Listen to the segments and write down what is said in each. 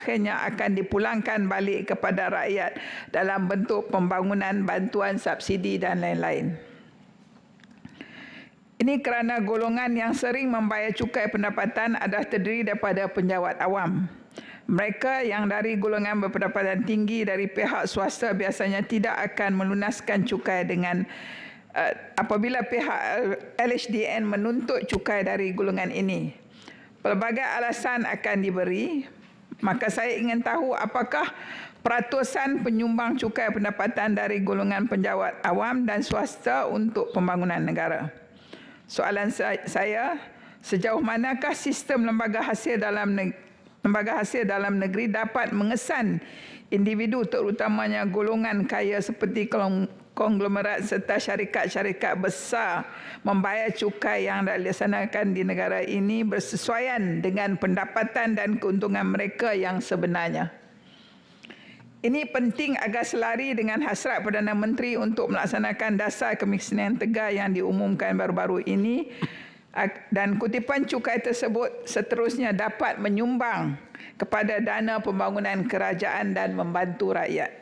akhirnya akan dipulangkan balik kepada rakyat dalam bentuk pembangunan, bantuan, subsidi dan lain-lain. Ini kerana golongan yang sering membayar cukai pendapatan adalah terdiri daripada penjawat awam. Mereka yang dari golongan berpendapatan tinggi dari pihak swasta biasanya tidak akan melunaskan cukai dengan apabila pihak LHDN menuntut cukai dari golongan ini. Pelbagai alasan akan diberi, maka saya ingin tahu apakah peratusan penyumbang cukai pendapatan dari golongan penjawat awam dan swasta untuk pembangunan negara. Soalan saya, sejauh manakah sistem lembaga hasil dalam negeri dapat mengesan individu terutamanya golongan kaya seperti konglomerat serta syarikat-syarikat besar membayar cukai yang dilaksanakan di negara ini bersesuaian dengan pendapatan dan keuntungan mereka yang sebenarnya. Ini penting agar selari dengan hasrat Perdana Menteri untuk melaksanakan dasar kemiskinan tegar yang diumumkan baru-baru ini, dan kutipan cukai tersebut seterusnya dapat menyumbang kepada dana pembangunan kerajaan dan membantu rakyat.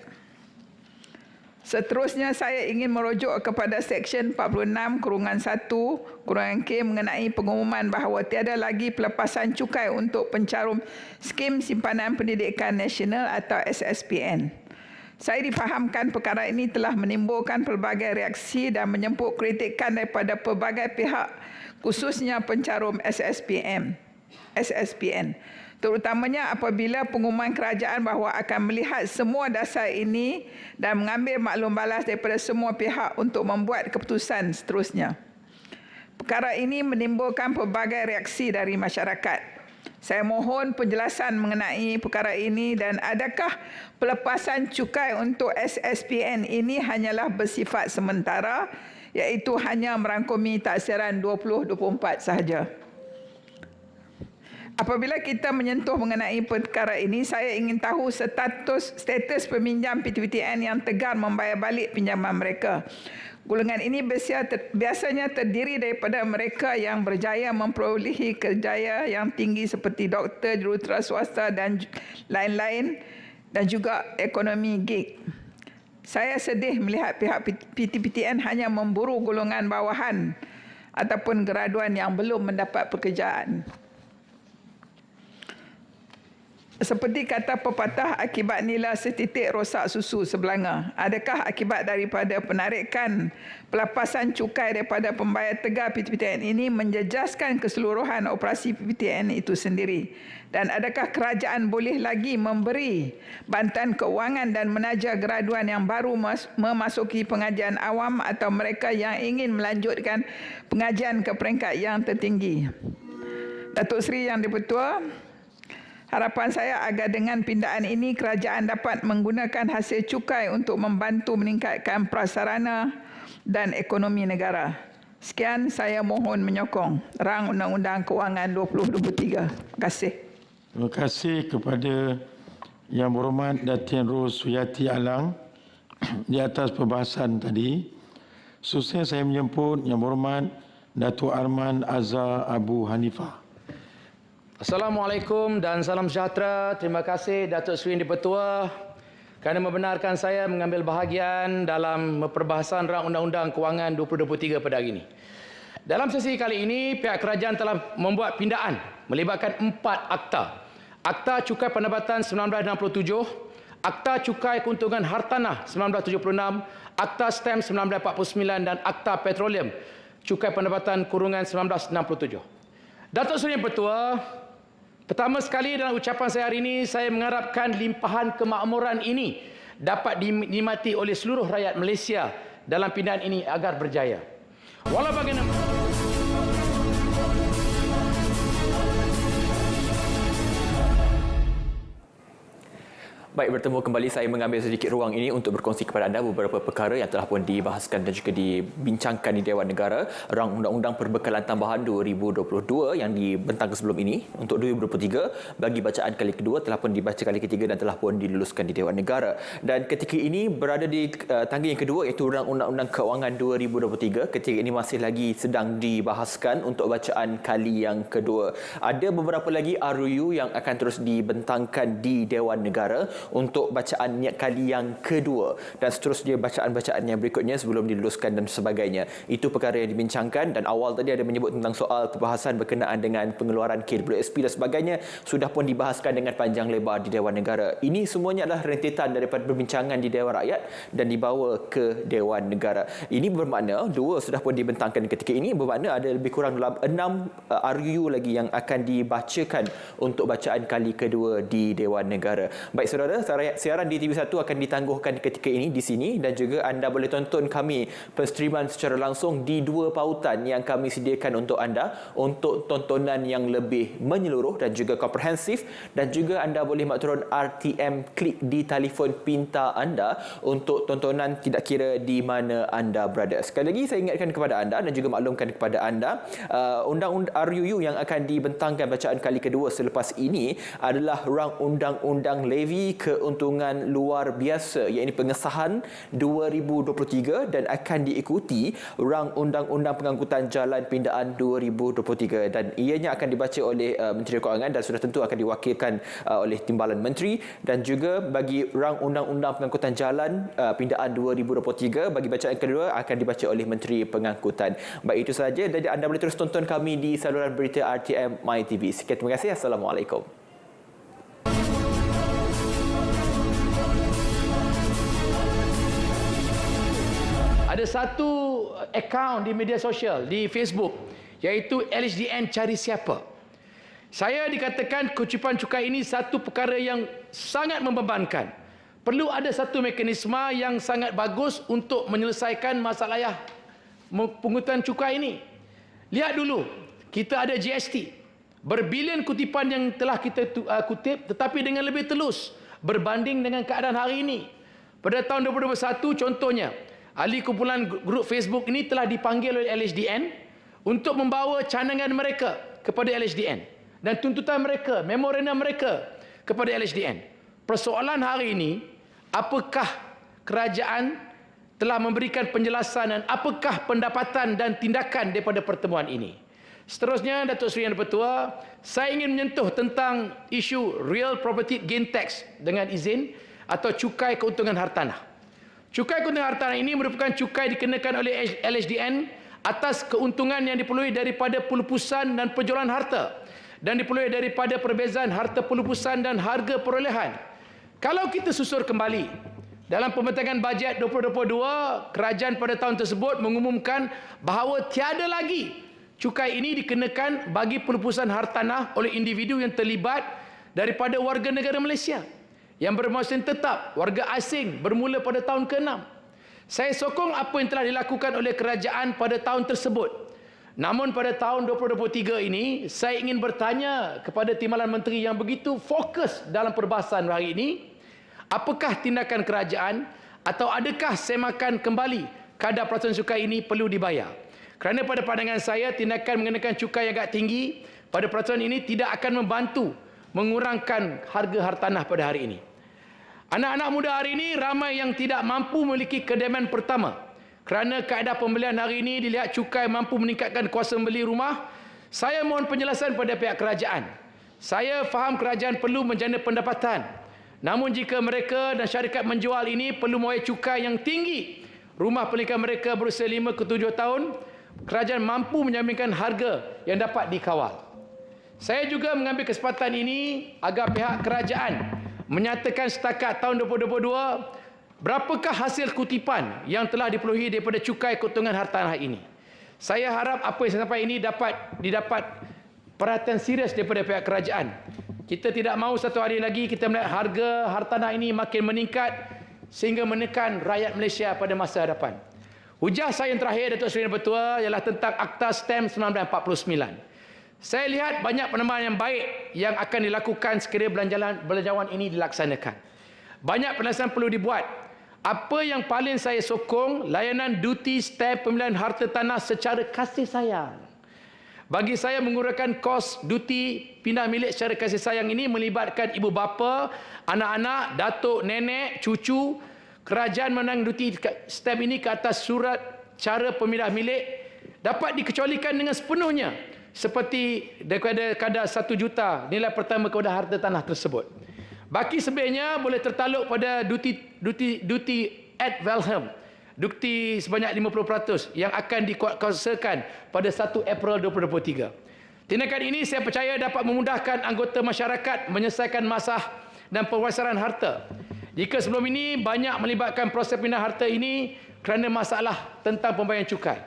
Seterusnya saya ingin merujuk kepada Seksyen 46(1)(K) mengenai pengumuman bahawa tiada lagi pelepasan cukai untuk pencarum Skim Simpanan Pendidikan Nasional atau SSPN. Saya difahamkan perkara ini telah menimbulkan pelbagai reaksi dan menjemput kritikan daripada pelbagai pihak, khususnya pencarum SSPN. Terutamanya apabila pengumuman kerajaan bahawa akan melihat semua dasar ini dan mengambil maklum balas daripada semua pihak untuk membuat keputusan seterusnya. Perkara ini menimbulkan pelbagai reaksi dari masyarakat. Saya mohon penjelasan mengenai perkara ini dan adakah pelepasan cukai untuk SSPN ini hanyalah bersifat sementara, iaitu hanya merangkumi taksiran 2024 sahaja. Apabila kita menyentuh mengenai perkara ini, saya ingin tahu status peminjam PTPTN yang tegar membayar balik pinjaman mereka. Golongan ini biasanya terdiri daripada mereka yang berjaya memperolehi kerjaya yang tinggi seperti doktor, jurutera swasta dan lain-lain, dan juga ekonomi gig. Saya sedih melihat pihak PTPTN hanya memburu golongan bawahan ataupun graduan yang belum mendapat pekerjaan. Seperti kata pepatah, akibat nila setitik rosak susu sebelanga. Adakah akibat daripada penarikan pelepasan cukai daripada pembayar tegar PTPTN ini menjejaskan keseluruhan operasi PTPTN itu sendiri? Dan adakah kerajaan boleh lagi memberi bantuan keuangan dan menaja graduan yang baru memasuki pengajian awam atau mereka yang ingin melanjutkan pengajian ke peringkat yang tertinggi? Datuk Seri Yang di-Pertua, harapan saya agar dengan pindaan ini kerajaan dapat menggunakan hasil cukai untuk membantu meningkatkan prasarana dan ekonomi negara. Sekian, saya mohon menyokong rang Undang-Undang Kewangan 2023. Terima kasih. Terima kasih kepada Yang Berhormat Datin Ros Suyati Alang di atas perbahasan tadi. Seterusnya saya menjemput Yang Berhormat Datuk Arman Azhar Abu Hanifah. Assalamualaikum dan salam sejahtera. Terima kasih Datuk Seri Yang di-Pertua kerana membenarkan saya mengambil bahagian dalam perbahasan rang Undang-Undang Kewangan 2023 pada hari ini. Dalam sesi kali ini, pihak kerajaan telah membuat pindaan melibatkan 4 akta. Akta Cukai Pendapatan 1967, Akta Cukai Keuntungan Hartanah 1976, Akta Stamp 1949 dan Akta Petroleum Cukai Pendapatan Kurungan 1967. Datuk Seri Yang Pertua, pertama sekali dalam ucapan saya hari ini, saya mengharapkan limpahan kemakmuran ini dapat dinikmati oleh seluruh rakyat Malaysia dalam pindaan ini agar berjaya. Walau bagaimanapun, Baik, bertemu kembali. Saya mengambil sedikit ruang ini untuk berkongsi kepada anda beberapa perkara yang telah pun dibahaskan dan juga dibincangkan di Dewan Negara. Rang Undang-Undang Perbekalan Tambahan 2022 yang dibentang sebelum ini untuk 2023 bagi bacaan kali kedua telah pun dibaca kali ketiga dan telah pun diluluskan di Dewan Negara. Dan ketika ini berada di tangga yang kedua iaitu Rang Undang-Undang Kewangan 2023. Ketika ini masih lagi sedang dibahaskan untuk bacaan kali yang kedua. Ada beberapa lagi RUU yang akan terus dibentangkan di Dewan Negara untuk bacaan kali yang kedua dan seterusnya bacaan-bacaan yang berikutnya sebelum diluluskan dan sebagainya. Itu perkara yang dibincangkan dan awal tadi ada menyebut tentang soal perbahasan berkenaan dengan pengeluaran KWSP dan sebagainya sudah pun dibahaskan dengan panjang lebar di Dewan Negara. Ini semuanya adalah rentetan daripada perbincangan di Dewan Rakyat dan dibawa ke Dewan Negara. Ini bermakna dua sudah pun dibentangkan ketika ini, bermakna ada lebih kurang dalam 6 RUU lagi yang akan dibacakan untuk bacaan kali kedua di Dewan Negara. Baik saudara, siaran di TV1 akan ditangguhkan ketika ini di sini dan juga anda boleh tonton kami penstriman secara langsung di dua pautan yang kami sediakan untuk anda untuk tontonan yang lebih menyeluruh dan juga komprehensif, dan juga anda boleh turun RTM klik di telefon pintar anda untuk tontonan tidak kira di mana anda berada. Sekali lagi saya ingatkan kepada anda dan juga maklumkan kepada anda undang-undang RUU yang akan dibentangkan bacaan kali kedua selepas ini adalah Rang Undang-Undang Levy Keuntungan Luar Biasa, iaitu pengesahan 2023 dan akan diikuti Rang Undang-Undang Pengangkutan Jalan Pindaan 2023 dan ianya akan dibaca oleh Menteri Kewangan dan sudah tentu akan diwakilkan oleh Timbalan Menteri, dan juga bagi Rang Undang-Undang Pengangkutan Jalan Pindaan 2023 bagi bacaan kedua akan dibaca oleh Menteri Pengangkutan. Baik, itu sahaja dan anda boleh terus tonton kami di saluran berita RTM My TV. Sekian, terima kasih. Assalamualaikum. Ada satu akaun di media sosial, di Facebook, iaitu LHDN Cari Siapa. Saya dikatakan kecupan cukai ini satu perkara yang sangat membebankan. Perlu ada satu mekanisme yang sangat bagus untuk menyelesaikan masalah pungutan cukai ini. Lihat dulu, kita ada GST. Berbilion kutipan yang telah kita kutip, tetapi dengan lebih telus berbanding dengan keadaan hari ini. Pada tahun 2021 contohnya, ahli kumpulan grup Facebook ini telah dipanggil oleh LHDN untuk membawa cadangan mereka kepada LHDN dan tuntutan mereka, memorandum mereka kepada LHDN. Persoalan hari ini, apakah kerajaan telah memberikan penjelasan dan apakah pendapatan dan tindakan daripada pertemuan ini. Seterusnya, Datuk Seri Yang Di-Pertua, saya ingin menyentuh tentang isu Real Property Gain Tax dengan izin atau cukai keuntungan hartanah. Cukai keuntungan hartanah ini merupakan cukai dikenakan oleh LHDN atas keuntungan yang diperoleh daripada pelupusan dan penjualan harta dan diperoleh daripada perbezaan harta pelupusan dan harga perolehan. Kalau kita susur kembali, dalam pembentangan bajet 2022, kerajaan pada tahun tersebut mengumumkan bahawa tiada lagi cukai ini dikenakan bagi pelupusan hartanah oleh individu yang terlibat daripada warga negara Malaysia yang bermuasin tetap, warga asing bermula pada tahun ke-6. Saya sokong apa yang telah dilakukan oleh kerajaan pada tahun tersebut. Namun pada tahun 2023 ini, saya ingin bertanya kepada Timbalan Menteri yang begitu fokus dalam perbahasan hari ini, apakah tindakan kerajaan atau adakah semakan kembali kadar peraturan cukai ini perlu dibayar? Kerana pada pandangan saya, tindakan mengenakan cukai yang agak tinggi pada peraturan ini tidak akan membantu mengurangkan harga hartanah pada hari ini. Anak-anak muda hari ini ramai yang tidak mampu memiliki kediaman pertama. Kerana kaedah pembelian hari ini dilihat cukai mampu meningkatkan kuasa membeli rumah. Saya mohon penjelasan pada pihak kerajaan. Saya faham kerajaan perlu menjana pendapatan. Namun jika mereka dan syarikat menjual ini perlu membayar cukai yang tinggi, rumah pernikahan mereka berusia 5 ke 7 tahun, kerajaan mampu menjaminkan harga yang dapat dikawal. Saya juga mengambil kesempatan ini agar pihak kerajaan menyatakan setakat tahun 2022 berapakah hasil kutipan yang telah diperolehi daripada cukai keuntungan hartanah ini. Saya harap apa yang saya sampaikan ini didapat perhatian serius daripada pihak kerajaan. Kita tidak mahu satu hari lagi kita melihat harga hartanah ini makin meningkat sehingga menekan rakyat Malaysia pada masa hadapan. Hujah saya yang terakhir, Datuk Seri Yang Di-Pertua, ialah tentang Akta Stamp 1949. Saya lihat banyak penambahan yang baik yang akan dilakukan sekiranya belanjawan ini dilaksanakan. Banyak penyelesaian perlu dibuat. Apa yang paling saya sokong, layanan duty stamp pemilihan harta tanah secara kasih sayang. Bagi saya mengurangkan kos duty pindah milik secara kasih sayang ini melibatkan ibu bapa, anak-anak, datuk, nenek, cucu. Kerajaan menang duty stamp ini ke atas surat cara pemindah milik dapat dikecualikan dengan sepenuhnya seperti daripada kadar 1 juta nilai pertama kepada harta tanah tersebut. Baki sebaiknya boleh tertaluk pada duty ad valorem, duty sebanyak 50% yang akan dikuatkuasakan pada 1 April 2023. Tindakan ini saya percaya dapat memudahkan anggota masyarakat menyelesaikan masalah dan penguasaan harta. Jika sebelum ini banyak melibatkan proses pindah harta ini kerana masalah tentang pembayaran cukai.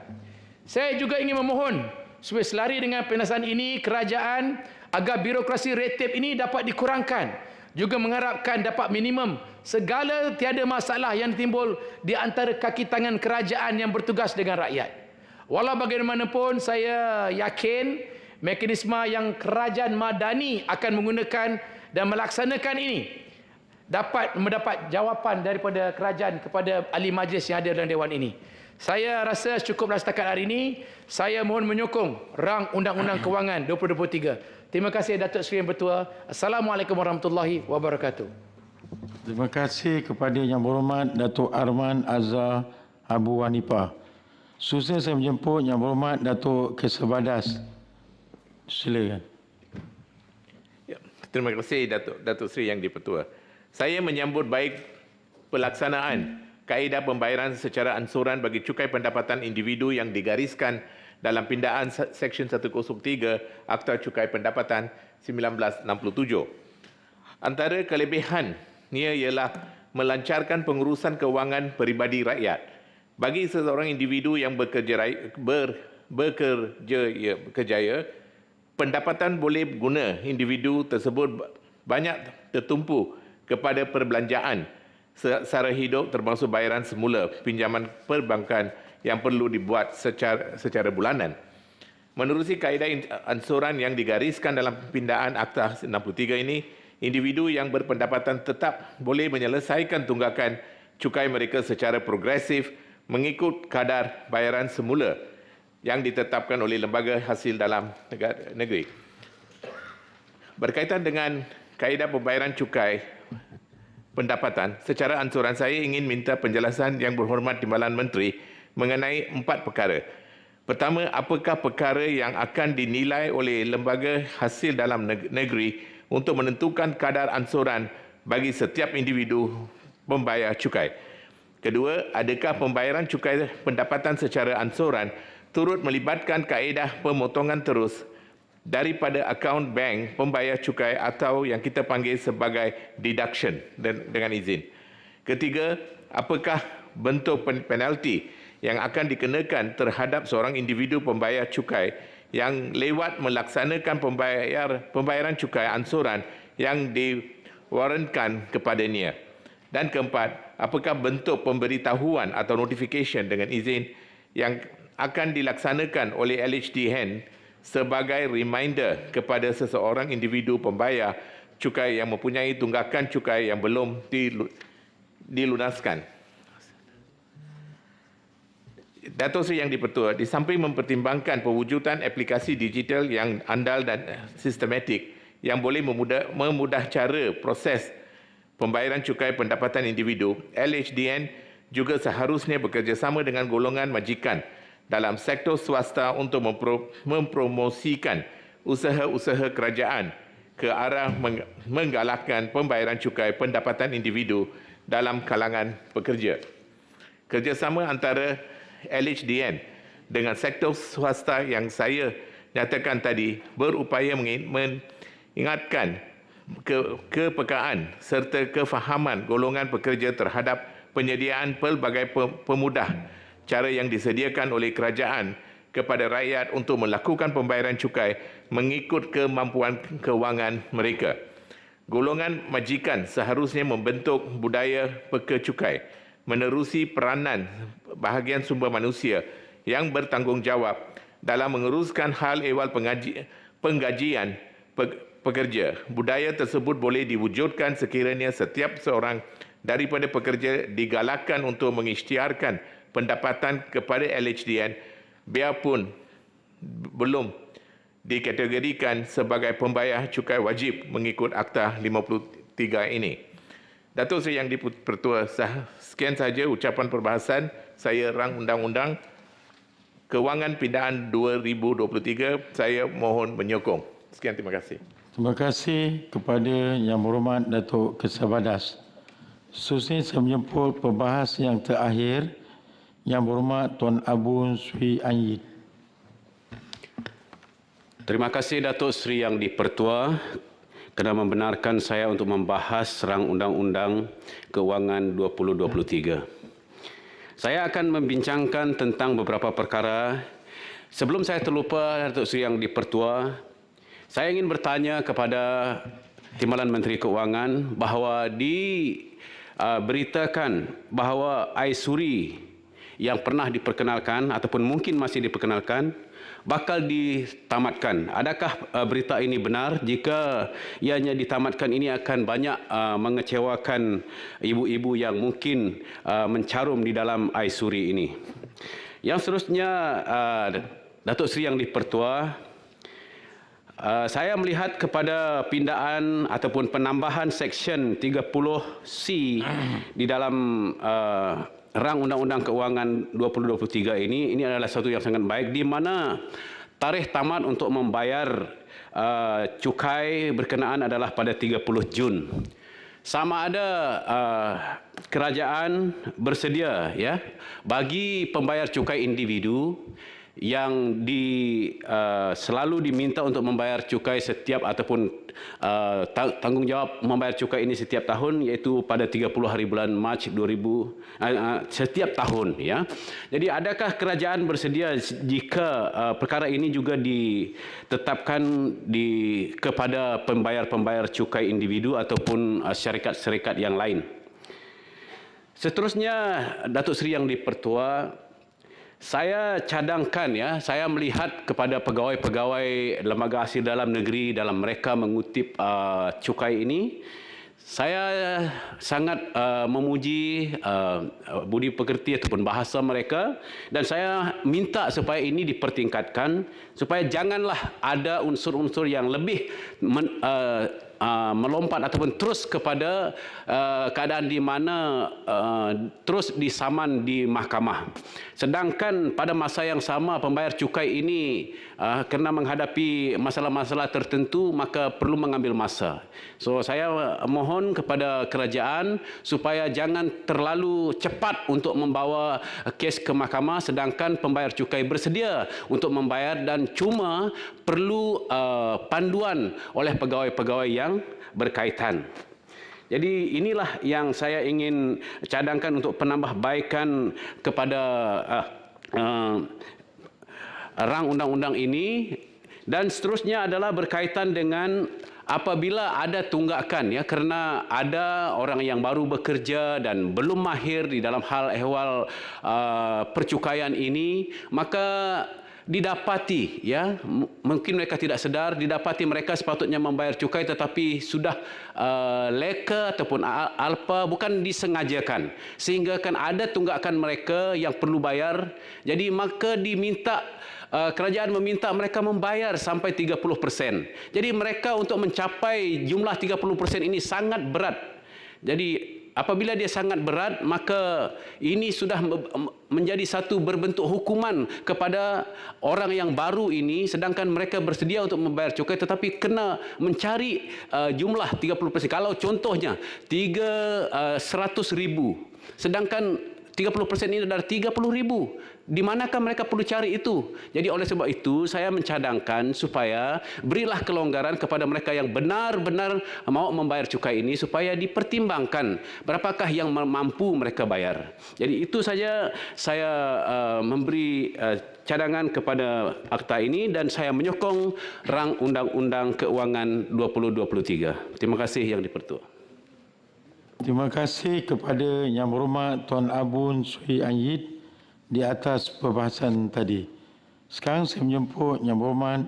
Saya juga ingin memohon supaya selari dengan penyelesaian ini kerajaan agar birokrasi red tape ini dapat dikurangkan. Juga mengharapkan dapat minimum segala tiada masalah yang timbul di antara kaki tangan kerajaan yang bertugas dengan rakyat. Walau bagaimanapun saya yakin mekanisme yang kerajaan madani akan menggunakan dan melaksanakan ini dapat mendapat jawapan daripada kerajaan kepada ahli majlis yang ada dalam Dewan ini. Saya rasa cukuplah setakat hari ini. Saya mohon menyokong rang Undang-Undang Kewangan 2023. Terima kasih Datuk Seri Yang Bertuah. Assalamualaikum warahmatullahi wabarakatuh. Terima kasih kepada Yang Berhormat Datuk Arman Azhar Abu Hanifah. Seterusnya saya menjemput Yang Berhormat Datuk Kesabadas. Silakan. Ya, terima kasih Datuk Seri Yang di-Pertua. Saya menyambut baik pelaksanaan kaedah pembayaran secara ansuran bagi cukai pendapatan individu yang digariskan dalam pindaan Seksyen 103 Akta Cukai Pendapatan 1967. Antara kelebihannya ialah melancarkan pengurusan kewangan peribadi rakyat. Bagi seseorang individu yang bekerja pendapatan boleh guna individu tersebut banyak tertumpu kepada perbelanjaan sara hidup termasuk bayaran semula pinjaman perbankan yang perlu dibuat secara bulanan. Menerusi kaedah ansuran yang digariskan dalam pindaan Akta 63 ini, individu yang berpendapatan tetap boleh menyelesaikan tunggakan cukai mereka secara progresif mengikut kadar bayaran semula yang ditetapkan oleh lembaga hasil dalam negeri. Berkaitan dengan kaedah pembayaran cukai pendapatan, secara ansuran saya ingin minta penjelasan Yang Berhormat Timbalan Menteri mengenai 4 perkara. Pertama, apakah perkara yang akan dinilai oleh lembaga hasil dalam negeri untuk menentukan kadar ansuran bagi setiap individu pembayar cukai? Kedua, adakah pembayaran cukai pendapatan secara ansuran turut melibatkan kaedah pemotongan terus daripada akaun bank pembayar cukai atau yang kita panggil sebagai deduction dengan izin? Ketiga, apakah bentuk penalti yang akan dikenakan terhadap seorang individu pembayar cukai yang lewat melaksanakan pembayaran cukai ansuran yang diwarankan kepadanya? Dan keempat, apakah bentuk pemberitahuan atau notification dengan izin yang akan dilaksanakan oleh LHDN sebagai reminder kepada seseorang individu pembayar cukai yang mempunyai tunggakan cukai yang belum dilunaskan? Datuk Seri Yang di-Pertua, di samping mempertimbangkan pewujudan aplikasi digital yang andal dan sistematik yang boleh memudah cara proses pembayaran cukai pendapatan individu, LHDN juga seharusnya bekerjasama dengan golongan majikan dalam sektor swasta untuk mempromosikan usaha-usaha kerajaan ke arah menggalakkan pembayaran cukai pendapatan individu dalam kalangan pekerja. Kerjasama antara LHDN dengan sektor swasta yang saya nyatakan tadi berupaya mengingatkan kepekaan serta kefahaman golongan pekerja terhadap penyediaan pelbagai pemudah cara yang disediakan oleh kerajaan kepada rakyat untuk melakukan pembayaran cukai mengikut kemampuan kewangan mereka. Golongan majikan seharusnya membentuk budaya peka cukai, menerusi peranan bahagian sumber manusia yang bertanggungjawab dalam menguruskan hal ehwal penggajian pekerja. Budaya tersebut boleh diwujudkan sekiranya setiap seorang daripada pekerja digalakkan untuk mengisytiharkan pendapatan kepada LHDN biarpun belum dikategorikan sebagai pembayar cukai wajib mengikut Akta 53 ini. Datuk Seri Yang di-Pertua, sekian sahaja ucapan perbahasan saya rang Undang-Undang Kewangan Pindaan 2023. Saya mohon menyokong. Sekian, terima kasih. Terima kasih kepada Yang Berhormat Datuk Kesabadas. Seterusnya saya menjemput pembahas yang terakhir, Yang Berhormat Tuan Abun Sri Anyit. Terima kasih Datuk Seri Yang di-Pertua kerana membenarkan saya untuk membahas rang Undang-Undang Kewangan 2023. Saya akan membincangkan tentang beberapa perkara. Sebelum saya terlupa, Datuk Seri Yang di-Pertua, saya ingin bertanya kepada Timbalan Menteri Keuangan bahawa diberitakan bahawa aisuri yang pernah diperkenalkan ataupun mungkin masih diperkenalkan bakal ditamatkan. Adakah berita ini benar? Jika ianya ditamatkan, ini akan banyak mengecewakan ibu-ibu yang mungkin mencarum di dalam aisuri ini. Yang seterusnya, Datuk Seri Yang di-Pertua, saya melihat kepada pindaan ataupun penambahan Seksyen 30C di dalam rang Undang-Undang Keuangan 2023 ini adalah satu yang sangat baik, di mana tarikh tamat untuk membayar cukai berkenaan adalah pada 30 Jun. Sama ada kerajaan bersedia ya bagi pembayar cukai individu yang selalu diminta untuk membayar cukai setiap ataupun tanggungjawab membayar cukai ini setiap tahun, iaitu pada 30 hari bulan Mac setiap tahun ya. Jadi adakah kerajaan bersedia jika perkara ini juga ditetapkan kepada pembayar-pembayar cukai individu ataupun syarikat-syarikat yang lain? Seterusnya, Datuk Seri Yang di-Pertua, saya cadangkan ya, saya melihat kepada pegawai-pegawai lembaga hasil dalam negeri dalam mereka mengutip cukai ini. Saya sangat memuji budi pekerti ataupun bahasa mereka, dan saya minta supaya ini dipertingkatkan, supaya janganlah ada unsur-unsur yang lebih melompat ataupun terus kepada keadaan di mana terus disaman di mahkamah. Sedangkan pada masa yang sama pembayar cukai ini kerana menghadapi masalah-masalah tertentu maka perlu mengambil masa. So saya mohon kepada kerajaan supaya jangan terlalu cepat untuk membawa kes ke mahkamah sedangkan pembayar cukai bersedia untuk membayar dan cuma perlu panduan oleh pegawai-pegawai yang berkaitan. Jadi inilah yang saya ingin cadangkan untuk penambahbaikan kepada rang undang-undang ini. Dan seterusnya adalah berkaitan dengan apabila ada tunggakan ya, kerana ada orang yang baru bekerja dan belum mahir di dalam hal ehwal percukaian ini, maka didapati ya, mungkin mereka tidak sedar, didapati mereka sepatutnya membayar cukai tetapi sudah leka ataupun alpa, bukan disengajakan, sehingga kan ada tunggakan mereka yang perlu bayar. Jadi maka diminta, kerajaan meminta mereka membayar sampai 30%. Jadi mereka untuk mencapai jumlah 30% ini sangat berat. Jadi apabila dia sangat berat, maka ini sudah menjadi satu berbentuk hukuman kepada orang yang baru ini, sedangkan mereka bersedia untuk membayar cukai tetapi kena mencari jumlah 30%. Kalau contohnya 100,000, sedangkan 30% ini adalah 30,000. Di manakah mereka perlu cari itu? Jadi oleh sebab itu saya mencadangkan supaya berilah kelonggaran kepada mereka yang benar-benar mau membayar cukai ini supaya dipertimbangkan berapakah yang mampu mereka bayar. Jadi itu saja saya memberi cadangan kepada akta ini dan saya menyokong rang Undang-Undang Keuangan 2023. Terima kasih Yang di-Pertua. Terima kasih kepada Yang Berhormat Tuan Abun Sri Anyit di atas perbahasan tadi. Sekarang saya menjemput Yang Berhormat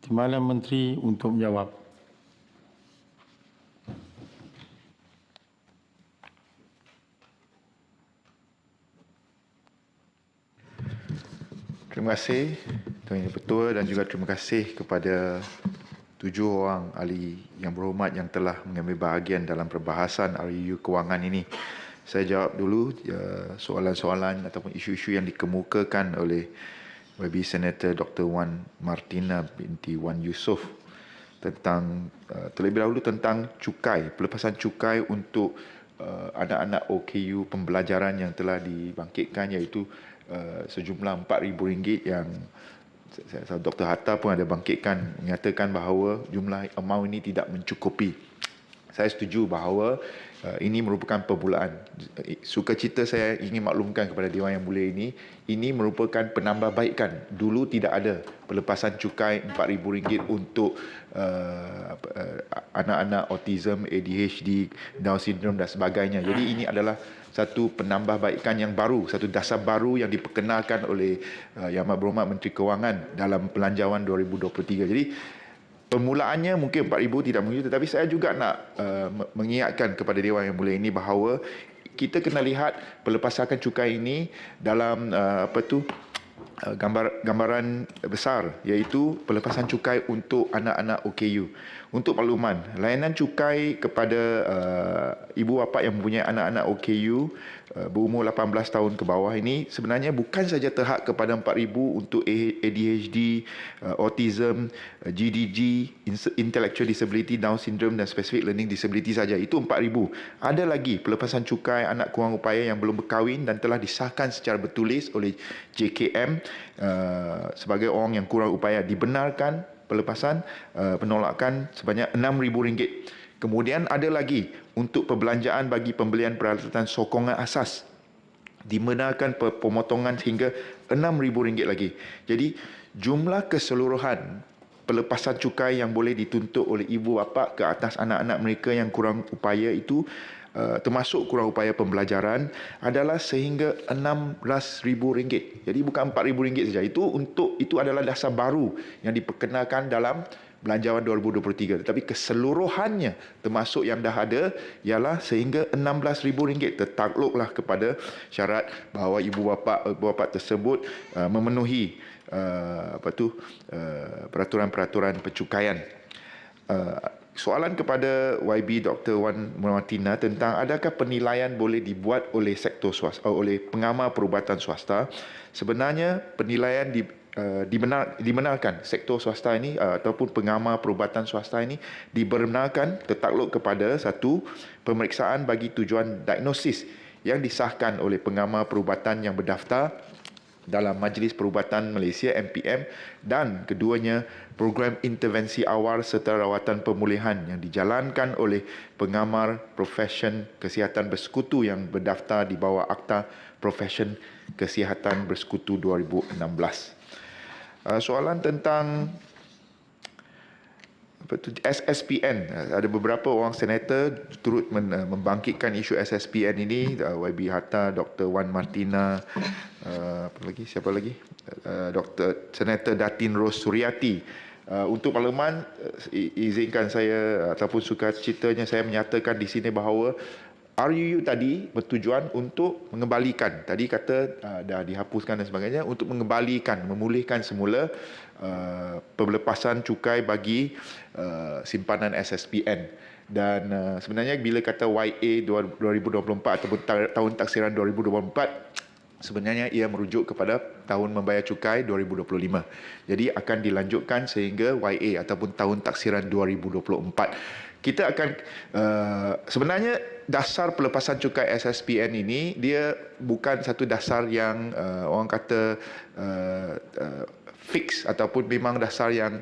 Timbalan Menteri untuk menjawab. Terima kasih Tuan Yang Ketua dan juga terima kasih kepada 7 orang ahli yang berhormat yang telah mengambil bahagian dalam perbahasan RUU Kewangan ini. Saya jawab dulu soalan-soalan ataupun isu-isu yang dikemukakan oleh YB Senator Dr. Wan Martina binti Wan Yusof tentang terlebih dahulu tentang cukai, pelepasan cukai untuk anak-anak OKU pembelajaran yang telah dibangkitkan, iaitu sejumlah RM4,000 yang Dr. Hatta pun ada bangkitkan, menyatakan bahawa jumlah amount ini tidak mencukupi. Saya setuju bahawa ini merupakan permulaan. Sukacita saya ingin maklumkan kepada Dewan Yang Mulia ini merupakan penambahbaikan. Dulu tidak ada pelepasan cukai RM4,000 untuk anak-anak autism, ADHD, Down syndrome dan sebagainya. Jadi ini adalah satu penambahbaikan yang baru, satu dasar baru yang diperkenalkan oleh Yang Amat Berhormat Menteri Kewangan dalam Belanjawan 2023. Jadi permulaannya mungkin RM4,000 tidak mengejut, tetapi saya juga nak mengingatkan kepada Dewan Yang Mulia ini bahawa kita kena lihat pelepasan cukai ini dalam gambaran besar, iaitu pelepasan cukai untuk anak-anak OKU. Untuk makluman, layanan cukai kepada ibu bapa yang mempunyai anak-anak OKU berumur 18 tahun ke bawah ini sebenarnya bukan saja terhad kepada RM4,000 untuk ADHD, autism, GDG, intellectual disability, Down syndrome dan specific learning disability saja. Itu RM4,000. Ada lagi pelepasan cukai anak kurang upaya yang belum berkahwin dan telah disahkan secara bertulis oleh JKM sebagai orang yang kurang upaya, dibenarkan pelepasan penolakan sebanyak RM6,000. Kemudian ada lagi untuk perbelanjaan bagi pembelian peralatan sokongan asas, dibenarkan pemotongan hingga RM6,000 lagi. Jadi jumlah keseluruhan pelepasan cukai yang boleh dituntut oleh ibu bapa ke atas anak-anak mereka yang kurang upaya itu, termasuk kurang upaya pembelajaran, adalah sehingga RM16,000. Jadi bukan RM4,000 saja. Itu adalah dasar baru yang diperkenalkan dalam Belanjawan 2023. Tetapi keseluruhannya termasuk yang dah ada ialah sehingga RM16,000. Tertakluklah kepada syarat bahawa ibu bapa tersebut memenuhi peraturan-peraturan pencukaian. Soalan kepada YB Dr. Wan Martina tentang adakah penilaian boleh dibuat oleh sektor swasta, oleh pengamal perubatan swasta. Sebenarnya penilaian dibenarkan. Sektor swasta ini ataupun pengamal perubatan swasta ini dibenarkan tertakluk kepada satu pemeriksaan bagi tujuan diagnosis yang disahkan oleh pengamal perubatan yang berdaftar dalam Majlis Perubatan Malaysia MPM, dan keduanya program intervensi awal serta rawatan pemulihan yang dijalankan oleh pengamal profesion kesihatan bersekutu yang berdaftar di bawah Akta Profesion Kesihatan Bersekutu 2016. Soalan tentang SSPN, ada beberapa orang senator turut membangkitkan isu SSPN ini. YB Hatta, Dr. Wan Martina, siapa lagi? Dr. Senator Datin Ros Suryati. Untuk Parlimen, izinkan saya ataupun sukacitanya saya menyatakan di sini bahawa RUU tadi bertujuan untuk mengembalikan, tadi kata dah dihapuskan dan sebagainya, untuk mengembalikan, memulihkan semula pelepasan cukai bagi simpanan SSPN. Dan sebenarnya bila kata YA 2024 ataupun tahun taksiran 2024, sebenarnya ia merujuk kepada tahun membayar cukai 2025. Jadi akan dilanjutkan sehingga YA ataupun tahun taksiran 2024. Kita akan sebenarnya dasar pelepasan cukai SSPN ini dia bukan satu dasar yang orang kata fix ataupun memang dasar yang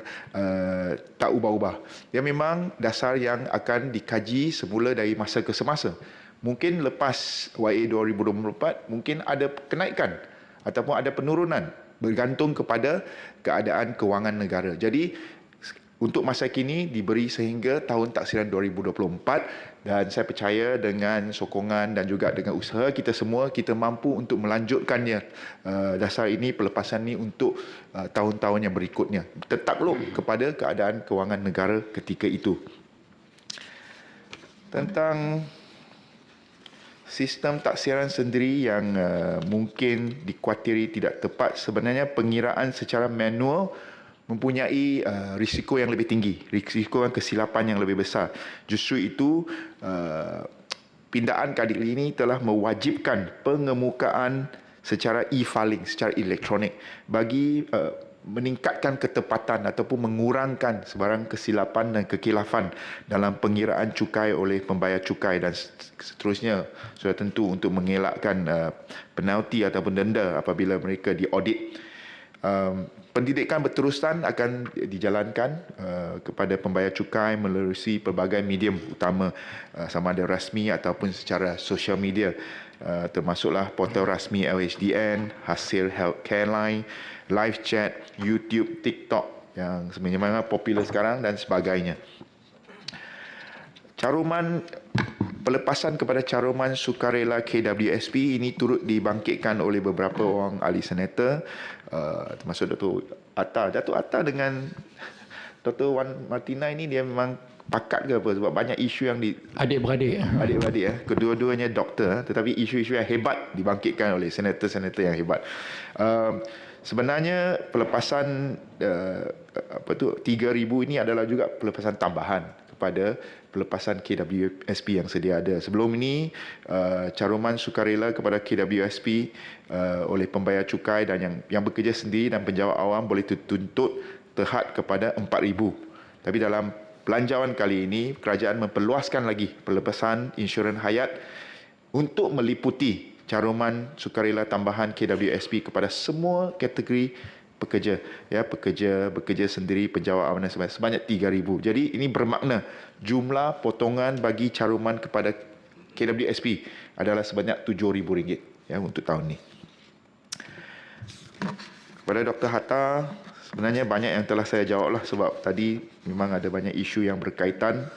tak ubah-ubah. Dia memang dasar yang akan dikaji semula dari masa ke semasa. Mungkin lepas YA 2024 mungkin ada kenaikan ataupun ada penurunan bergantung kepada keadaan kewangan negara. Jadi untuk masa kini diberi sehingga tahun taksiran 2024, dan saya percaya dengan sokongan dan juga dengan usaha kita semua, kita mampu untuk melanjutkannya dasar ini, pelepasan ini untuk tahun-tahun yang berikutnya. Tertakluk kepada keadaan kewangan negara ketika itu. Tentang sistem taksiran sendiri yang mungkin dikuatiri tidak tepat, sebenarnya pengiraan secara manual mempunyai risiko yang lebih tinggi, risiko kesilapan yang lebih besar. Justru itu pindaan kredit ini telah mewajibkan pengemukaan secara e-filing, secara elektronik bagi meningkatkan ketepatan ataupun mengurangkan sebarang kesilapan dan kekilafan dalam pengiraan cukai oleh pembayar cukai dan seterusnya. Sudah tentu untuk mengelakkan penalti ataupun denda apabila mereka diaudit. Pendidikan berterusan akan dijalankan kepada pembayar cukai melalui pelbagai medium utama, sama ada rasmi ataupun secara social media, termasuklah portal rasmi LHDN, hasil healthcare line, live chat, YouTube, TikTok yang sebenarnya memang popular sekarang dan sebagainya. Caruman pelepasan kepada caruman sukarela KWSP ini turut dibangkitkan oleh beberapa orang ahli senator, termasuk Dr. Atta. Datuk Atta dengan Dr. Wan Martina ini dia memang pakat ke apa? Sebab banyak isu yang Adik-beradik. Kedua-duanya doktor, tetapi isu-isu yang hebat dibangkitkan oleh senator-senator yang hebat. Sebenarnya pelepasan 3,000 ini adalah juga pelepasan tambahan kepada pelepasan KWSP yang sedia ada. Sebelum ini, caruman sukarela kepada KWSP oleh pembayar cukai dan yang bekerja sendiri dan penjawat awam boleh dituntut terhad kepada 4,000. Tapi dalam belanjawan kali ini, kerajaan memperluaskan lagi pelepasan insurans hayat untuk meliputi caruman sukarela tambahan KWSP kepada semua kategori pekerja, bekerja sendiri, penjawat awam dan sebagainya, sebanyak 3,000. Jadi ini bermakna jumlah potongan bagi caruman kepada KWSP adalah sebanyak RM7,000 untuk tahun ini. Kepada Dr. Hatta, sebenarnya banyak yang telah saya jawablah sebab tadi memang ada banyak isu yang berkaitan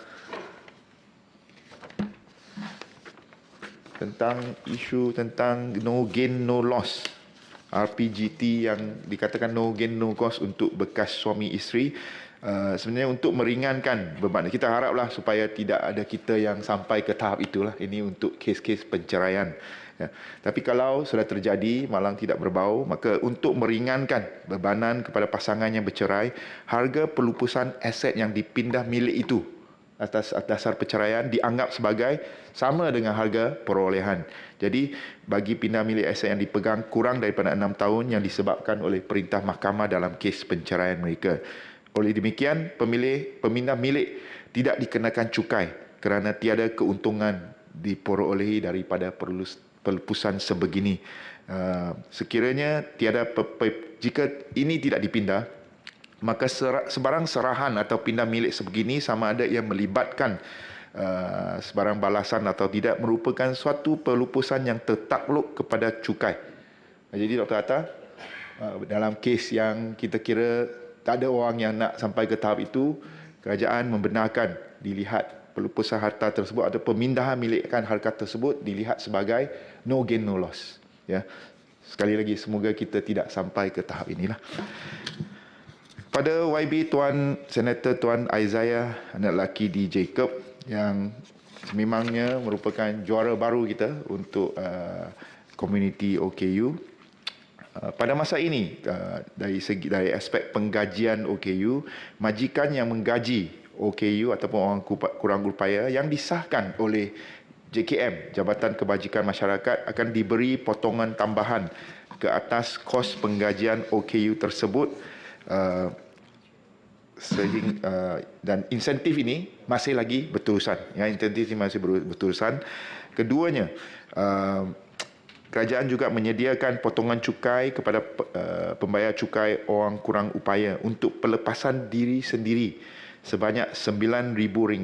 tentang no gain no loss, RPGT yang dikatakan no gain no cost untuk bekas suami isteri. Sebenarnya untuk meringankan beban, kita haraplah supaya tidak ada kita yang sampai ke tahap itulah. Ini untuk kes-kes penceraian. Tapi kalau sudah terjadi malang tidak berbau, maka untuk meringankan bebanan kepada pasangan yang bercerai, harga pelupusan aset yang dipindah milik itu atas dasar perceraian dianggap sebagai sama dengan harga perolehan. Jadi bagi pindah milik aset yang dipegang kurang daripada 6 tahun yang disebabkan oleh perintah mahkamah dalam kes penceraian mereka. Oleh demikian, pemindah milik tidak dikenakan cukai kerana tiada keuntungan diperolehi daripada pelupusan sebegini. Sekiranya jika ini tidak dipindah, maka sebarang serahan atau pindah milik sebegini sama ada ia melibatkan sebarang balasan atau tidak merupakan suatu pelupusan yang tertakluk kepada cukai. Jadi Dr. Atta, dalam kes yang kita kira tak ada orang yang nak sampai ke tahap itu, kerajaan membenarkan dilihat pelupusan harta tersebut atau pemindahan milikkan harta tersebut dilihat sebagai no gain no loss. Sekali lagi, semoga kita tidak sampai ke tahap inilah. Pada YB Senator Tuan Isaiah, anak lelaki di Jacob, yang sememangnya merupakan juara baru kita untuk komuniti OKU. Pada masa ini, dari aspek penggajian OKU, majikan yang menggaji OKU ataupun orang kurang upaya yang disahkan oleh JKM, Jabatan Kebajikan Masyarakat, akan diberi potongan tambahan ke atas kos penggajian OKU tersebut. Dan insentif ini masih lagi berterusan. Insentif ini masih berterusan. Keduanya, kerajaan juga menyediakan potongan cukai kepada pembayar cukai orang kurang upaya untuk pelepasan diri sendiri sebanyak RM9,000.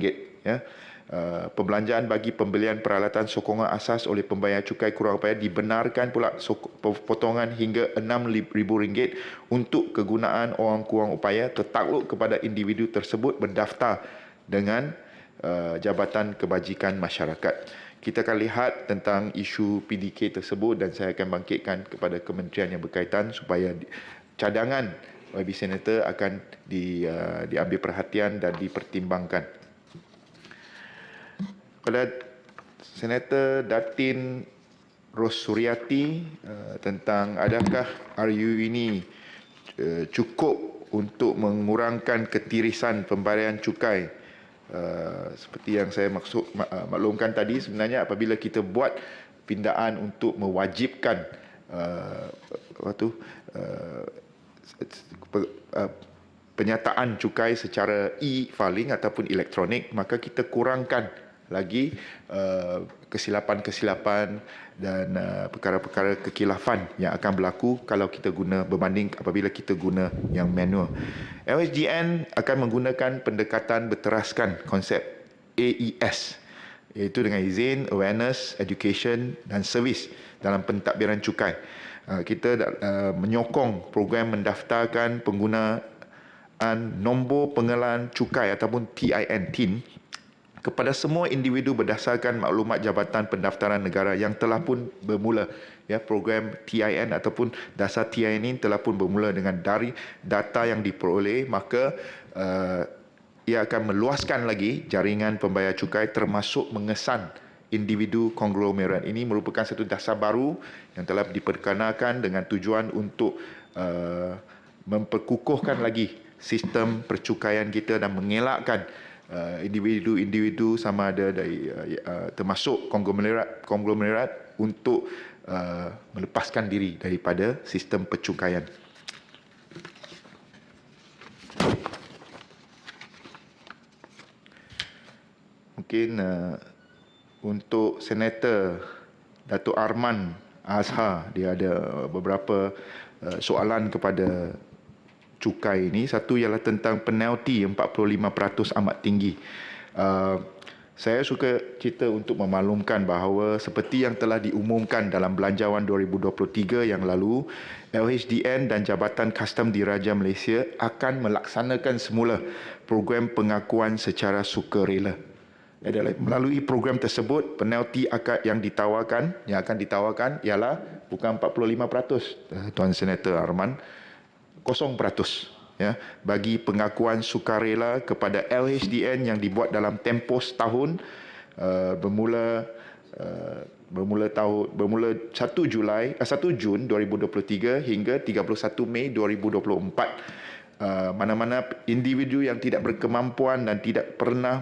Pembelanjaan bagi pembelian peralatan sokongan asas oleh pembayar cukai kurang upaya dibenarkan pula potongan hingga RM6,000 untuk kegunaan orang kurang upaya tertakluk kepada individu tersebut berdaftar dengan Jabatan Kebajikan Masyarakat. Kita akan lihat tentang isu PDK tersebut dan saya akan bangkitkan kepada kementerian yang berkaitan supaya cadangan YB Senator akan diambil perhatian dan dipertimbangkan. Pada Senator Datin Ros Suryati tentang adakah RU ini cukup untuk mengurangkan ketirisan pembayaran cukai. Seperti yang saya maklumkan tadi, sebenarnya apabila kita buat pindaan untuk mewajibkan penyataan cukai secara e-filing ataupun elektronik, maka kita kurangkan lagi kesilapan-kesilapan dan perkara-perkara kekilafan yang akan berlaku kalau kita guna berbanding apabila kita guna yang manual. LHDN akan menggunakan pendekatan berteraskan konsep AES, iaitu dengan izin, awareness, education dan servis dalam pentadbiran cukai. Kita menyokong program mendaftarkan penggunaan nombor pengenalan cukai ataupun TIN kepada semua individu berdasarkan maklumat Jabatan Pendaftaran Negara yang telah pun bermula. Ya, program TIN ataupun dasar TIN ini telah pun bermula dengan dari data yang diperoleh, maka ia akan meluaskan lagi jaringan pembayar cukai termasuk mengesan individu konglomerat. Ini merupakan satu dasar baru yang telah diperkenalkan dengan tujuan untuk memperkukuhkan lagi sistem percukaian kita dan mengelakkan individu-individu sama ada dari termasuk konglomerat untuk melepaskan diri daripada sistem percukaian. Mungkin untuk Senator Datuk Arman Azhar, dia ada beberapa soalan kepada cukai ini. Satu ialah tentang penalti 45% amat tinggi. Saya suka cerita untuk memaklumkan bahawa seperti yang telah diumumkan dalam Belanjawan 2023 yang lalu, LHDN dan Jabatan Kastam Diraja Malaysia akan melaksanakan semula program pengakuan secara sukarela. Melalui program tersebut, penalti yang akan ditawarkan ialah bukan 45%, Tuan Senator Arman, 0%, ya, bagi pengakuan sukarela kepada LHDN yang dibuat dalam tempoh setahun bermula 1 Jun 2023 hingga 31 Mei 2024. Mana-mana individu yang tidak berkemampuan dan tidak pernah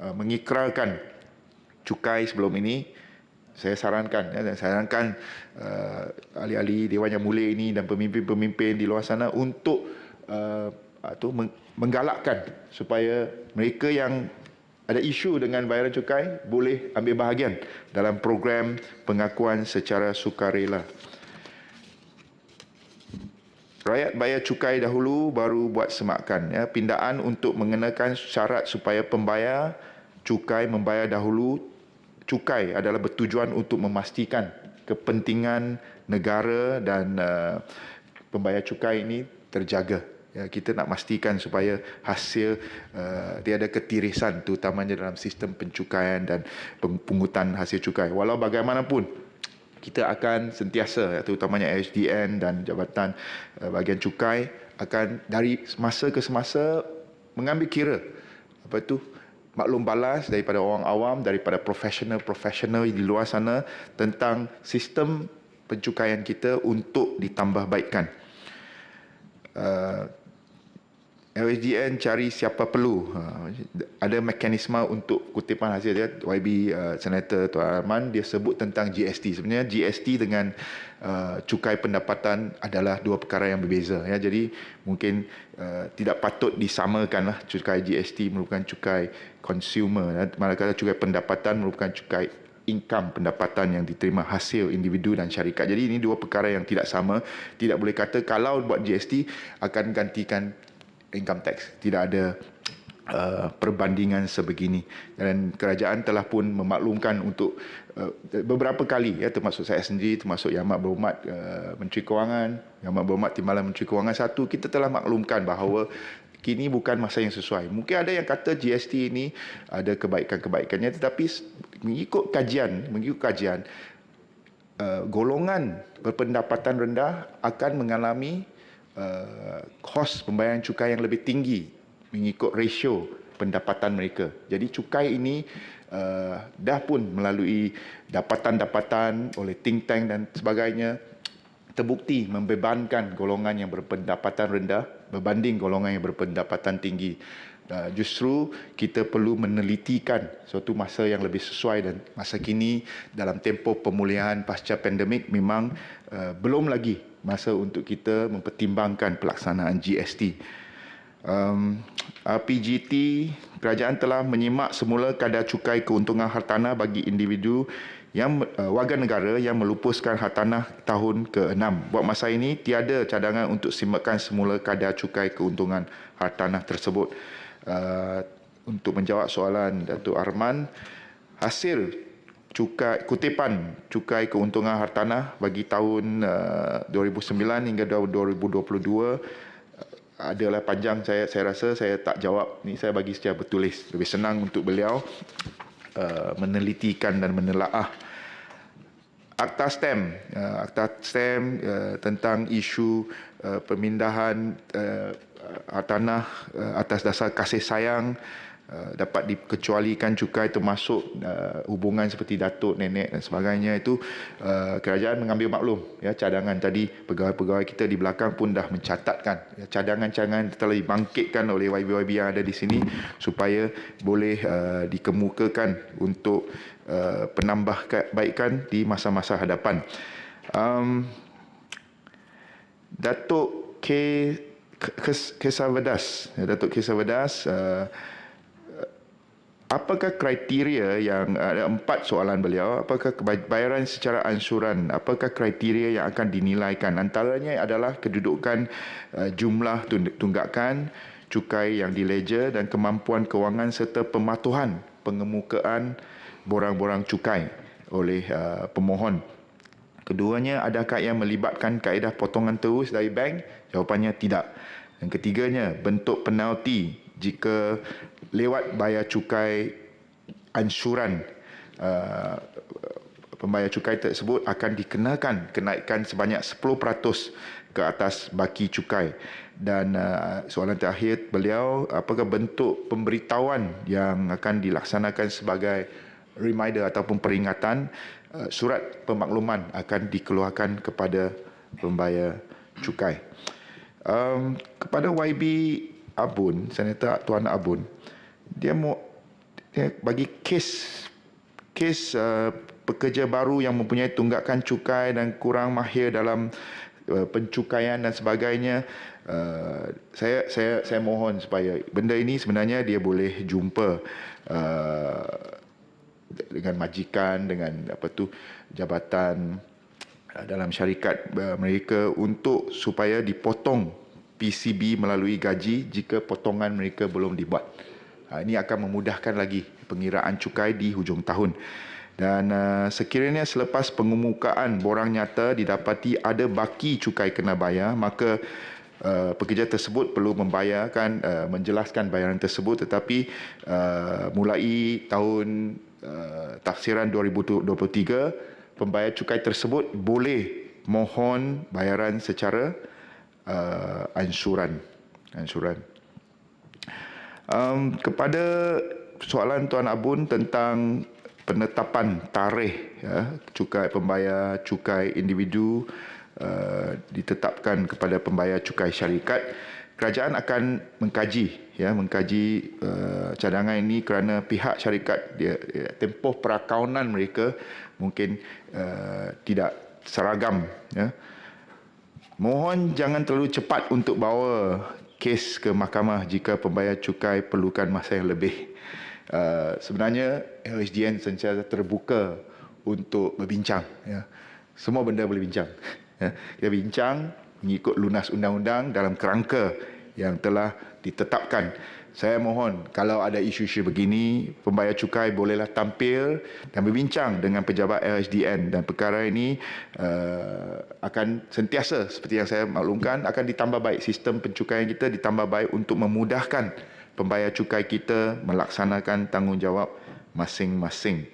mengikrarkan cukai sebelum ini, saya sarankan ahli-ahli Dewan Yang Mulia ini dan pemimpin-pemimpin di luar sana untuk menggalakkan supaya mereka yang ada isu dengan bayaran cukai boleh ambil bahagian dalam program pengakuan secara sukarela. Rakyat bayar cukai dahulu baru buat semakan. Ya, pindaan untuk mengenakan syarat supaya pembayar cukai membayar dahulu cukai adalah bertujuan untuk memastikan kepentingan negara dan pembayar cukai ini terjaga. Ya, kita nak pastikan supaya hasil tiada ketirisan terutamanya dalam sistem pencukaian dan pungutan hasil cukai. Walau bagaimanapun, kita akan sentiasa, terutamanya SDN dan Jabatan Bahagian Cukai akan dari semasa ke semasa mengambil kira maklum balas daripada orang awam, daripada profesional di luar sana tentang sistem pencukaian kita untuk ditambah baikkan. LHDN cari siapa perlu. Ada mekanisme untuk kutipan hasil dia. YB Senator Tuan Arman, dia sebut tentang GST. Sebenarnya GST dengan cukai pendapatan adalah dua perkara yang berbeza. Ya, jadi mungkin tidak patut disamakanlah. Cukai GST merupakan cukai consumer, manakala cukai pendapatan merupakan cukai income, pendapatan yang diterima hasil individu dan syarikat. Jadi ini dua perkara yang tidak sama. Tidak boleh kata kalau buat GST akan gantikan income tax. Tidak ada perbandingan sebegini. Dan kerajaan telah pun memaklumkan untuk beberapa kali, ya, termasuk saya sendiri, termasuk Yang Amat Berhormat Menteri Kewangan, Yang Amat Berhormat Timbalan Menteri Kewangan satu, kita telah maklumkan bahawa kini bukan masa yang sesuai. Mungkin ada yang kata GST ini ada kebaikan-kebaikannya, tetapi mengikut kajian, golongan berpendapatan rendah akan mengalami kos pembayaran cukai yang lebih tinggi mengikut rasio pendapatan mereka. Jadi cukai ini dah pun melalui dapatan-dapatan oleh think tank dan sebagainya terbukti membebankan golongan yang berpendapatan rendah berbanding golongan yang berpendapatan tinggi. Justru kita perlu menelitikan suatu masa yang lebih sesuai, dan masa kini dalam tempoh pemulihan pasca pandemik memang belum lagi masa untuk kita mempertimbangkan pelaksanaan GST. RPGT, kerajaan telah menyimak semula kadar cukai keuntungan hartanah bagi individu yang warga negara yang melupuskan hartanah tahun ke-6. Buat masa ini, tiada cadangan untuk simakkan semula kadar cukai keuntungan hartanah tersebut. Untuk menjawab soalan Datuk Arman, hasil kutipan cukai keuntungan hartanah bagi tahun 2009 hingga 2022 adalah panjang. Saya rasa saya tak jawab ni, saya bagi secara bertulis, lebih senang untuk beliau menelitikan dan menelaah. Akta stem tentang isu pemindahan hartanah atas dasar kasih sayang dapat dikecualikan cukai, termasuk hubungan seperti datuk, nenek dan sebagainya. Itu kerajaan mengambil maklum, ya, cadangan tadi. Pegawai-pegawai kita di belakang pun dah mencatatkan, ya, cadangan-cadangan telah dibangkitkan oleh YB-YB yang ada di sini supaya boleh dikemukakan untuk penambahbaikan di masa-masa hadapan. Datuk Kesavedas, apakah kriteria yang ada 4 soalan beliau, apakah bayaran secara ansuran, apakah kriteria yang akan dinilaikan? Antaranya adalah kedudukan jumlah tunggakan, cukai yang diledger dan kemampuan kewangan serta pematuhan pengemukaan borang-borang cukai oleh pemohon. Keduanya, adakah yang melibatkan kaedah potongan terus dari bank? Jawapannya tidak. Dan ketiganya, bentuk penalti jika lewat bayar cukai ansuran. Pembayar cukai tersebut akan dikenakan kenaikan sebanyak 10% ke atas baki cukai. Dan soalan terakhir beliau, apakah bentuk pemberitahuan yang akan dilaksanakan sebagai reminder ataupun peringatan, surat pemakluman akan dikeluarkan kepada pembayar cukai. Kepada YB Abun, Senator Tuan Abun, dia bagi kes pekerja baru yang mempunyai tunggakan cukai dan kurang mahir dalam pencukaian dan sebagainya, saya mohon supaya benda ini sebenarnya dia boleh jumpa dengan majikan, dengan jabatan dalam syarikat mereka untuk supaya dipotong PCB melalui gaji jika potongan mereka belum dibuat. Ini akan memudahkan lagi pengiraan cukai di hujung tahun. Dan sekiranya selepas pengemukaan borang nyata didapati ada baki cukai kena bayar, maka pekerja tersebut perlu menjelaskan bayaran tersebut. Tetapi mulai tahun tafsiran 2023, pembayar cukai tersebut boleh mohon bayaran secara ansuran. Kepada soalan Tuan Abun tentang penetapan tarikh, ya, cukai pembayar cukai individu ditetapkan kepada pembayar cukai syarikat, kerajaan akan mengkaji cadangan ini kerana pihak syarikat tempoh perakaunan mereka mungkin tidak seragam, ya. Mohon jangan terlalu cepat untuk bawa kes ke mahkamah jika pembayar cukai perlukan masa yang lebih. Sebenarnya LHDN sentiasa terbuka untuk berbincang, ya. Semua benda boleh bincang, ya. Kita bincang mengikut lunas undang-undang dalam kerangka yang telah ditetapkan. Saya mohon kalau ada isu-isu begini, pembayar cukai bolehlah tampil dan berbincang dengan pejabat LHDN, dan perkara ini akan sentiasa, seperti yang saya maklumkan, akan ditambah baik. Sistem pencukaian kita ditambah baik untuk memudahkan pembayar cukai kita melaksanakan tanggungjawab masing-masing.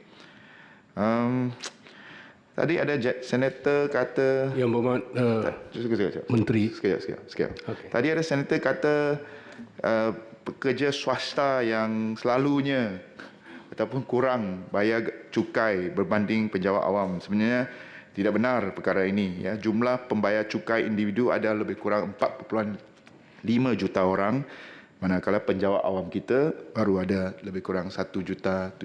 Tadi ada senator kata... Yang berhormat sekejap. Menteri. Sekejap. Okay. Tadi ada senator kata pekerja swasta yang selalunya ataupun kurang bayar cukai berbanding penjawat awam. Sebenarnya tidak benar perkara ini. Ya. Jumlah pembayar cukai individu ada lebih kurang 4.5 juta orang, manakala penjawat awam kita baru ada lebih kurang 1.7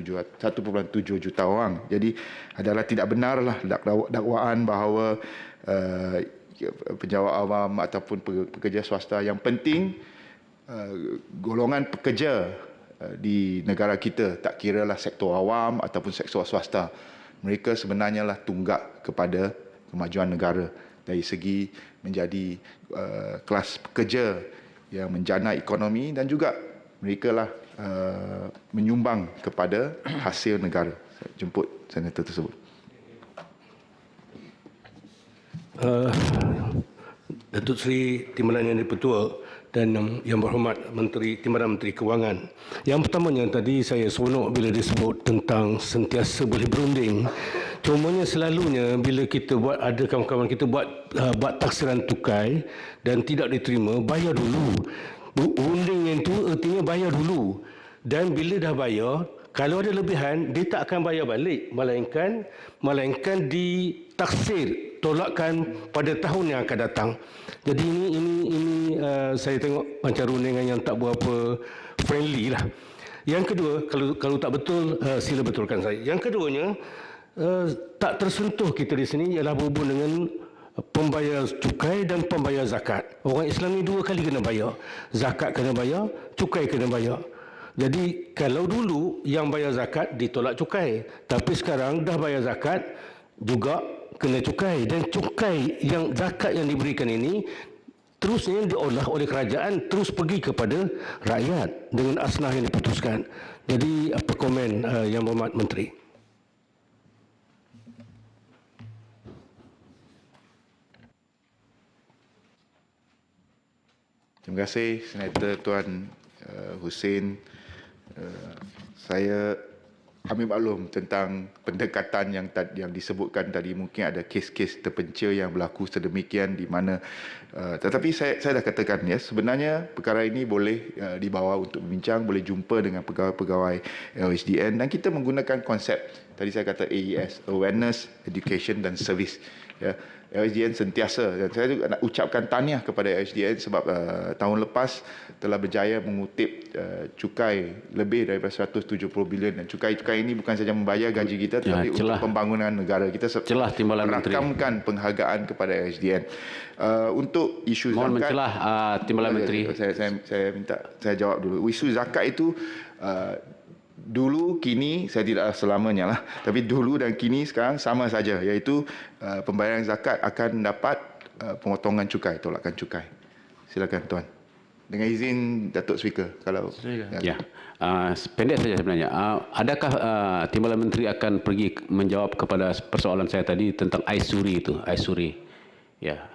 juta orang. Jadi adalah tidak benarlah dakwaan bahawa penjawat awam ataupun pekerja swasta yang penting, golongan pekerja di negara kita, tak kiralah sektor awam ataupun sektor swasta, mereka sebenarnya lah tunggak kepada kemajuan negara dari segi menjadi kelas pekerja yang menjana ekonomi, dan juga mereka lah menyumbang kepada hasil negara. Saya jemput senator tersebut. Datuk Seri Timbalan Yang Dipertua dan Yang Berhormat Timbalan Menteri Kewangan. Yang pertamanya tadi saya seronok bila disebut tentang sentiasa boleh berunding. Cumanya selalunya bila kita buat, ada kawan-kawan kita buat taksiran tukai dan tidak diterima, bayar dulu. Berunding itu artinya bayar dulu. Dan bila dah bayar, kalau ada lebihan, dia tak akan bayar balik. Melainkan ditaksir, tolakkan pada tahun yang akan datang. Jadi ini saya tengok macam rundingan yang tak berapa friendly lah. Yang kedua, kalau tak betul, sila betulkan saya. Yang keduanya, tak tersentuh kita di sini ialah berhubung dengan pembayar cukai dan pembayar zakat. Orang Islam ni 2 kali kena bayar. Zakat kena bayar, cukai kena bayar. Jadi kalau dulu yang bayar zakat ditolak cukai, tapi sekarang dah bayar zakat juga kena cukai, dan cukai yang zakat yang diberikan ini terusnya diolah oleh kerajaan terus pergi kepada rakyat dengan asnah yang diputuskan. Jadi apa komen Yang Berhormat Menteri? Terima kasih Senator Tuan Hussein. Saya ambil maklum tentang pendekatan yang disebutkan tadi. Mungkin ada kes-kes terpencil yang berlaku sedemikian di mana, tetapi saya dah katakan ya, sebenarnya perkara ini boleh dibawa untuk berbincang, boleh jumpa dengan pegawai-pegawai LHDN, dan kita menggunakan konsep tadi saya kata AES, Awareness, Education dan Service. Ya, LHDN sentiasa, dan saya juga nak ucapkan tahniah kepada LHDN sebab tahun lepas telah berjaya mengutip cukai lebih daripada 170 bilion, dan cukai-cukai ini bukan saja membayar gaji kita tetapi untuk pembangunan negara kita. Merakamkan penghargaan kepada LHDN. Untuk isu mohon zakat, mencelah Timbalan Menteri. Saya minta saya jawab dulu. Isu zakat itu dulu, kini, saya tidak selamanya lah, tapi dulu dan kini sekarang sama saja, iaitu pembayaran zakat akan dapat pemotongan cukai, tolakan cukai. Silakan Tuan. Dengan izin Datuk Speaker, kalau ya. Pendek saja sebenarnya. Adakah Timbalan Menteri akan pergi menjawab kepada persoalan saya tadi tentang Aisuri itu? Aisuri. Ya.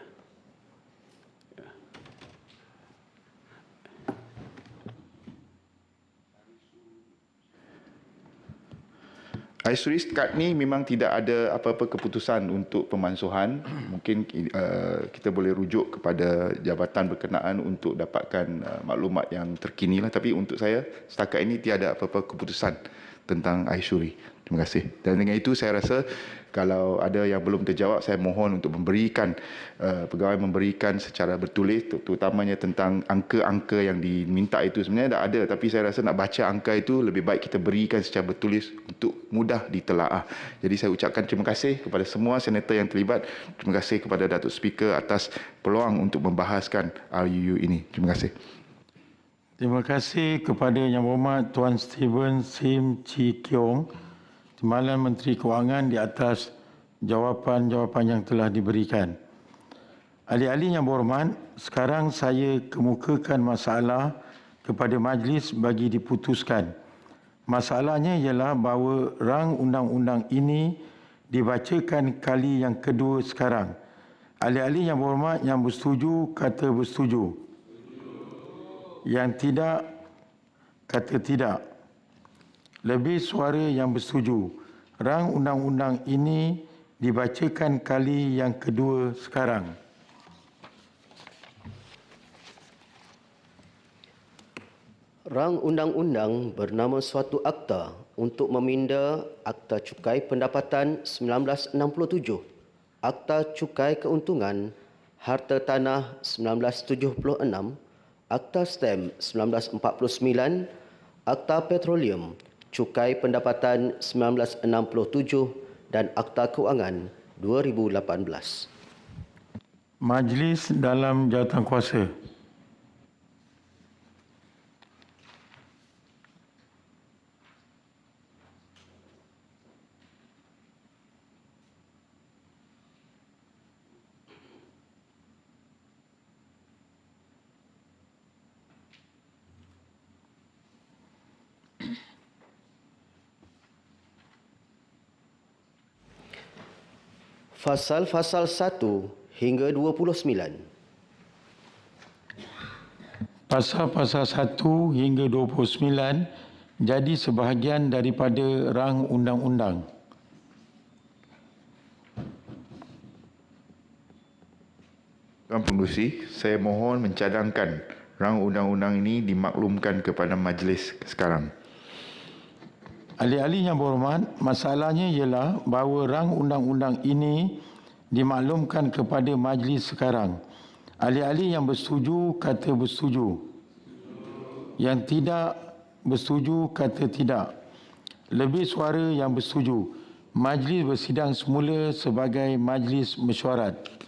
Aisuri setakat ni memang tidak ada apa-apa keputusan untuk pemansuhan. Mungkin kita boleh rujuk kepada jabatan berkenaan untuk dapatkan maklumat yang terkini lah. Tapi untuk saya setakat ini tiada apa-apa keputusan tentang Aisuri. Terima kasih. Dan dengan itu saya rasa kalau ada yang belum terjawab, saya mohon untuk memberikan pegawai memberikan secara bertulis, terutamanya tentang angka-angka yang diminta itu. Sebenarnya dah ada, tapi saya rasa nak baca angka itu lebih baik kita berikan secara bertulis untuk mudah ditelaah. Jadi saya ucapkan terima kasih kepada semua senator yang terlibat. Terima kasih kepada Datuk Speaker atas peluang untuk membahaskan RUU ini. Terima kasih. Terima kasih kepada Yang Berhormat Tuan Steven Sim Chi Kiong, Timbalan Menteri Kewangan, di atas jawapan-jawapan yang telah diberikan. Ahli-ahli Yang Berhormat, sekarang saya kemukakan masalah kepada majlis bagi diputuskan. Masalahnya ialah bahawa rang undang-undang ini dibacakan kali yang kedua sekarang. Ahli-ahli Yang Berhormat yang bersetuju kata bersetuju. Yang tidak kata tidak. Lebih suara yang bersetuju. Rang undang-undang ini dibacakan kali yang kedua sekarang. Rang undang-undang bernama suatu akta untuk meminda Akta Cukai Pendapatan 1967, Akta Cukai Keuntungan Harta Tanah 1976, Akta Stem 1949, Akta Petroleum, Cukai Pendapatan 1967 dan Akta Kewangan 2018. Majlis dalam jawatankuasa. Fasal-fasal 1 hingga 29. Pasal-pasal 1 hingga 29 jadi sebahagian daripada rang undang-undang. Tuan Pengerusi, saya mohon mencadangkan rang undang-undang ini dimaklumkan kepada majlis sekarang. Ahli-ahli yang berhormat, masalahnya ialah bahawa rang undang-undang ini dimaklumkan kepada majlis sekarang. Ahli-ahli yang bersetuju kata bersetuju. Yang tidak bersetuju kata tidak. Lebih suara yang bersetuju. Majlis bersidang semula sebagai majlis mesyuarat.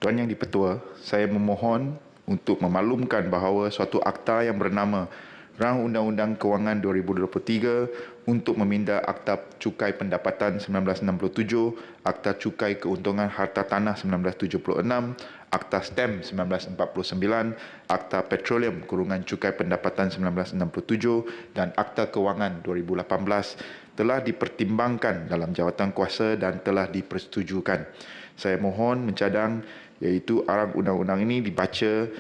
Tuan Yang Dipertua, saya memohon untuk memaklumkan bahawa suatu akta yang bernama Rang Undang-Undang Kewangan 2023 untuk meminda Akta Cukai Pendapatan 1967, Akta Cukai Keuntungan Harta Tanah 1976, Akta Stem 1949, Akta Petroleum Kurungan Cukai Pendapatan 1967 dan Akta Kewangan 2018 telah dipertimbangkan dalam jawatankuasa dan telah dipersetujukan. Saya mohon mencadang iaitu arang undang-undang ini dibaca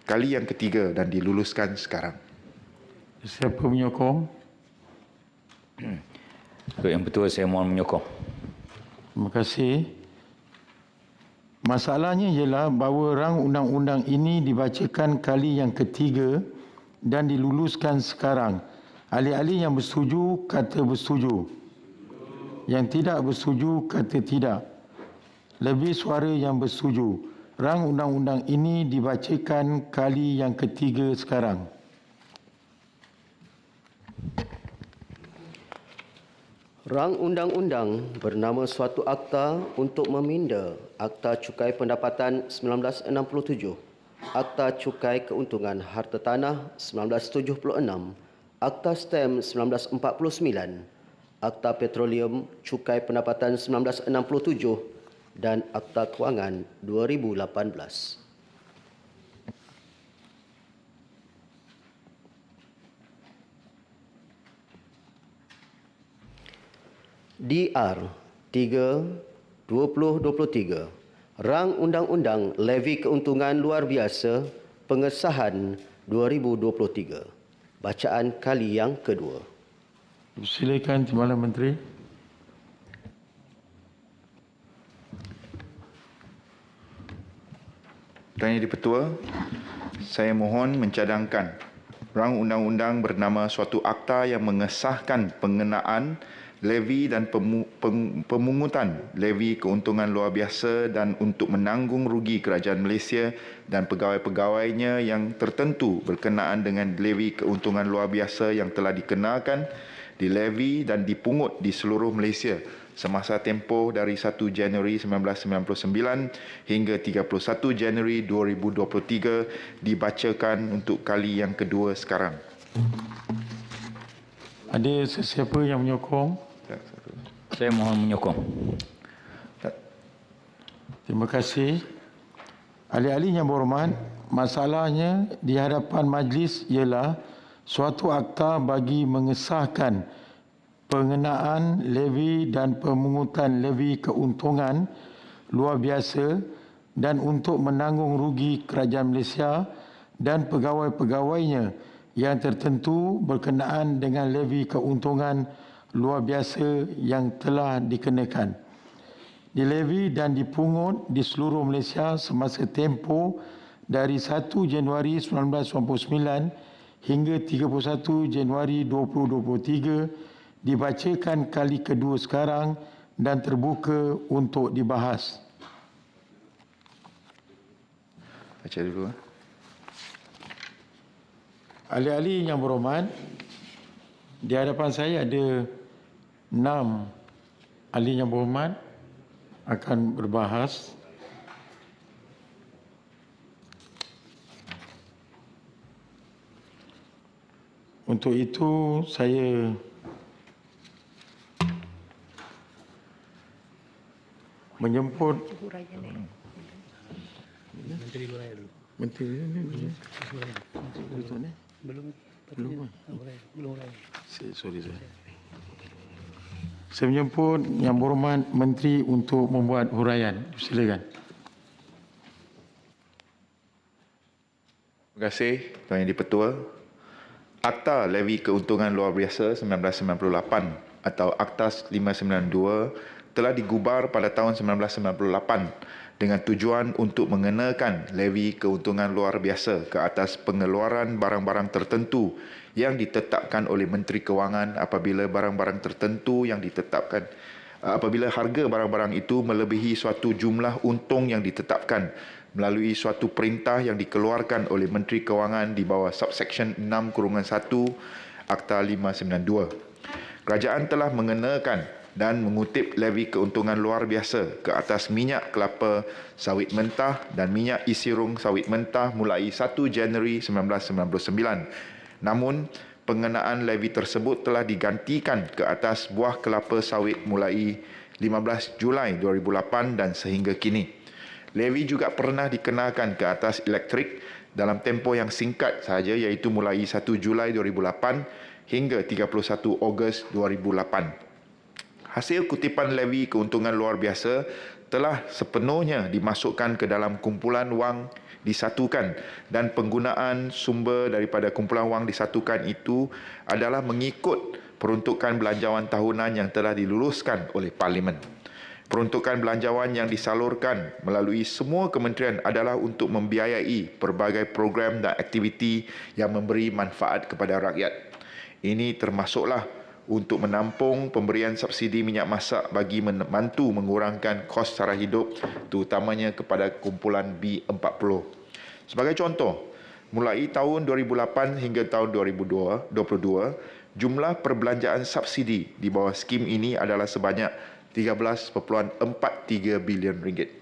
kali yang ketiga dan diluluskan sekarang. Siapa menyokong? Tuan Yang Bertuah, saya mohon menyokong. Terima kasih. Masalahnya ialah bahawa rang undang-undang ini dibacakan kali yang ketiga dan diluluskan sekarang. Ahli-ahli yang bersetuju kata bersetuju. Yang tidak bersetuju kata tidak. Lebih suara yang bersetuju. Rang undang-undang ini dibacakan kali yang ketiga sekarang. Rang undang-undang bernama suatu akta untuk meminda Akta Cukai Pendapatan 1967, Akta Cukai Keuntungan Harta Tanah 1976, Akta Stem 1949, Akta Petroleum Cukai Pendapatan 1967 dan Akta Kewangan 2018. DR 3/2023 Rang Undang-Undang Levy Keuntungan Luar Biasa Pengesahan 2023. Bacaan kali yang kedua. Silakan Timbalan Menteri. Tuan Yang Dipertua, saya mohon mencadangkan rang undang-undang bernama suatu akta yang mengesahkan pengenaan levy dan pemungutan levy keuntungan luar biasa dan untuk menanggung rugi kerajaan Malaysia dan pegawai-pegawainya yang tertentu berkenaan dengan levy keuntungan luar biasa yang telah dikenakan, dilevy dan dipungut di seluruh Malaysia semasa tempoh dari 1 Januari 1999 hingga 31 Januari 2023 dibacakan untuk kali yang kedua sekarang. Ada sesiapa yang menyokong? Saya mohon menyokong. Terima kasih. Ahli-ahli yang berhormat, masalahnya di hadapan majlis ialah suatu akta bagi mengesahkan pengenaan levy dan pemungutan levy keuntungan luar biasa dan untuk menanggung rugi kerajaan Malaysia dan pegawai-pegawainya yang tertentu berkenaan dengan levy keuntungan luar biasa yang telah dikenakan. Dilevy dan dipungut di seluruh Malaysia semasa tempoh dari 1 Januari 1999 hingga 31 Januari 2023 dibacakan kali kedua sekarang dan terbuka untuk dibahas. Baca dulu. Ahli-ahli yang berhormat, di hadapan saya ada 6 ahli yang berhormat akan berbahas. Untuk itu saya menjemput Menteri Sorry. Saya menjemput Yang Berhormat Menteri untuk membuat huraian. Silakan. Terima kasih Tuan Yang di-Pertua. Akta Levy Keuntungan Luar Biasa 1998 atau Akta 592 telah digubar pada tahun 1998 dengan tujuan untuk mengenakan levy keuntungan luar biasa ke atas pengeluaran barang-barang tertentu yang ditetapkan oleh Menteri Kewangan apabila barang-barang tertentu yang ditetapkan apabila harga barang-barang itu melebihi suatu jumlah untung yang ditetapkan melalui suatu perintah yang dikeluarkan oleh Menteri Kewangan di bawah subsection 6/1 Akta 592. Kerajaan telah mengenakan dan mengutip levy keuntungan luar biasa ke atas minyak kelapa sawit mentah dan minyak isi rung sawit mentah mulai 1 Januari 1999. Namun, pengenaan levy tersebut telah digantikan ke atas buah kelapa sawit mulai 15 Julai 2008 dan sehingga kini. Levy juga pernah dikenakan ke atas elektrik dalam tempoh yang singkat sahaja iaitu mulai 1 Julai 2008 hingga 31 Ogos 2008. Hasil kutipan levy keuntungan luar biasa telah sepenuhnya dimasukkan ke dalam kumpulan wang disatukan dan penggunaan sumber daripada kumpulan wang disatukan itu adalah mengikut peruntukan belanjawan tahunan yang telah diluluskan oleh Parlimen. Peruntukan belanjawan yang disalurkan melalui semua kementerian adalah untuk membiayai pelbagai program dan aktiviti yang memberi manfaat kepada rakyat. Ini termasuklah untuk menampung pemberian subsidi minyak masak bagi membantu mengurangkan kos sara hidup terutamanya kepada kumpulan B40. Sebagai contoh, mulai tahun 2008 hingga tahun 2022, jumlah perbelanjaan subsidi di bawah skim ini adalah sebanyak 13.43 bilion ringgit.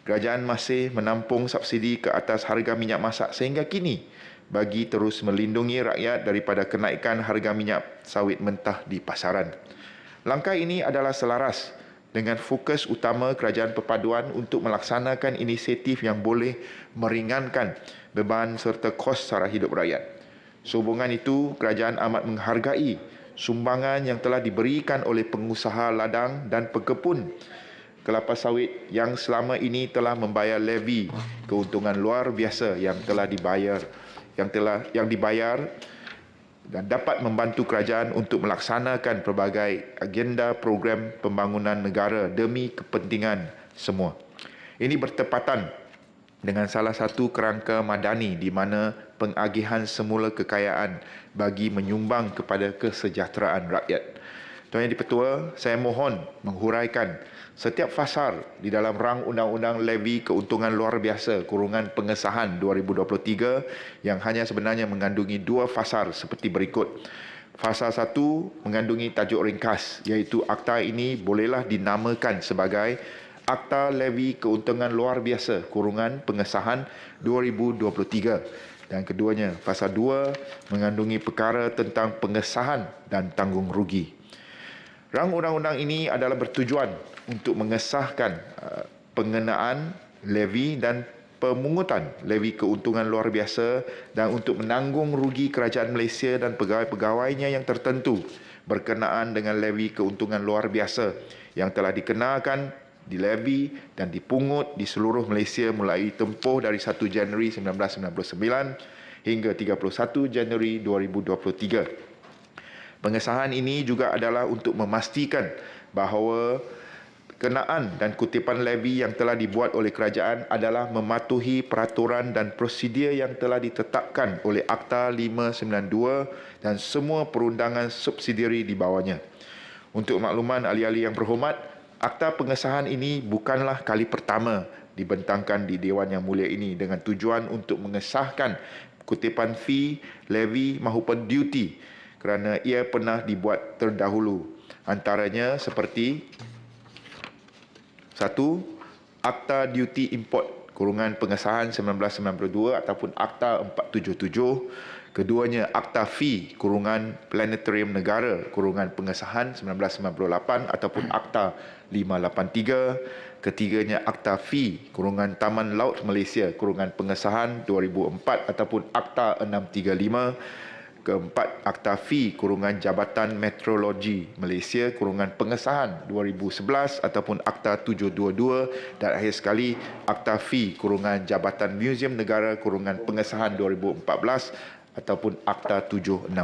Kerajaan masih menampung subsidi ke atas harga minyak masak sehingga kini bagi terus melindungi rakyat daripada kenaikan harga minyak sawit mentah di pasaran. Langkah ini adalah selaras dengan fokus utama Kerajaan Perpaduan untuk melaksanakan inisiatif yang boleh meringankan beban serta kos sara hidup rakyat. Sehubungan itu, kerajaan amat menghargai sumbangan yang telah diberikan oleh pengusaha ladang dan pekebun kelapa sawit yang selama ini telah membayar levy keuntungan luar biasa yang dibayar dan dapat membantu kerajaan untuk melaksanakan pelbagai agenda program pembangunan negara demi kepentingan semua. Ini bertepatan dengan salah satu kerangka madani di mana pengagihan semula kekayaan bagi menyumbang kepada kesejahteraan rakyat. Tuan Yang di-Pertua, saya mohon menghuraikan setiap fasal di dalam rang undang-undang levy keuntungan luar biasa kurungan pengesahan 2023 yang hanya sebenarnya mengandungi 2 fasal seperti berikut. Fasal 1 mengandungi tajuk ringkas iaitu akta ini bolehlah dinamakan sebagai Akta Levy Keuntungan Luar Biasa kurungan pengesahan 2023 dan keduanya fasal 2 mengandungi perkara tentang pengesahan dan tanggung rugi. Rang undang-undang ini adalah bertujuan untuk mengesahkan pengenaan levy dan pemungutan levy keuntungan luar biasa dan untuk menanggung rugi kerajaan Malaysia dan pegawai-pegawainya yang tertentu berkenaan dengan levy keuntungan luar biasa yang telah dikenakan, dilevy dan dipungut di seluruh Malaysia mulai tempoh dari 1 Januari 1999 hingga 31 Januari 2023. Pengesahan ini juga adalah untuk memastikan bahawa kenaan dan kutipan levy yang telah dibuat oleh kerajaan adalah mematuhi peraturan dan prosedur yang telah ditetapkan oleh Akta 592 dan semua perundangan subsidiari di bawahnya. Untuk makluman ahli-ahli yang berhormat, akta pengesahan ini bukanlah kali pertama dibentangkan di Dewan Yang Mulia ini dengan tujuan untuk mengesahkan kutipan fee, levy maupun duty kerana ia pernah dibuat terdahulu. Antaranya seperti 1. Akta Duty Import kurungan pengesahan 1992 ataupun Akta 477. Keduanya Akta Fee kurungan Planetarium Negara kurungan pengesahan 1998 ataupun Akta 583. Ketiganya Akta Fee kurungan Taman Laut Malaysia kurungan pengesahan 2004 ataupun Akta 635. Keempat, Akta Fee kurungan Jabatan Meteorologi Malaysia kurungan pengesahan 2011 ataupun Akta 722 dan akhir sekali Akta Fee kurungan Jabatan Museum Negara kurungan pengesahan 2014 ataupun Akta 760.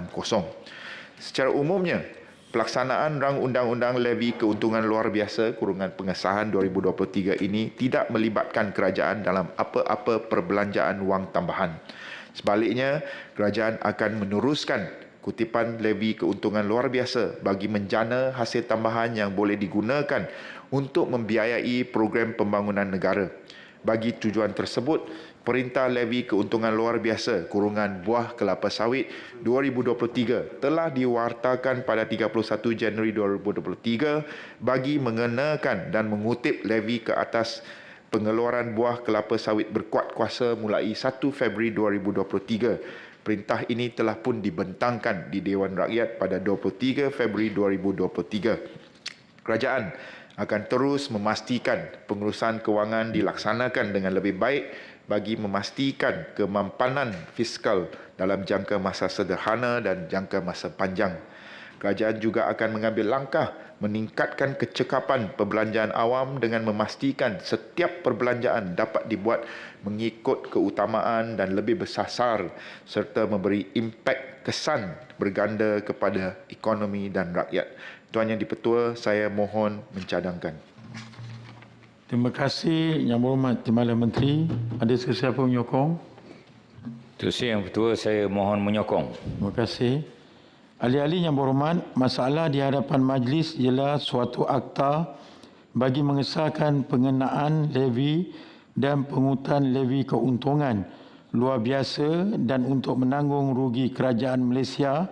Secara umumnya, pelaksanaan rang undang-undang levy keuntungan luar biasa kurungan pengesahan 2023 ini tidak melibatkan kerajaan dalam apa-apa perbelanjaan wang tambahan. Sebaliknya, kerajaan akan meneruskan kutipan levy keuntungan luar biasa bagi menjana hasil tambahan yang boleh digunakan untuk membiayai program pembangunan negara. Bagi tujuan tersebut, Perintah Levy Keuntungan Luar Biasa kurungan buah kelapa sawit 2023 telah diwartakan pada 31 Januari 2023 bagi mengenakan dan mengutip levy ke atas pengeluaran buah kelapa sawit berkuat kuasa mulai 1 Februari 2023. Perintah ini telah pun dibentangkan di Dewan Rakyat pada 23 Februari 2023. Kerajaan akan terus memastikan pengurusan kewangan dilaksanakan dengan lebih baik bagi memastikan kemampanan fiskal dalam jangka masa sederhana dan jangka masa panjang. Kerajaan juga akan mengambil langkah meningkatkan kecekapan perbelanjaan awam dengan memastikan setiap perbelanjaan dapat dibuat mengikut keutamaan dan lebih bersasar serta memberi impak kesan berganda kepada ekonomi dan rakyat. Tuan Yang di-Pertua, saya mohon mencadangkan. Terima kasih Yang Berhormat Timbalan Menteri. Ada sesiapa menyokong? Ketua Yang Pertua, saya mohon menyokong. Terima kasih. Ahli-ahli yang berhormat, masalah di hadapan majlis ialah suatu akta bagi mengesahkan pengenaan levy dan pungutan levy keuntungan luar biasa dan untuk menanggung rugi kerajaan Malaysia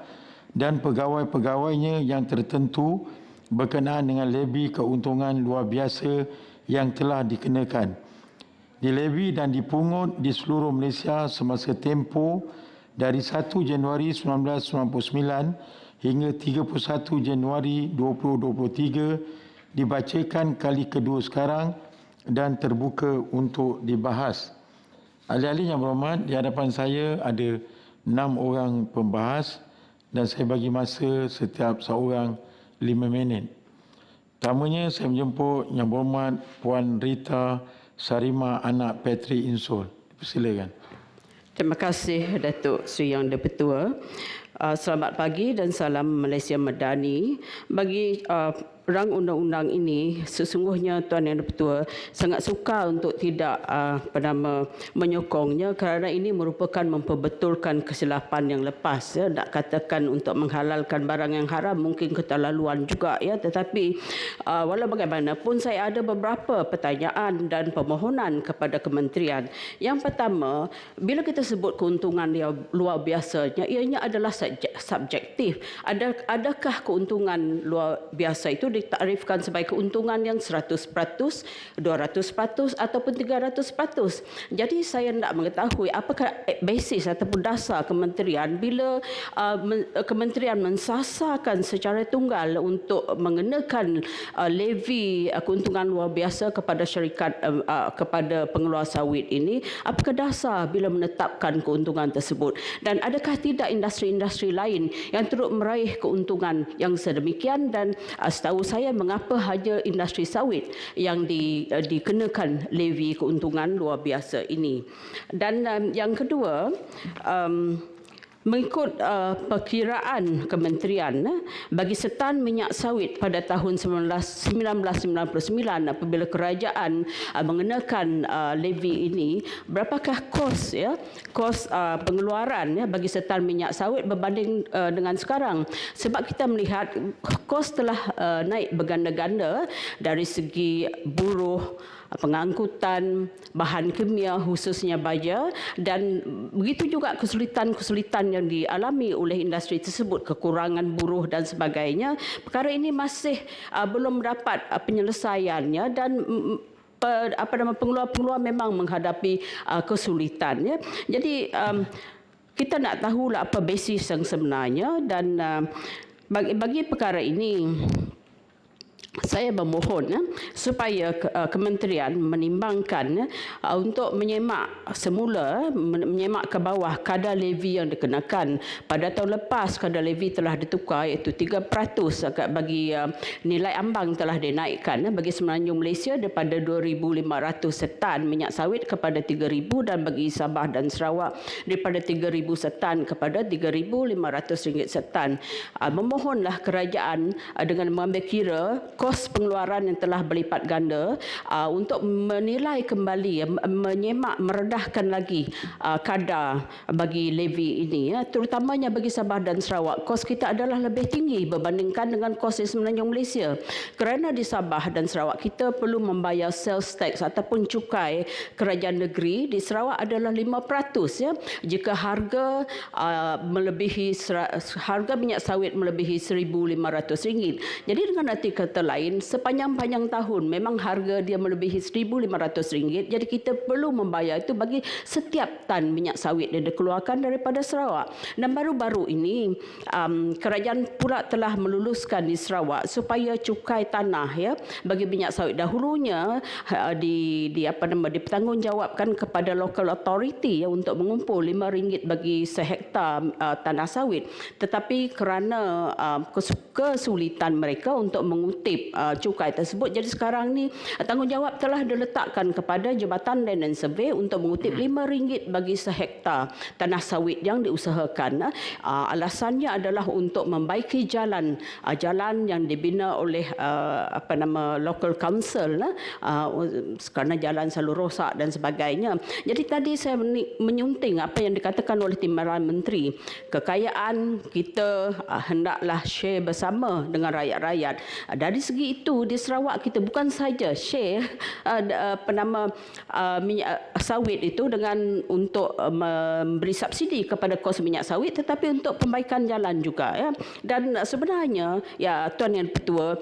dan pegawai-pegawainya yang tertentu berkenaan dengan levy keuntungan luar biasa yang telah dikenakan. Dilevy dan dipungut di seluruh Malaysia semasa tempoh dari 1 Januari 1999 hingga 31 Januari 2023 dibacakan kali kedua sekarang dan terbuka untuk dibahas. Ahli-ahli yang berhormat, di hadapan saya ada 6 orang pembahas dan saya bagi masa setiap seorang 5 minit. Pertamanya saya menjemput Yang Berhormat Puan Rita Sarima anak Patrick Insul. Silakan. Terima kasih Datuk Seri Yang di-Pertua. Selamat pagi dan salam Malaysia Madani. Bagi rang undang-undang ini, sesungguhnya Tuan Yang di-Pertua sangat suka untuk tidak menyokongnya kerana ini merupakan memperbetulkan kesilapan yang lepas. Ya. Nak katakan untuk menghalalkan barang yang haram mungkin keterlaluan juga. Ya. Tetapi walau bagaimanapun saya ada beberapa pertanyaan dan permohonan kepada kementerian. Yang pertama, bila kita sebut keuntungan yang luar biasanya, ianya adalah subjektif. Adakah keuntungan luar biasa itu ditarifkan sebagai keuntungan yang 100%, 200% ataupun 300%. Jadi saya nak mengetahui apakah basis ataupun dasar kementerian bila kementerian mensasarkan secara tunggal untuk mengenakan levy keuntungan luar biasa kepada syarikat kepada pengeluar sawit ini. Apakah dasar bila menetapkan keuntungan tersebut, dan adakah tidak industri-industri lain yang turut meraih keuntungan yang sedemikian, dan setahu saya mengapa hanya industri sawit yang dikenakan levy keuntungan luar biasa ini. Dan yang kedua, mengikut perkiraan kementerian, bagi setan minyak sawit pada tahun 1999 apabila kerajaan mengenakan levy ini, berapakah kos pengeluaran bagi setan minyak sawit berbanding dengan sekarang? Sebab kita melihat kos telah naik berganda-ganda dari segi buruh, pengangkutan, bahan kimia khususnya baja, dan begitu juga kesulitan-kesulitan yang dialami oleh industri tersebut, kekurangan buruh dan sebagainya. Perkara ini masih belum dapat penyelesaiannya, dan pengeluar-pengeluar memang menghadapi kesulitan. Jadi kita nak tahulah apa basis yang sebenarnya, dan bagi perkara ini saya memohon supaya kementerian menimbangkan untuk menyemak semula, menyemak ke bawah kadar levy yang dikenakan. Pada tahun lepas kadar levy telah ditukar, iaitu 3% bagi nilai ambang telah dinaikkan bagi Semenanjung Malaysia daripada 2,500 setan minyak sawit kepada 3,000, dan bagi Sabah dan Sarawak daripada 3,000 setan kepada 3,500 ringgit setan. Memohonlah kerajaan dengan mengambil kira kos pengeluaran yang telah berlipat ganda untuk menilai kembali, menyemak, meredahkan lagi kadar bagi levy ini, terutamanya bagi Sabah dan Sarawak. Kos kita adalah lebih tinggi berbandingkan dengan kos di Semenanjung Malaysia, kerana di Sabah dan Sarawak kita perlu membayar sales tax ataupun cukai kerajaan negeri. Di Sarawak adalah 5%, jika harga harga minyak sawit melebihi RM1,500. Jadi dengan arti kata lain, sepanjang-panjang tahun memang harga dia melebihi RM1,500. Jadi kita perlu membayar itu bagi setiap tan minyak sawit yang dikeluarkan daripada Sarawak. Dan baru-baru ini kerajaan pula telah meluluskan di Sarawak supaya cukai tanah bagi minyak sawit dahulunya dipertanggungjawabkan kepada local authority untuk mengumpul RM5 bagi sehektar tanah sawit. Tetapi kerana kesulitan mereka untuk mengutip cukai tersebut, jadi sekarang ni tanggungjawab telah diletakkan kepada Jabatan Land and Survey untuk mengutip RM5 bagi sehektar tanah sawit yang diusahakan. Alasannya adalah untuk membaiki jalan yang dibina oleh local council, kerana jalan selalu rosak dan sebagainya. Jadi tadi saya menyunting apa yang dikatakan oleh Timbalan Menteri. Kekayaan kita hendaklah share bersama dengan rakyat-rakyat. Dari segi itu, di Sarawak kita bukan saja share minyak sawit itu dengan untuk memberi subsidi kepada kos minyak sawit, tetapi untuk perbaikan jalan juga. Dan sebenarnya, Tuan Yang Ketua,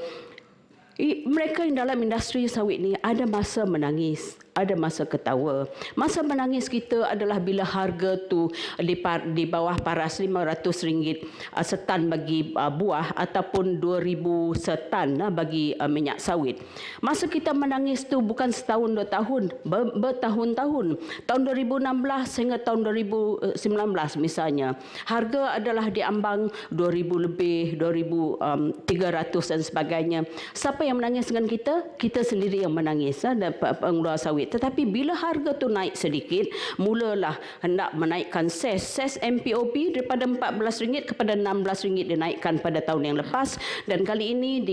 mereka yang dalam industri sawit ni ada masa menangis, ada masa ketawa. Masa menangis kita adalah bila harga tu di bawah paras RM500 setan bagi buah ataupun 2,000 setan bagi minyak sawit. Masa kita menangis tu bukan setahun, 2 tahun, bertahun-tahun. Tahun 2016 sehingga tahun 2019 misalnya, harga adalah diambang 2,000 lebih, 2,300 dan sebagainya. Siapa yang menangis dengan kita? Kita sendiri yang menangis, pengeluar sawit. Tetapi bila harga tu naik sedikit, mulalah hendak menaikkan ses MPOP daripada RM14 kepada RM16 dinaikkan pada tahun yang lepas, dan kali ini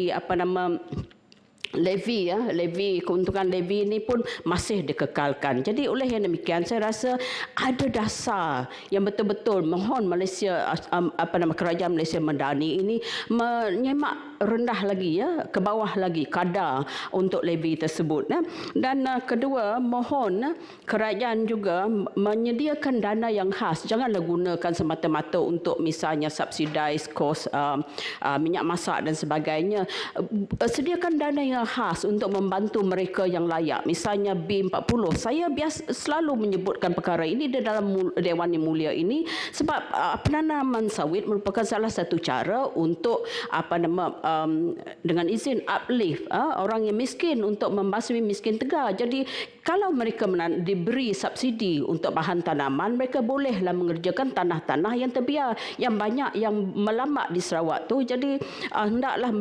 levy keuntungan levy ini pun masih dikekalkan. Jadi oleh yang demikian, saya rasa ada dasar yang betul-betul mohon Malaysia kerajaan Malaysia Madani ini menyemak rendah lagi ya, ke bawah lagi kadar untuk levy tersebut. Dan kedua, mohon kerajaan juga menyediakan dana yang khas. Janganlah gunakan semata-mata untuk misalnya subsidize kos minyak masak dan sebagainya. Sediakan dana yang khas untuk membantu mereka yang layak. Misalnya B40. Saya selalu menyebutkan perkara ini di dalam Dewan Yang Mulia ini sebab penanaman sawit merupakan salah satu cara untuk dengan izin uplift orang yang miskin untuk membasmi miskin tegar. Jadi kalau mereka diberi subsidi untuk bahan tanaman, mereka bolehlah mengerjakan tanah-tanah yang terbiar, yang banyak yang melamak di Sarawak tu. Jadi hendaklah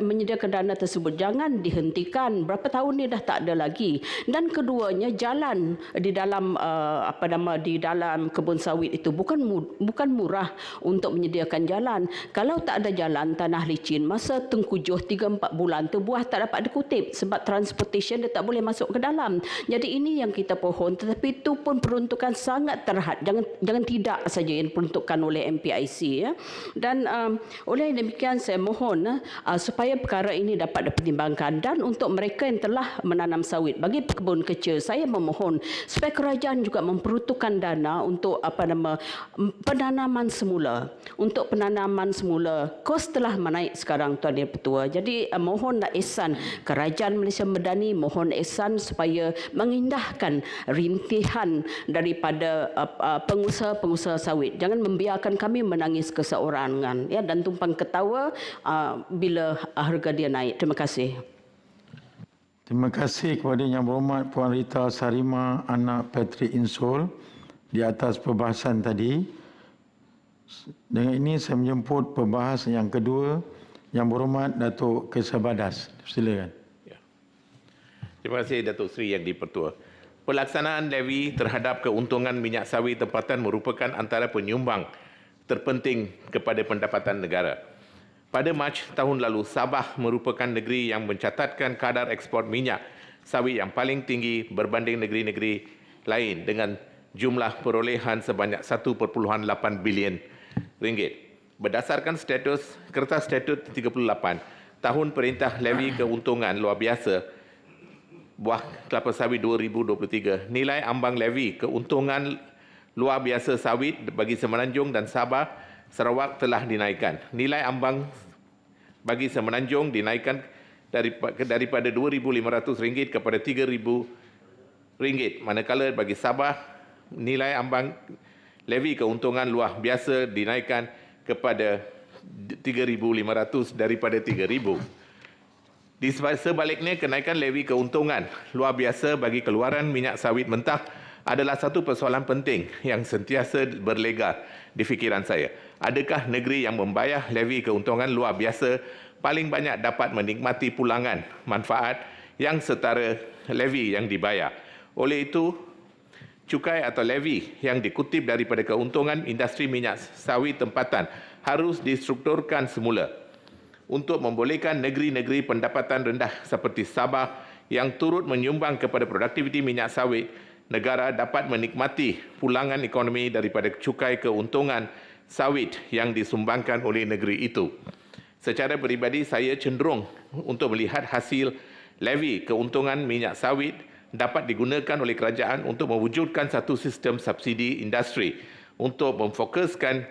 menyediakan dana tersebut, jangan dihentikan. Berapa tahun ni dah tak ada lagi. Dan keduanya, jalan di dalam di dalam kebun sawit itu bukan murah untuk menyediakan jalan. Kalau tak ada jalan, tanah licin, masa tengkujuh 3-4 bulan tu buah tak dapat dikutip sebab transportation dia tak boleh masuk ke dalam. Jadi ini yang kita pohon, tetapi itu pun peruntukan sangat terhad. Jangan tidak saja yang diperuntukkan oleh MPIC ya. Dan oleh demikian saya mohon supaya perkara ini dapat dipertimbangkan, dan untuk mereka yang telah menanam sawit bagi pekebun kecil, saya memohon supaya kerajaan juga memperuntukkan dana untuk penanaman semula. Untuk penanaman semula, kos telah menaik sekarang Tuan Yang Pertua. Jadi mohonlah ihsan Kerajaan Malaysia Madani, mohon ihsan supaya mengindahkan rintihan daripada pengusaha-pengusaha sawit. Jangan membiarkan kami menangis keseorangan ya, dan tumpang ketawa bila harga dia naik. Terima kasih. Terima kasih kepada Yang Berhormat Puan Rita Sarima, anak Patrick Insol, di atas perbahasan tadi. Dengan ini saya menjemput pembahas yang kedua, Yang Berhormat Datuk Kesabadas. Silakan. Ya. Terima kasih Datuk Seri Yang di-Pertua. Pelaksanaan levy terhadap keuntungan minyak sawit tempatan merupakan antara penyumbang terpenting kepada pendapatan negara. Pada Mac tahun lalu, Sabah merupakan negeri yang mencatatkan kadar ekspor minyak sawit yang paling tinggi berbanding negeri-negeri lain dengan jumlah perolehan sebanyak 1.8 bilion ringgit. Berdasarkan Kertas Statut 38, tahun Perintah Levy Keuntungan Luar Biasa Buah Kelapa Sawit 2023, nilai ambang levy keuntungan luar biasa sawit bagi Semenanjung dan Sabah, Sarawak telah dinaikkan. Nilai ambang bagi Semenanjung dinaikkan daripada RM2,500 kepada RM3,000, manakala bagi Sabah nilai ambang levy keuntungan luar biasa dinaikkan kepada RM3,500 daripada RM3,000. Di sebaliknya, kenaikan levy keuntungan luar biasa bagi keluaran minyak sawit mentah adalah satu persoalan penting yang sentiasa berlegar di fikiran saya. Adakah negeri yang membayar levy keuntungan luar biasa paling banyak dapat menikmati pulangan manfaat yang setara levy yang dibayar? Oleh itu, cukai atau levy yang dikutip daripada keuntungan industri minyak sawit tempatan harus distrukturkan semula untuk membolehkan negeri-negeri pendapatan rendah seperti Sabah yang turut menyumbang kepada produktiviti minyak sawit, negara dapat menikmati pulangan ekonomi daripada cukai keuntungan sawit yang disumbangkan oleh negeri itu. Secara peribadi, saya cenderung untuk melihat hasil levy keuntungan minyak sawit dapat digunakan oleh kerajaan untuk mewujudkan satu sistem subsidi industri untuk memfokuskan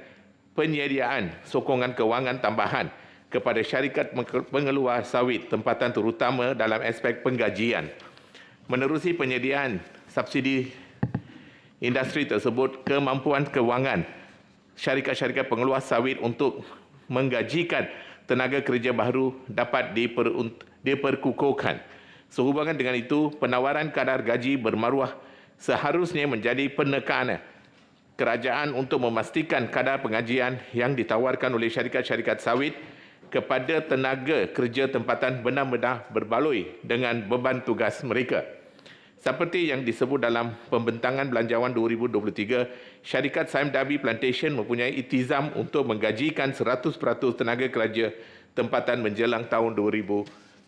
penyediaan sokongan kewangan tambahan kepada syarikat pengeluar sawit tempatan terutama dalam aspek penggajian. Menerusi penyediaan subsidi industri tersebut, kemampuan kewangan syarikat-syarikat pengeluar sawit untuk menggajikan tenaga kerja baru dapat diperkukuhkan. Sehubungan dengan itu, penawaran kadar gaji bermaruah seharusnya menjadi penekanan kerajaan untuk memastikan kadar pengajian yang ditawarkan oleh syarikat-syarikat sawit kepada tenaga kerja tempatan benar-benar berbaloi dengan beban tugas mereka. Seperti yang disebut dalam Pembentangan Belanjawan 2023, syarikat Sime Darby Plantation mempunyai itizam untuk menggajikan 100% tenaga kerja tempatan menjelang tahun 2027.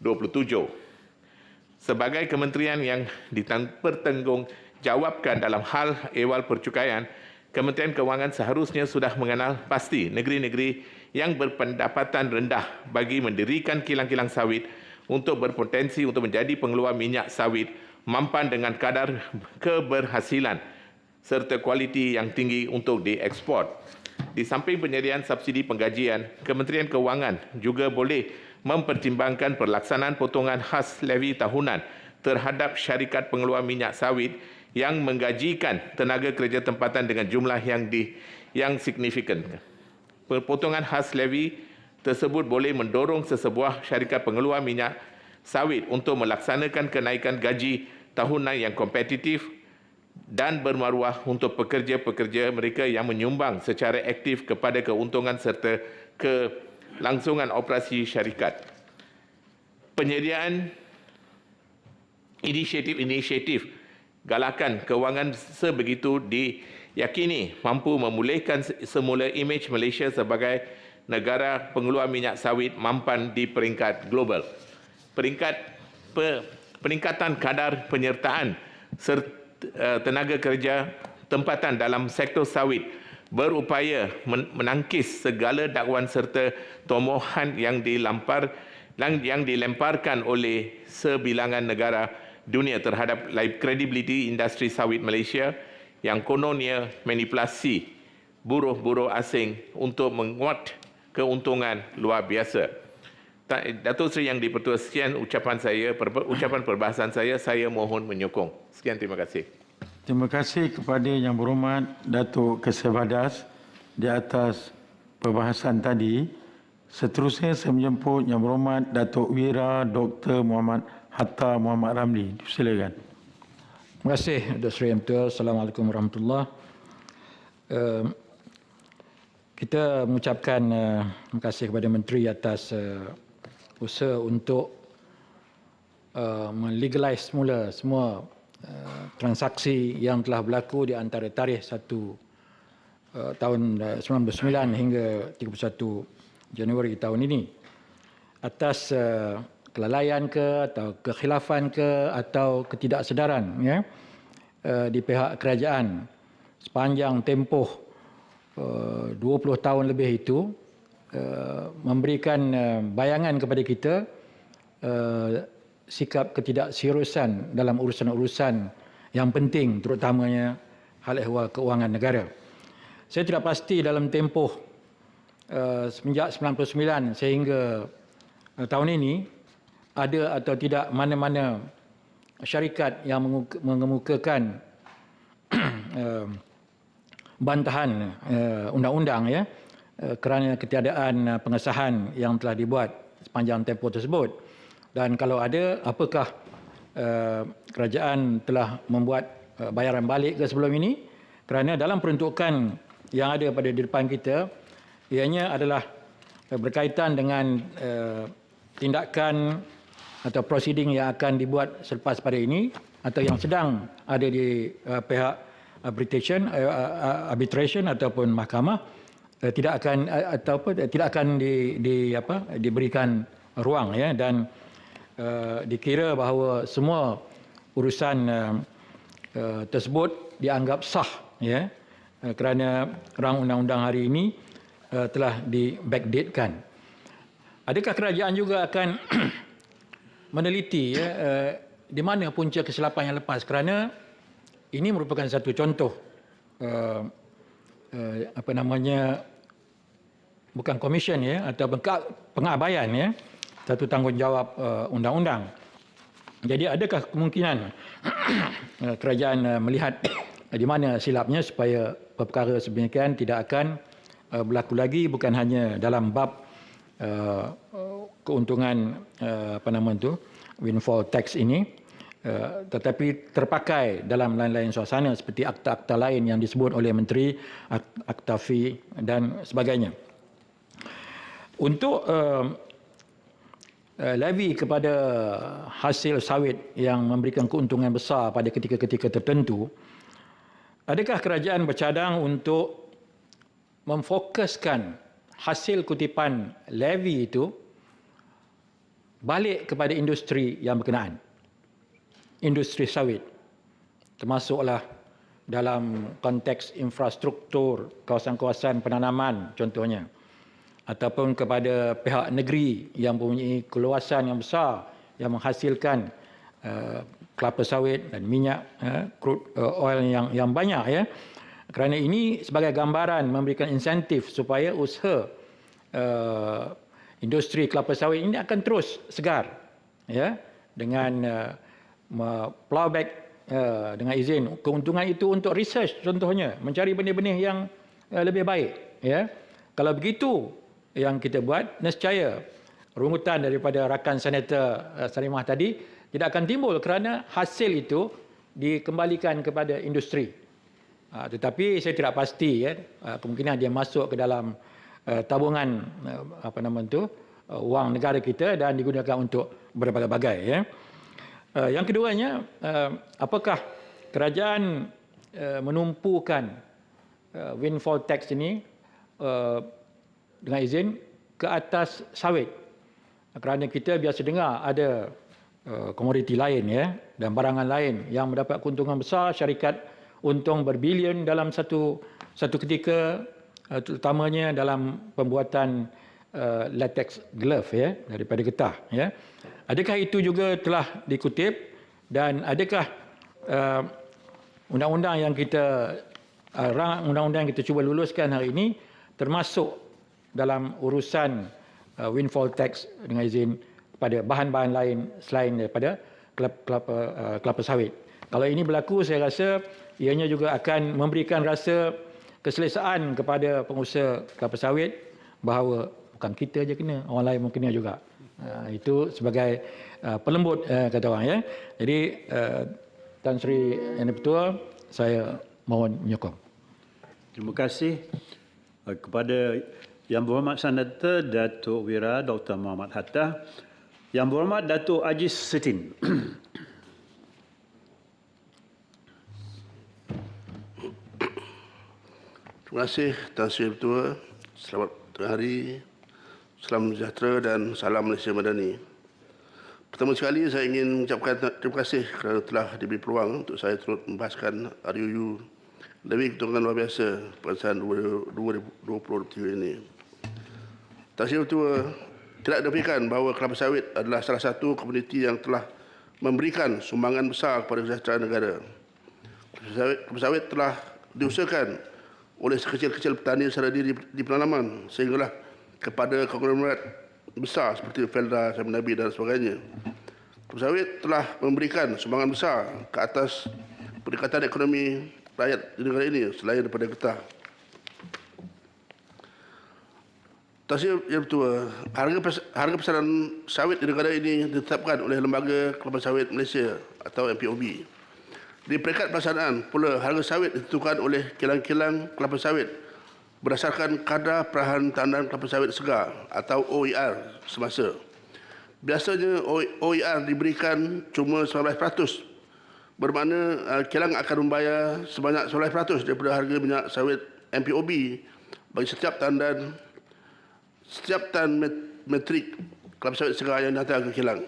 Sebagai kementerian yang dipertanggungjawabkan dalam hal ehwal percukaian, Kementerian Kewangan seharusnya sudah mengenal pasti negeri-negeri yang berpendapatan rendah bagi mendirikan kilang-kilang sawit untuk berpotensi untuk menjadi pengeluar minyak sawit mampan dengan kadar keberhasilan serta kualiti yang tinggi untuk diekspor. Di samping penyediaan subsidi penggajian, Kementerian Keuangan juga boleh mempertimbangkan pelaksanaan potongan khas levy tahunan terhadap syarikat pengeluar minyak sawit yang menggajikan tenaga kerja tempatan dengan jumlah yang signifikan. Potongan khas levy tersebut boleh mendorong sesebuah syarikat pengeluar minyak sawit untuk melaksanakan kenaikan gaji tahunan yang kompetitif dan bermaruah untuk pekerja-pekerja mereka yang menyumbang secara aktif kepada keuntungan serta kelangsungan operasi syarikat. Penyediaan inisiatif galakan kewangan sebegitu diyakini mampu memulihkan semula imej Malaysia sebagai negara pengeluar minyak sawit mampan di peringkat global. Peningkatan kadar penyertaan tenaga kerja tempatan dalam sektor sawit berupaya menangkis segala dakwaan serta tomohan yang dilemparkan oleh sebilangan negara dunia terhadap kredibiliti industri sawit Malaysia yang kononnya manipulasi buruh-buruh asing untuk menguat keuntungan luar biasa. Datuk Seri Yang di-Pertua, sekian ucapan perbahasan saya mohon menyokong. Sekian, terima kasih. Terima kasih kepada Yang Berhormat Datuk Kesevadas di atas perbahasan tadi. Seterusnya saya menjemput Yang Berhormat Datuk Wira Dr. Muhammad Hatta Muhammad Ramli. Silakan. Terima kasih Datuk Seri Yang Bertuah. Assalamualaikum warahmatullahi wabarakatuh. Kita mengucapkan terima kasih kepada Menteri atas usaha untuk melegalize semua transaksi yang telah berlaku di antara tarikh 1 tahun 1999 hingga 31 Januari tahun ini. Atas kelalaian ke atau kekhilafan ke atau ketidaksedaran di pihak kerajaan sepanjang tempoh 20 tahun lebih itu memberikan bayangan kepada kita sikap ketidakseriusan dalam urusan-urusan yang penting, terutamanya hal ehwal keuangan negara. Saya tidak pasti dalam tempoh semenjak 99 sehingga tahun ini ada atau tidak mana-mana syarikat yang mengemukakan bantahan undang-undang kerana ketiadaan pengesahan yang telah dibuat sepanjang tempoh tersebut. Dan kalau ada, apakah kerajaan telah membuat bayaran balik ke sebelum ini? Kerana dalam peruntukan yang ada pada di depan kita, ianya adalah berkaitan dengan tindakan atau proceeding yang akan dibuat selepas pada ini atau yang sedang ada di pihak arbitration ataupun mahkamah tidak akan diberikan ruang dan dikira bahawa semua urusan tersebut dianggap sah kerana rang undang-undang hari ini telah di-backdatekan. Adakah kerajaan juga akan meneliti di mana punca kesilapan yang lepas, kerana ini merupakan satu contoh bukan komisen atau pengabaian satu tanggungjawab undang-undang. Jadi adakah kemungkinan kerajaan melihat di mana silapnya supaya perkara sedemikian tidak akan berlaku lagi, bukan hanya dalam bab keuntungan windfall tax ini, tetapi terpakai dalam lain-lain suasana seperti akta-akta lain yang disebut oleh Menteri, akta fee dan sebagainya. Untuk levy kepada hasil sawit yang memberikan keuntungan besar pada ketika-ketika tertentu, adakah kerajaan bercadang untuk memfokuskan hasil kutipan levy itu balik kepada industri yang berkenaan? Industri sawit, termasuklah dalam konteks infrastruktur, kawasan-kawasan penanaman contohnya, ataupun kepada pihak negeri yang mempunyai keluasan yang besar yang menghasilkan kelapa sawit dan minyak crude oil yang banyak ya. Kerana ini sebagai gambaran memberikan insentif supaya usaha industri kelapa sawit ini akan terus segar ya, dengan plowback dengan izin. Keuntungan itu untuk research contohnya, mencari benih-benih yang lebih baik ya. Kalau begitu yang kita buat, nescaya rungutan daripada rakan Senator Salimah tadi tidak akan timbul kerana hasil itu dikembalikan kepada industri. Tetapi saya tidak pasti ya, kemungkinan dia masuk ke dalam tabungan wang negara kita dan digunakan untuk berbagai-bagai ya. Yang keduanya, apakah kerajaan menumpukan windfall tax ini dengan izin ke atas sawit? Kerana kita biasa dengar ada komoditi lain ya, dan barangan lain yang mendapat keuntungan besar, syarikat untung berbilion dalam satu ketika, terutamanya dalam pembuatan latex glove ya, daripada getah ya. Adakah itu juga telah dikutip, dan adakah undang-undang yang kita cuba luluskan hari ini termasuk dalam urusan windfall tax dengan izin pada bahan-bahan lain selain daripada kelapa sawit? Kalau ini berlaku, saya rasa ianya juga akan memberikan rasa keselesaan kepada pengusaha kelapa sawit bahawa bukan kita je kena, orang lain mungkin kena juga. Itu sebagai pelembut kata orang ya. Jadi Tan Sri Yang Dipertua, saya mohon menyokong. Terima kasih kepada Yang Berhormat Senator Datuk Wira Dr. Muhammad Hatta. Yang Berhormat Datuk Ajis Setin. Terima kasih Tan Sri Ketua. Selamat hari, salam sejahtera dan salam Malaysia Madani. Pertama sekali saya ingin mengucapkan terima kasih kerana telah diberi peluang untuk saya turut membahaskan RUU Levy Keuntungan Luar Biasa pada tahun 2023 ini. Tan Sri Ketua, tidak dinafikan bahawa kelapa sawit adalah salah satu komuniti yang telah memberikan sumbangan besar kepada kesejahteraan negara. Kelapa sawit telah diusahakan oleh sekecil-kecil petani secara diri di pedalaman sehinggalah kepada konglomerat besar seperti Felda, Samin Nabi dan sebagainya. Kelapa sawit telah memberikan sumbangan besar ke atas peningkatan ekonomi rakyat di negara ini selain daripada getah. Tan Sri Yang Ketua, harga pasaran sawit di negara ini ditetapkan oleh Lembaga Kelapa Sawit Malaysia atau MPOB. Di peringkat pelaksanaan pula, harga sawit ditentukan oleh kilang-kilang kelapa sawit berdasarkan kadar perahan tandan kelapa sawit segar atau OER semasa. Biasanya OER diberikan cuma 19%, bermakna kilang akan membayar sebanyak 19% daripada harga minyak sawit MPOB bagi setiap tan metrik kelapa sawit segar yang datang ke kilang.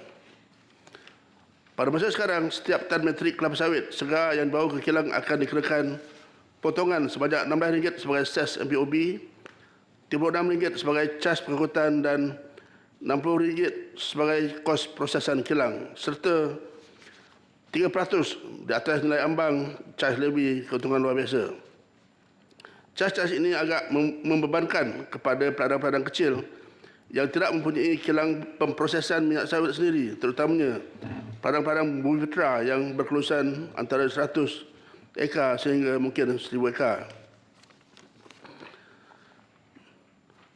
Pada masa sekarang, setiap tan metrik kelapa sawit segar yang dibawa ke kilang akan dikenakan potongan sebanyak RM16 sebagai ses MPOB, RM36 sebagai cas pengangkutan dan RM60 sebagai kos prosesan kilang, serta 3% di atas nilai ambang cas levy keuntungan luar biasa. Cas-cas ini agak membebankan kepada peladang-peladang kecil yang tidak mempunyai kilang pemprosesan minyak sawit sendiri, terutamanya peladang-peladang bumi putra yang berkelulusan antara 100 ekar sehingga mungkin 1000 ekar.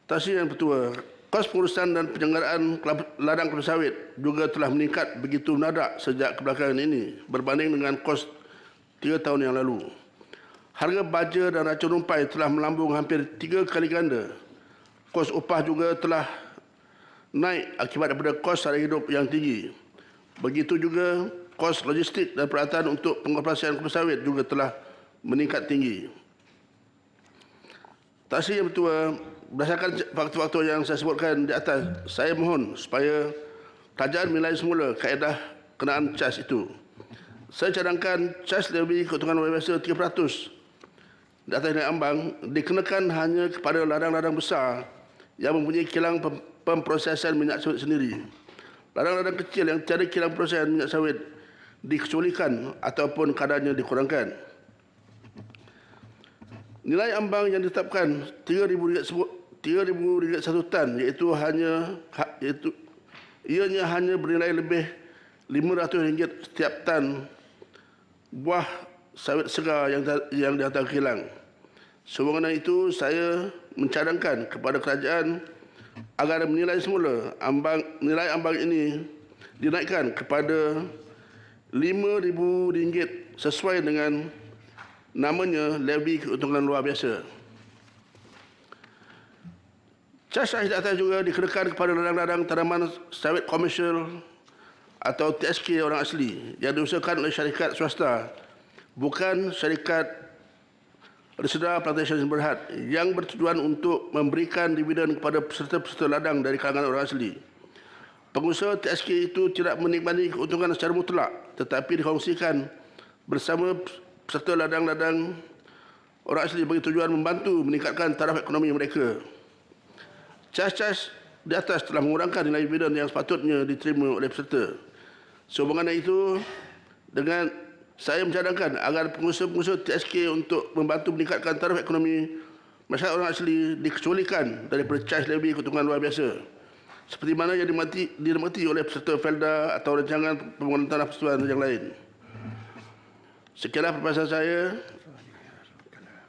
Tan Sri Yang Ketua, kos pengurusan dan penyelenggaraan ladang kelapa sawit juga telah meningkat begitu menadak sejak kebelakangan ini berbanding dengan kos 3 tahun yang lalu. Harga baja dan racun rumpai telah melambung hampir 3 kali ganda. Kos upah juga telah naik akibat daripada kos sara hidup yang tinggi. Begitu juga kos logistik dan peralatan untuk pengoperasian kelapa sawit juga telah meningkat tinggi. Tan Sri Yang Ketua, berdasarkan faktor-faktor yang saya sebutkan di atas, saya mohon supaya kerajaan menilai semula kaedah kenaan cas itu. Saya cadangkan cas levy keuntungan luar biasa 3% di atas nilai ambang dikenakan hanya kepada ladang-ladang besar yang mempunyai kilang pemprosesan minyak sawit sendiri. Ladang-ladang kecil yang tiada kilang prosesan minyak sawit dikecualikan ataupun kadarnya dikurangkan. Nilai ambang yang ditetapkan RM3,000 satu tan ianya hanya bernilai lebih RM500 setiap tan buah sawit segar yang dihantar kilang. Sehubungan itu, saya mencadangkan kepada kerajaan agar nilai ambang ini dinaikkan kepada RM5,000 sesuai dengan namanya levy keuntungan luar biasa. Cas di atas juga dikenakan kepada ladang-ladang tanaman sawit komersial atau TSK orang asli yang diusahakan oleh syarikat swasta, bukan syarikat Reseda Plantation Berhad, yang bertujuan untuk memberikan dividen kepada peserta-peserta ladang dari kalangan orang asli. Pengusaha TSK itu tidak menikmati keuntungan secara mutlak, tetapi dikongsikan bersama peserta ladang-ladang orang asli bagi tujuan membantu meningkatkan taraf ekonomi mereka. Cas-cas di atas telah mengurangkan nilai dividen yang sepatutnya diterima oleh peserta. Sehubungan itu, dengan saya mencadangkan agar pengusaha-pengusaha TSK untuk membantu meningkatkan taraf ekonomi masyarakat orang asli dikecualikan daripada cas levy keuntungan luar biasa, seperti mana yang dinikmati oleh peserta Felda atau rancangan pembangunan tanah persetujuan yang lain. Sekianlah perbahasan saya.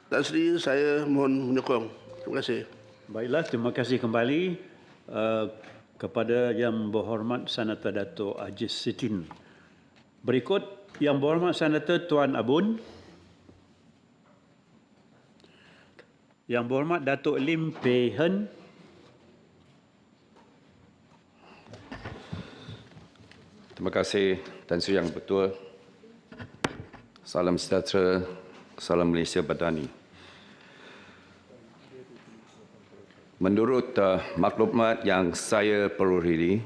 Tan Sri, saya mohon menyokong. Terima kasih. Baiklah, terima kasih kembali kepada Yang Berhormat Senator Dato' Ajis Sidin. Berikut Yang Berhormat Senator Tuan Abun, Yang Berhormat Dato' Lim Pei Hen, Terima kasih Tan Sri Yang Bertuah. Salam sejahtera, salam Malaysia Badani. Menurut maklumat yang saya peroleh,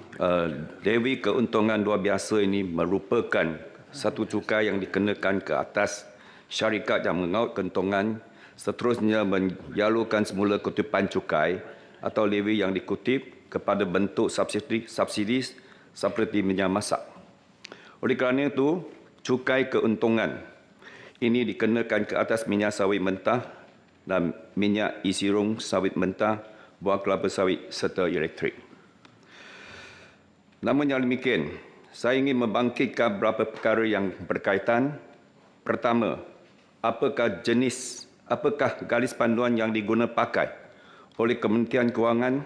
levy keuntungan luar biasa ini merupakan satu cukai yang dikenakan ke atas syarikat yang mengaut keuntungan, seterusnya menyalurkan semula kutipan cukai atau levy yang dikutip kepada bentuk subsidi seperti minyak masak. Oleh kerana itu, cukai keuntungan ini dikenakan ke atas minyak sawit mentah dan minyak isi rong sawit mentah, buah kelapa sawit serta elektrik. Namun yang demikian, saya ingin membangkitkan beberapa perkara yang berkaitan. Pertama, apakah garis panduan yang digunakan pakai oleh Kementerian Kewangan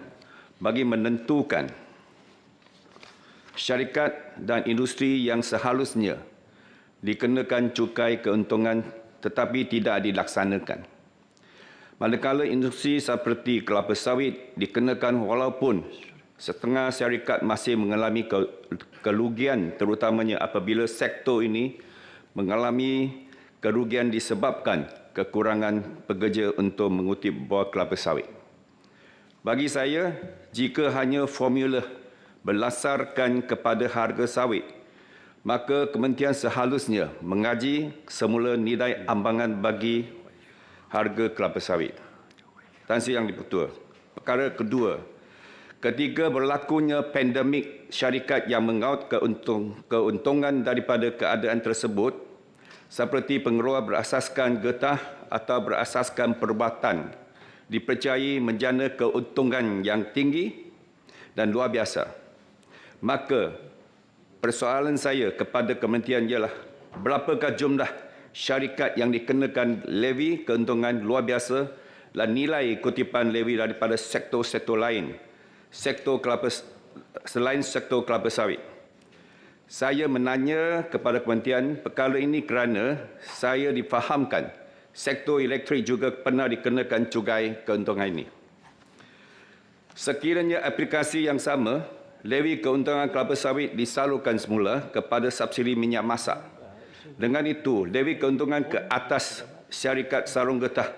bagi menentukan syarikat dan industri yang seharusnya dikenakan cukai keuntungan tetapi tidak dilaksanakan. Manakala industri seperti kelapa sawit dikenakan walaupun setengah syarikat masih mengalami kerugian, terutamanya apabila sektor ini mengalami kerugian disebabkan kekurangan pekerja untuk mengutip buah kelapa sawit. Bagi saya, jika hanya formula berdasarkan kepada harga sawit, maka kementerian seharusnya mengaji semula nilai ambangan bagi harga kelapa sawit. Tan Sri Yang Dipertua. Perkara kedua, ketika berlakunya pandemik, syarikat yang mengaut keuntungan daripada keadaan tersebut seperti pengeluar berasaskan getah atau berasaskan perubatan dipercayai menjana keuntungan yang tinggi dan luar biasa. Maka persoalan saya kepada kementerian ialah berapakah jumlah syarikat yang dikenakan levy keuntungan luar biasa dan nilai kutipan levy daripada sektor-sektor lain, selain sektor kelapa sawit. Saya menanya kepada kementerian perkara ini kerana saya difahamkan sektor elektrik juga pernah dikenakan cukai keuntungan ini. Sekiranya aplikasi yang sama, levy keuntungan kelapa sawit disalurkan semula kepada subsidi minyak masak. Dengan itu, levy keuntungan ke atas syarikat sarung getah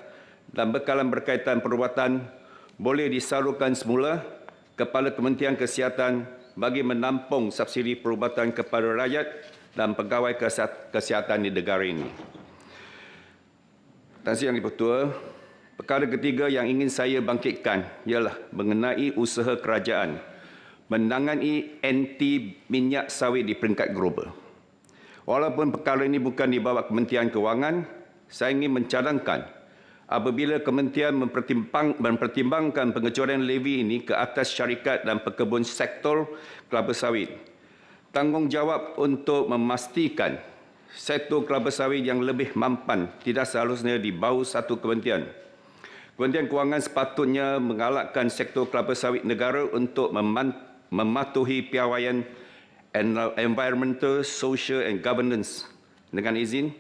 dan bekalan berkaitan perubatan boleh disalurkan semula kepada Kementerian Kesihatan bagi menampung subsidi perubatan kepada rakyat dan pegawai kesihatan di negara ini. Tan Sri Yang Dipertua, Perkara ketiga yang ingin saya bangkitkan ialah mengenai usaha kerajaan menangani anti minyak sawit di peringkat global. Walaupun perkara ini bukan di bawah Kementerian Kewangan, saya ingin mencadangkan apabila kementerian mempertimbangkan pengecualian levy ini ke atas syarikat dan pekebun sektor kelapa sawit, tanggungjawab untuk memastikan sektor kelapa sawit yang lebih mampan tidak seharusnya di bawah satu kementerian. Kementerian Kewangan sepatutnya menggalakkan sektor kelapa sawit negara untuk mematuhi piawaian environmental, social and governance. Dengan izin,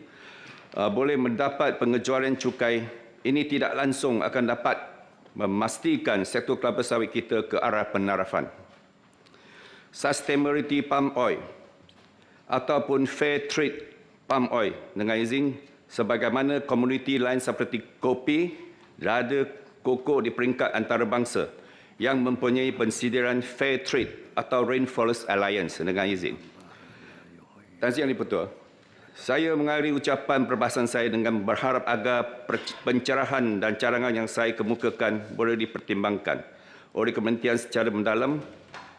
boleh mendapat pengecualian cukai ini tidak langsung akan dapat memastikan sektor kelapa sawit kita ke arah penarafan. Sustainability palm oil ataupun fair trade palm oil, dengan izin, sebagaimana komoditi lain seperti kopi, lada, kokok di peringkat antarabangsa yang mempunyai pensidiran fair trade atau Rainforest Alliance, dengan izin. Tan Sri Yang di-Pertua, saya mengakhiri ucapan perbahasan saya dengan berharap agar pencerahan dan carangan yang saya kemukakan boleh dipertimbangkan oleh kementerian secara mendalam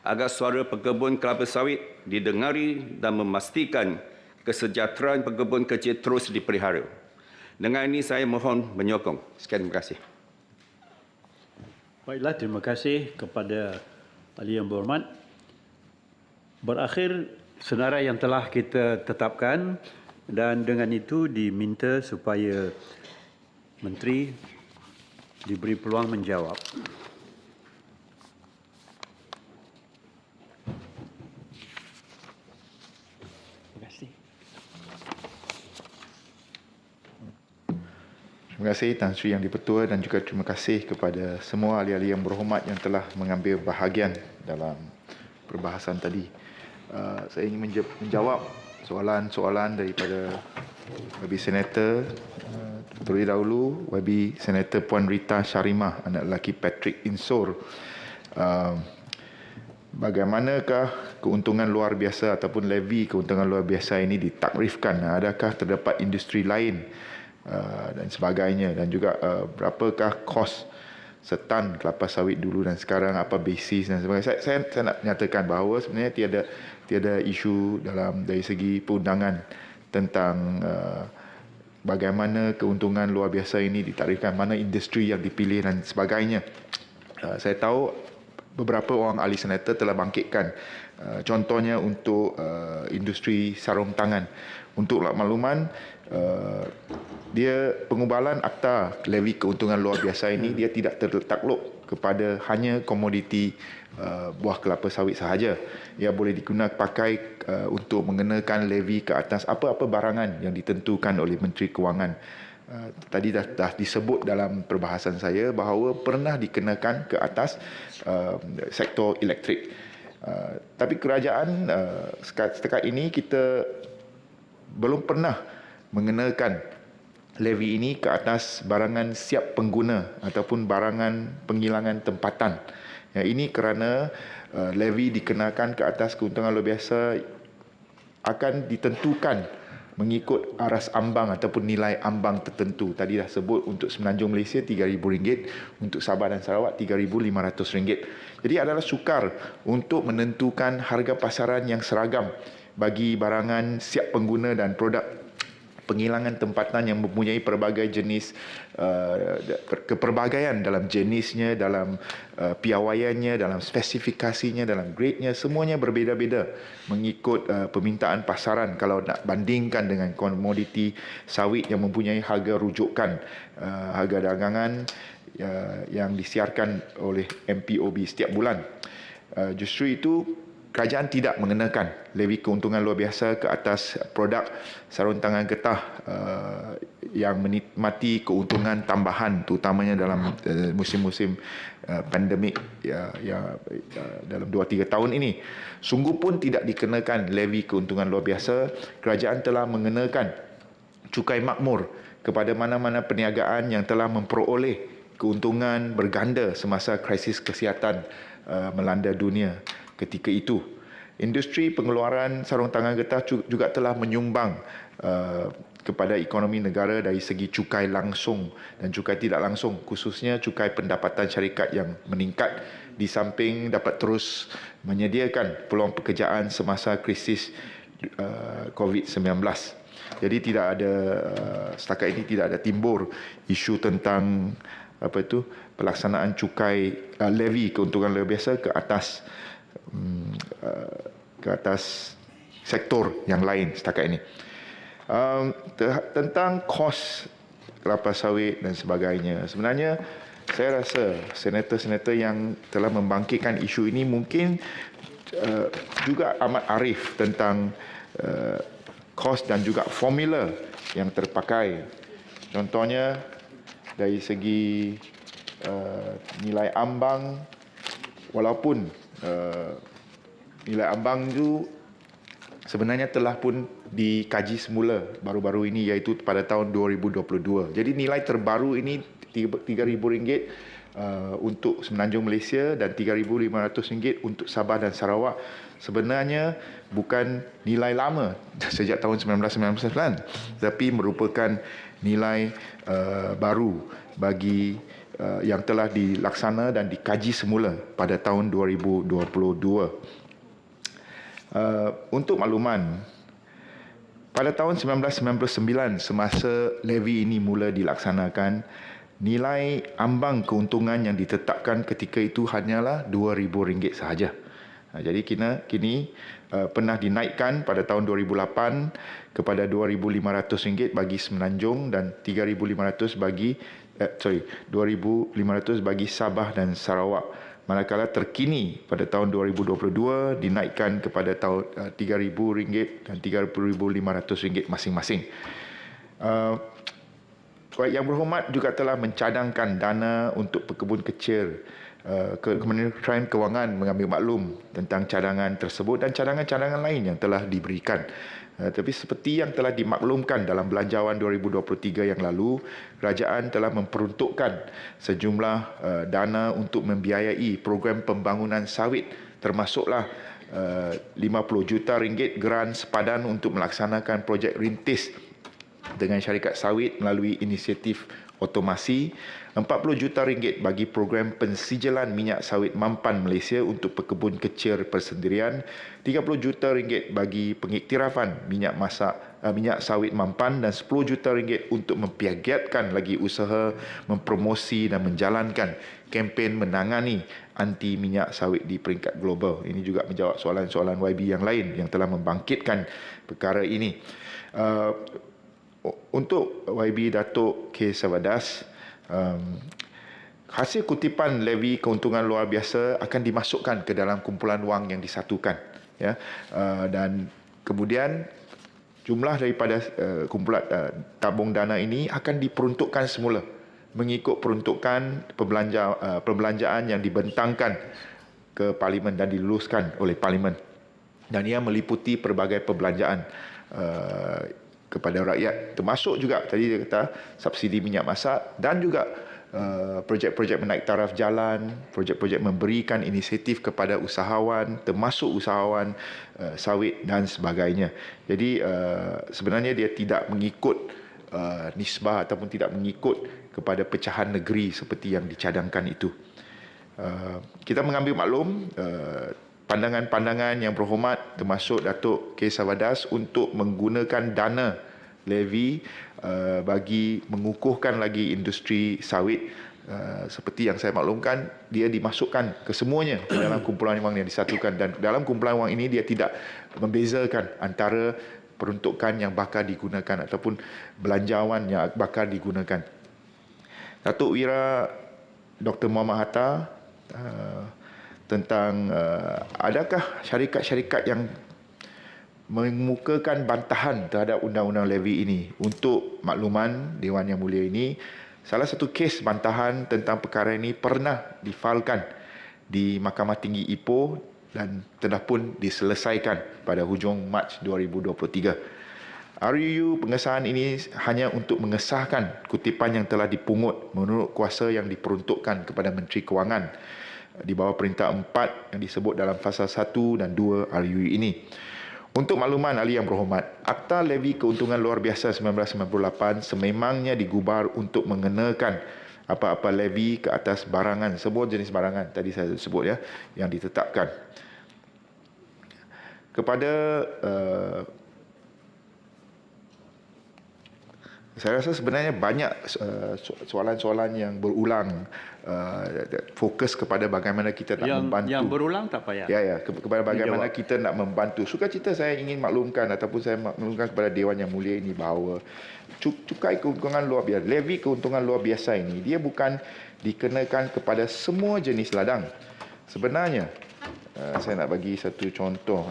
agar suara pekebun kelapa sawit didengari dan memastikan kesejahteraan pekebun kecil terus dipelihara. Dengan ini saya mohon menyokong. Sekian, terima kasih. Baiklah, terima kasih kepada ahli yang berhormat. Berakhir senarai yang telah kita tetapkan dan dengan itu diminta supaya Menteri diberi peluang menjawab. Terima kasih Tan Sri Yang di-Pertua dan juga terima kasih kepada semua ahli-ahli yang berhormat yang telah mengambil bahagian dalam perbahasan tadi. Saya ingin menjawab soalan-soalan daripada YB Senator terlebih dahulu, YB Senator Puan Rita Syarimah, anak lelaki Patrick Insor. Bagaimanakah keuntungan luar biasa ataupun levy keuntungan luar biasa ini ditakrifkan? Adakah terdapat industri lain dan sebagainya, dan juga berapakah kos setan kelapa sawit dulu dan sekarang, apa basis dan sebagainya. Saya nak nyatakan bahawa sebenarnya tiada isu dari segi perundangan tentang bagaimana keuntungan luar biasa ini ditakrifkan, mana industri yang dipilih dan sebagainya. Saya tahu beberapa orang ahli senator telah bangkitkan contohnya untuk industri sarung tangan. Untuk makluman, dia pengubalan akta levy keuntungan luar biasa ini dia tidak tertakluk kepada hanya komoditi buah kelapa sawit sahaja. Ia boleh digunakan pakai untuk mengenakan levy ke atas apa-apa barangan yang ditentukan oleh Menteri Kewangan. Tadi dah disebut dalam perbahasan saya bahawa pernah dikenakan ke atas sektor elektrik. Tapi kerajaan setakat ini kita belum pernah mengenakan levy ini ke atas barangan siap pengguna ataupun barangan penghilangan tempatan. Ya, ini kerana levy dikenakan ke atas keuntungan luar biasa akan ditentukan mengikut aras ambang ataupun nilai ambang tertentu. Tadi dah sebut untuk Semenanjung Malaysia RM3,000, untuk Sabah dan Sarawak RM3,500. Jadi adalah sukar untuk menentukan harga pasaran yang seragam bagi barangan siap pengguna dan produk penghilangan tempatan yang mempunyai pelbagai jenis keperbagaian dalam jenisnya, dalam piawaiannya, dalam spesifikasinya, dalam grade-nya, semuanya berbeza-beza mengikut permintaan pasaran. Kalau nak bandingkan dengan komoditi sawit yang mempunyai harga rujukan, harga dagangan yang disiarkan oleh MPOB setiap bulan. Justru itu kerajaan tidak mengenakan levy keuntungan luar biasa ke atas produk sarung tangan getah yang menikmati keuntungan tambahan, terutamanya dalam musim-musim pandemik dalam 2-3 tahun ini. Sungguh pun tidak dikenakan levy keuntungan luar biasa. Kerajaan telah mengenakan cukai makmur kepada mana-mana perniagaan yang telah memperoleh keuntungan berganda semasa krisis kesihatan melanda dunia. Ketika itu, industri pengeluaran sarung tangan getah juga telah menyumbang kepada ekonomi negara dari segi cukai langsung dan cukai tidak langsung, khususnya cukai pendapatan syarikat yang meningkat, di samping dapat terus menyediakan peluang pekerjaan semasa krisis COVID-19. Jadi tidak ada, setakat ini tidak ada timbul isu tentang pelaksanaan cukai levy keuntungan luar biasa ke atas sektor yang lain setakat ini. Tentang kos kelapa sawit dan sebagainya, sebenarnya saya rasa senator-senator yang telah membangkitkan isu ini mungkin juga amat arif tentang kos dan juga formula yang terpakai. Contohnya dari segi nilai ambang, walaupun nilai ambang itu sebenarnya telah pun dikaji semula baru-baru ini, iaitu pada tahun 2022. Jadi nilai terbaru ini RM3,000 untuk Semenanjung Malaysia dan RM3,500 untuk Sabah dan Sarawak. Sebenarnya bukan nilai lama sejak tahun 1999, tapi merupakan nilai baru bagi yang telah dilaksana dan dikaji semula pada tahun 2022. Untuk makluman, pada tahun 1999 semasa levy ini mula dilaksanakan, nilai ambang keuntungan yang ditetapkan ketika itu hanyalah RM2,000 sahaja. Jadi kini pernah dinaikkan pada tahun 2008 kepada RM2,500 bagi Semenanjung dan RM3,500 bagi Sabah dan Sarawak. Manakala terkini pada tahun 2022 dinaikkan kepada RM3,000 dan RM3,500 masing-masing. Yang berhormat juga telah mencadangkan dana untuk pekebun kecil. Kementerian Kewangan mengambil maklum tentang cadangan tersebut dan cadangan-cadangan lain yang telah diberikan. Tapi seperti yang telah dimaklumkan dalam Belanjawan 2023 yang lalu, kerajaan telah memperuntukkan sejumlah dana untuk membiayai program pembangunan sawit, termasuklah RM50 juta geran sepadan untuk melaksanakan projek rintis dengan syarikat sawit melalui inisiatif otomasi, RM40 juta bagi program pensijalan minyak sawit Mampan Malaysia untuk pekebun kecil persendirian, RM30 juta bagi pengiktirafan minyak sawit Mampan dan RM10 juta untuk mempiagatkan lagi usaha mempromosi dan menjalankan kempen menangani anti minyak sawit di peringkat global. Ini juga menjawab soalan-soalan YB yang lain yang telah membangkitkan perkara ini. Untuk YB Datuk K. Savadas, hasil kutipan levy keuntungan luar biasa akan dimasukkan ke dalam kumpulan wang yang disatukan, ya, dan kemudian jumlah daripada kumpulan tabung dana ini akan diperuntukkan semula mengikut peruntukan perbelanjaan yang dibentangkan ke Parlimen dan diluluskan oleh Parlimen, dan ia meliputi pelbagai perbelanjaan kepada rakyat, termasuk juga tadi dia kata subsidi minyak masak dan juga projek-projek menaik taraf jalan, projek-projek memberikan inisiatif kepada usahawan, termasuk usahawan sawit dan sebagainya. Jadi sebenarnya dia tidak mengikut nisbah ataupun tidak mengikut kepada pecahan negeri seperti yang dicadangkan itu. Kita mengambil maklum pandangan-pandangan yang berhormat termasuk Datuk K. Savadas untuk menggunakan dana levy bagi mengukuhkan lagi industri sawit. Seperti yang saya maklumkan, dia dimasukkan ke semuanya ke dalam kumpulan wang yang disatukan, dan dalam kumpulan wang ini dia tidak membezakan antara peruntukan yang bakal digunakan ataupun belanjawan yang bakal digunakan. Datuk Wira Dr. Muhammad Hatta tentang adakah syarikat-syarikat yang mengemukakan bantahan terhadap undang-undang levy ini. Untuk makluman Dewan Yang Mulia ini, salah satu kes bantahan tentang perkara ini pernah difalkan di Mahkamah Tinggi Ipoh dan telah pun diselesaikan pada hujung Mac 2023. RUU pengesahan ini hanya untuk mengesahkan kutipan yang telah dipungut menurut kuasa yang diperuntukkan kepada Menteri Kewangan di bawah Perintah 4 yang disebut dalam Fasal 1 dan 2 RUU ini. Untuk makluman ahli yang berhormat, Akta Levy Keuntungan Luar Biasa 1998 sememangnya digubar untuk mengenakan apa-apa levy ke atas barangan, semua jenis barangan tadi saya sebut ya, yang ditetapkan. Kepada saya rasa sebenarnya banyak soalan-soalan yang berulang, fokus kepada bagaimana kita nak membantu. Yang berulang tak payah. Ya, kepada bagaimana kita nak membantu. Sukacita saya ingin maklumkan ataupun saya maklumkan kepada Dewan Yang Mulia ini bahawa cukai keuntungan luar biasa, levy keuntungan luar biasa ini, dia bukan dikenakan kepada semua jenis ladang. Sebenarnya, saya nak bagi satu contoh.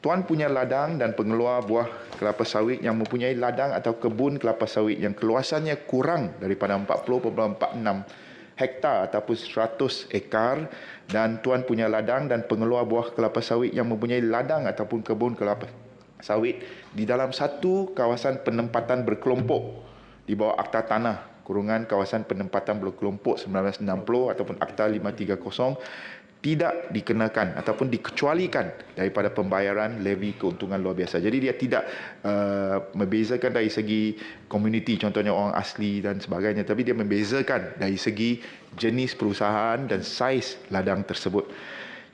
Tuan punya ladang dan pengeluar buah kelapa sawit yang mempunyai ladang atau kebun kelapa sawit yang keluasannya kurang daripada 40.46 hektar ataupun 100 ekar, dan tuan punya ladang dan pengeluar buah kelapa sawit yang mempunyai ladang ataupun kebun kelapa sawit di dalam satu kawasan penempatan berkelompok di bawah Akta Tanah kurungan kawasan penempatan berkelompok 1960 ataupun Akta 530 tidak dikenakan ataupun dikecualikan daripada pembayaran levy keuntungan luar biasa. Jadi dia tidak membezakan dari segi komuniti, contohnya orang asli dan sebagainya, tapi dia membezakan dari segi jenis perusahaan dan saiz ladang tersebut.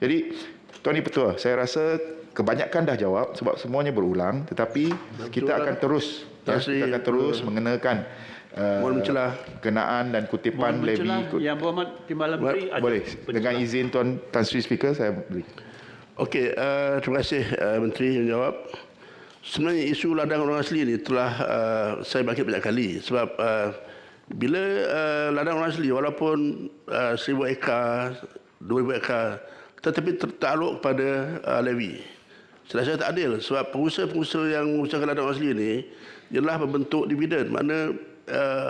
Jadi, Tuan Di-Pertua, saya rasa kebanyakan dah jawab sebab semuanya berulang, tetapi kita akan terus mengenakan kenaan dan kutipan levy. Yang Berhormat Timbalan Menteri boleh dengan izin Tuan Tan Sri Speaker saya beri. Okey, terima kasih Menteri yang jawab. Sebenarnya isu ladang orang asli ini telah saya bangkit banyak kali sebab bila ladang orang asli walaupun 1,000 ekar, 2,000 ekar tetapi tertakluk kepada levy. Saya tak adil sebab pengusaha-pengusaha yang mengusahakan ladang orang asli ini ialah membentuk dividen, mana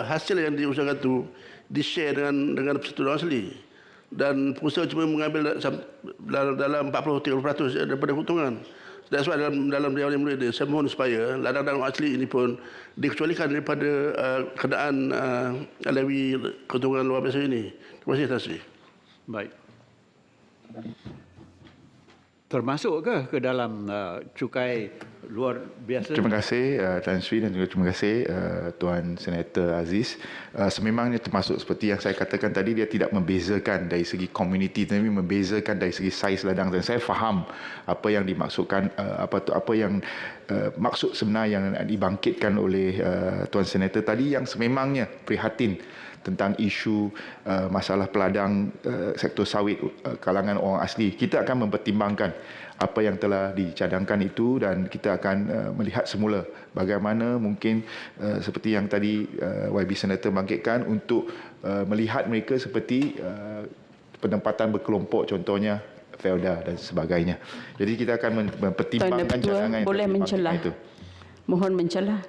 hasil yang diusahakan itu di-share dengan peserta orang asli, dan pengusaha cuma mengambil dalam 40-30% daripada keuntungan. That's why dalam Dewan Yang Mulia ini saya mohon supaya ladang-ladang orang asli ini pun dikecualikan daripada kenaan levy keuntungan luar biasa ini. Terima kasih, Tan Sri. Baik. Termasuk ke dalam cukai luar biasa? Terima kasih Tan Sri dan juga terima kasih Tuan Senator Aziz. Sememangnya termasuk seperti yang saya katakan tadi, dia tidak membezakan dari segi komuniti, tetapi membezakan dari segi saiz ladang, dan saya faham apa yang dimaksudkan, apa yang maksud sebenar yang dibangkitkan oleh Tuan Senator tadi, yang sememangnya prihatin tentang isu masalah peladang sektor sawit kalangan orang asli. Kita akan mempertimbangkan apa yang telah dicadangkan itu, dan kita akan melihat semula bagaimana mungkin seperti yang tadi YB Senator bangkitkan untuk melihat mereka seperti penempatan berkelompok, contohnya Felda dan sebagainya. Jadi kita akan mempertimbangkan cadangan yang boleh mencelah itu. Mohon mencelah.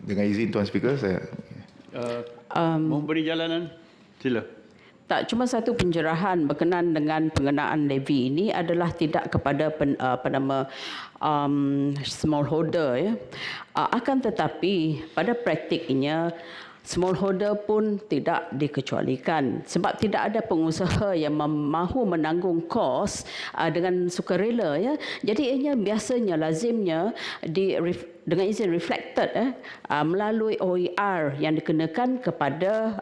Dengan izin Tuan Speaker, saya memberi jalanan. Sila. Tak, cuma satu pencerahan berkenaan dengan pengenaan levy ini adalah tidak kepada smallholder ya. Akan tetapi pada praktiknya smallholder pun tidak dikecualikan sebab tidak ada pengusaha yang mahu menanggung kos dengan sukarela ya. Jadi ianya biasanya lazimnya dengan izin reflected melalui OER yang dikenakan kepada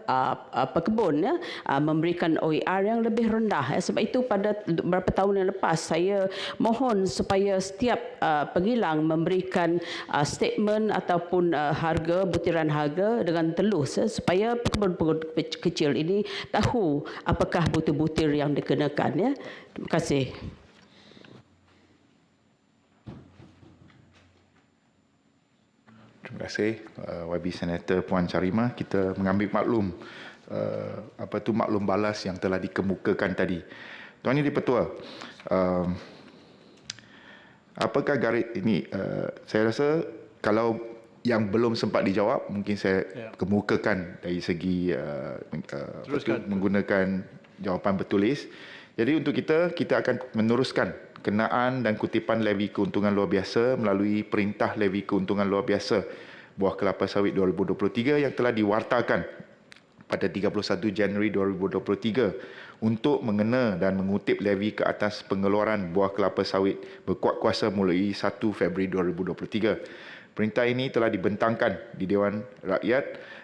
pekebun ya, memberikan OER yang lebih rendah ya. Sebab itu pada beberapa tahun yang lepas saya mohon supaya setiap pengilang memberikan statement ataupun harga, butiran harga dengan telus ya, supaya pekebun kecil ini tahu apakah butir-butir yang dikenakan ya. Terima kasih. Terima kasih YB Senator Puan Charima. Kita mengambil maklum maklum balas yang telah dikemukakan tadi. Tuan Yang Di-Pertua, apakah garis ini saya rasa kalau yang belum sempat dijawab mungkin saya kemukakan dari segi menggunakan jawapan bertulis. Jadi untuk kita akan meneruskan kenaan dan kutipan levy keuntungan luar biasa melalui Perintah Levy Keuntungan Luar Biasa Buah Kelapa Sawit 2023 yang telah diwartakan pada 31 Januari 2023 untuk mengena dan mengutip levy ke atas pengeluaran buah kelapa sawit berkuat kuasa mulai 1 Februari 2023. Perintah ini telah dibentangkan di Dewan Rakyat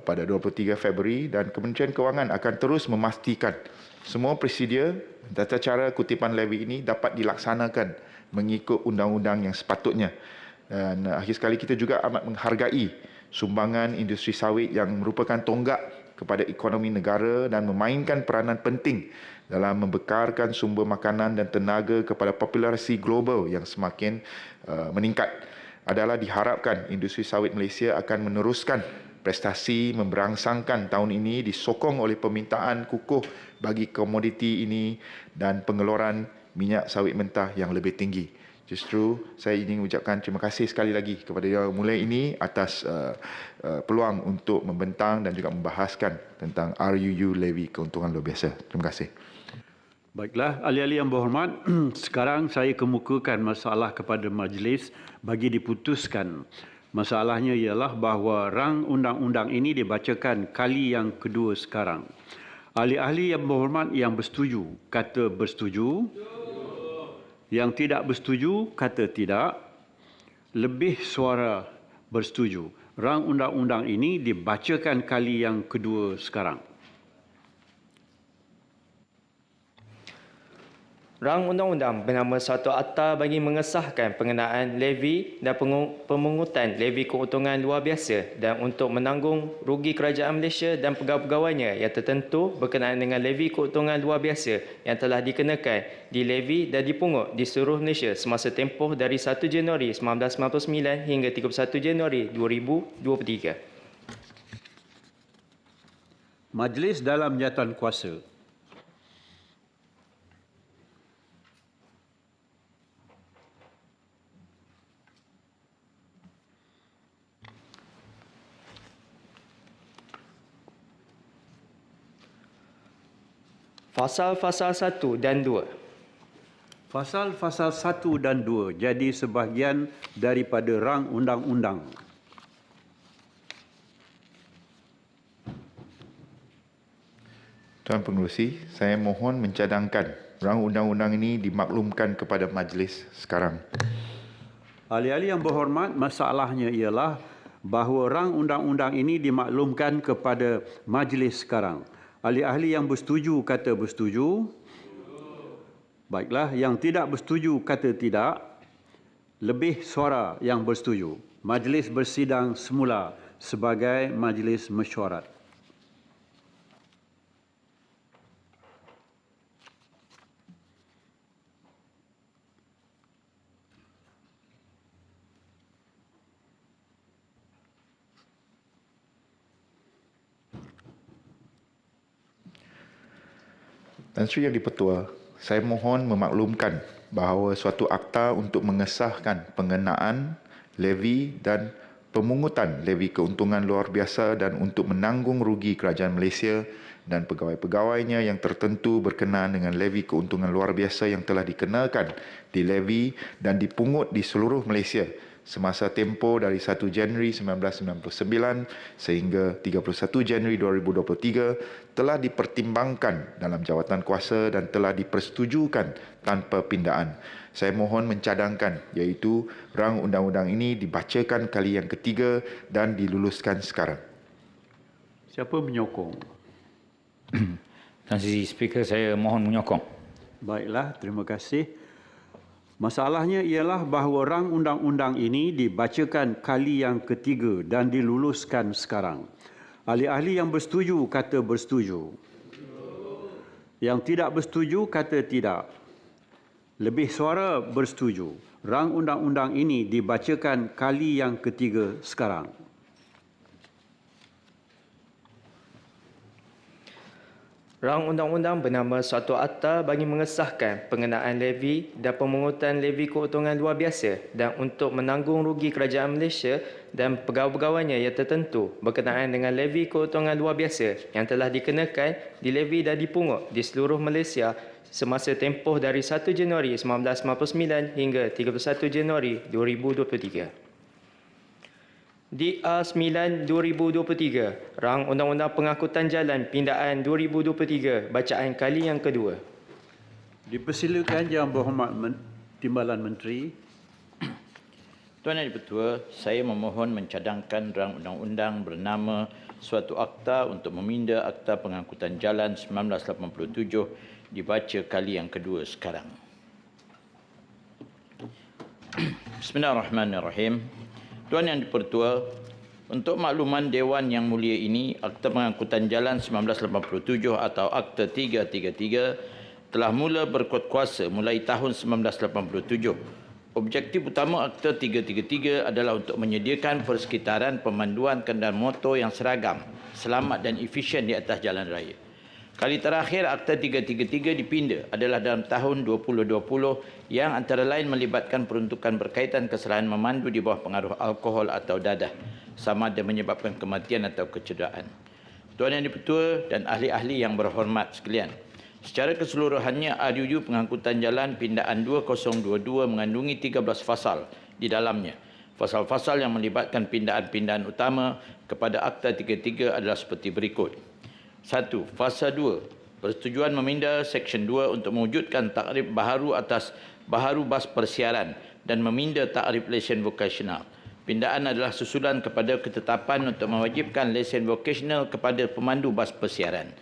pada 23 Februari dan Kementerian Kewangan akan terus memastikan semua prosedur tata cara kutipan levy ini dapat dilaksanakan mengikut undang-undang yang sepatutnya. Dan akhir sekali kita juga amat menghargai sumbangan industri sawit yang merupakan tonggak kepada ekonomi negara dan memainkan peranan penting dalam membekalkan sumber makanan dan tenaga kepada populasi global yang semakin meningkat. Adalah diharapkan industri sawit Malaysia akan meneruskan prestasi memberangsangkan tahun ini disokong oleh permintaan kukuh bagi komoditi ini dan pengeluaran minyak sawit mentah yang lebih tinggi. Justru saya ingin mengucapkan terima kasih sekali lagi kepada Yang Mulia ini atas peluang untuk membentang dan juga membahaskan tentang RUU levy keuntungan luar biasa. Terima kasih. Baiklah, ahli-ahli yang berhormat, sekarang saya kemukakan masalah kepada majlis bagi diputuskan. Masalahnya ialah bahawa rang undang-undang ini dibacakan kali yang kedua sekarang. Ahli-ahli yang berhormat yang bersetuju, kata bersetuju. Yang tidak bersetuju, kata tidak. Lebih suara bersetuju. Rang undang-undang ini dibacakan kali yang kedua sekarang. Rang undang-undang bernama Suatu Akta bagi mengesahkan pengenaan levy dan pemungutan levy keuntungan luar biasa dan untuk menanggung rugi kerajaan Malaysia dan pegawai-pegawainya yang tertentu berkenaan dengan levy keuntungan luar biasa yang telah dikenakan di levy dan dipungut di seluruh Malaysia semasa tempoh dari 1 Januari 1999 hingga 31 Januari 2023. Majlis dalam nyatan kuasa. Fasal-fasal 1 dan 2. Fasal-fasal 1 dan 2 jadi sebahagian daripada rang undang-undang. Tuan Pengerusi, saya mohon mencadangkan rang undang-undang ini dimaklumkan kepada majlis sekarang. Ahli-ahli yang berhormat, masalahnya ialah bahawa rang undang-undang ini dimaklumkan kepada majlis sekarang. Ahli-ahli yang bersetuju kata bersetuju. Baiklah, yang tidak bersetuju kata tidak. Lebih suara yang bersetuju. Majlis bersidang semula sebagai majlis mesyuarat. Dan Sri Yang di-Pertua, saya mohon memaklumkan bahawa suatu akta untuk mengesahkan pengenaan levy dan pemungutan levy keuntungan luar biasa dan untuk menanggung rugi kerajaan Malaysia dan pegawai-pegawainya yang tertentu berkenaan dengan levy keuntungan luar biasa yang telah dikenakan di levy dan dipungut di seluruh Malaysia semasa tempoh dari 1 Januari 1999 sehingga 31 Januari 2023 telah dipertimbangkan dalam jawatan kuasa dan telah dipersetujukan tanpa pindaan. Saya mohon mencadangkan iaitu rang undang-undang ini dibacakan kali yang ketiga dan diluluskan sekarang. Siapa menyokong? Tuan Sri Speaker, saya mohon menyokong. Baiklah, terima kasih. Masalahnya ialah bahawa rang undang-undang ini dibacakan kali yang ketiga dan diluluskan sekarang. Ahli-ahli yang bersetuju kata bersetuju. Yang tidak bersetuju kata tidak. Lebih suara bersetuju. Rang undang-undang ini dibacakan kali yang ketiga sekarang. Rang undang-undang bernama Suatu Akta bagi mengesahkan pengenaan levy dan pemungutan levy keuntungan luar biasa dan untuk menanggung rugi kerajaan Malaysia dan pegawai-pegawainya yang tertentu berkenaan dengan levy keuntungan luar biasa yang telah dikenakan, dilevy dan dipungut di seluruh Malaysia semasa tempoh dari 1 Januari 1999 hingga 31 Januari 2023. DA 9 2023, Rang Undang-Undang Pengangkutan Jalan Pindaan 2023, bacaan kali yang kedua. Dipersilakan Yang Berhormat Timbalan Menteri. Tuan Yang Dipertua, saya memohon mencadangkan rang undang-undang bernama Suatu Akta untuk meminda Akta Pengangkutan Jalan 1987 dibaca kali yang kedua sekarang. Bismillahirrahmanirrahim. Tuan Yang Dipertua, untuk makluman Dewan Yang Mulia ini, Akta Pengangkutan Jalan 1987 atau Akta 333 telah mula berkuat kuasa mulai tahun 1987. Objektif utama Akta 333 adalah untuk menyediakan persekitaran pemanduan kenderaan motor yang seragam, selamat dan efisien di atas jalan raya. Kali terakhir Akta 333 dipinda adalah dalam tahun 2020 yang antara lain melibatkan peruntukan berkaitan kesalahan memandu di bawah pengaruh alkohol atau dadah, sama ada menyebabkan kematian atau kecederaan. Tuan Yang Dipertua dan ahli-ahli yang berhormat sekalian, secara keseluruhannya, RUU Pengangkutan Jalan Pindaan 2022 mengandungi 13 fasal di dalamnya. Fasal-fasal yang melibatkan pindaan-pindaan utama kepada Akta 33 adalah seperti berikut. 1. Fasal 2. Persetujuan meminda Seksyen 2 untuk mewujudkan takrif baharu atas baharu bas persiaran dan meminda takrif lesen vokasional. Pindaan adalah susulan kepada ketetapan untuk mewajibkan lesen vokasional kepada pemandu bas persiaran.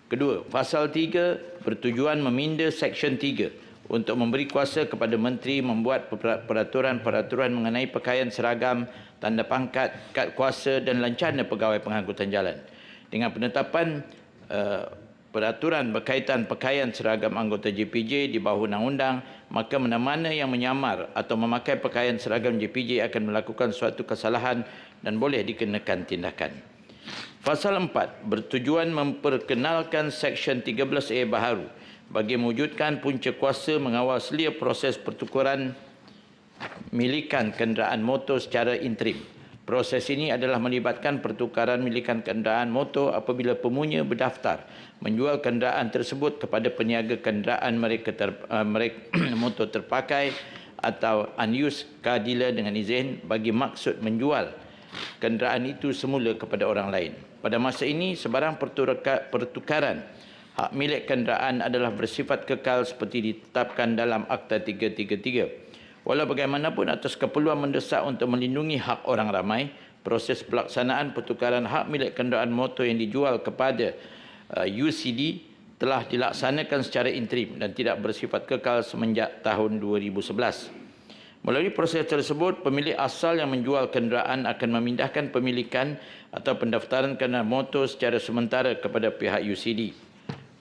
Kedua, Fasal 3 bertujuan meminda Seksyen 3 untuk memberi kuasa kepada Menteri membuat peraturan-peraturan mengenai pakaian seragam, tanda pangkat, kad kuasa dan lancana pegawai pengangkutan jalan. Dengan penetapan peraturan berkaitan pakaian seragam anggota JPJ di bawah undang-undang, maka mana-mana yang menyamar atau memakai pakaian seragam JPJ akan melakukan suatu kesalahan dan boleh dikenakan tindakan. Fasal 4 bertujuan memperkenalkan Seksyen 13A baharu bagi mewujudkan punca kuasa mengawal selia proses pertukaran milikan kenderaan motor secara interim. Proses ini adalah melibatkan pertukaran milikan kenderaan motor apabila pemunya berdaftar menjual kenderaan tersebut kepada peniaga kenderaan motor terpakai atau unused car dealer dengan izin bagi maksud menjual kenderaan itu semula kepada orang lain. Pada masa ini, sebarang pertukaran hak milik kenderaan adalah bersifat kekal seperti ditetapkan dalam Akta 333. Walau bagaimanapun atas keperluan mendesak untuk melindungi hak orang ramai, proses pelaksanaan pertukaran hak milik kenderaan motor yang dijual kepada UCD telah dilaksanakan secara interim dan tidak bersifat kekal semenjak tahun 2011. Melalui proses tersebut, pemilik asal yang menjual kenderaan akan memindahkan pemilikan atau pendaftaran kenderaan motor secara sementara kepada pihak UCD.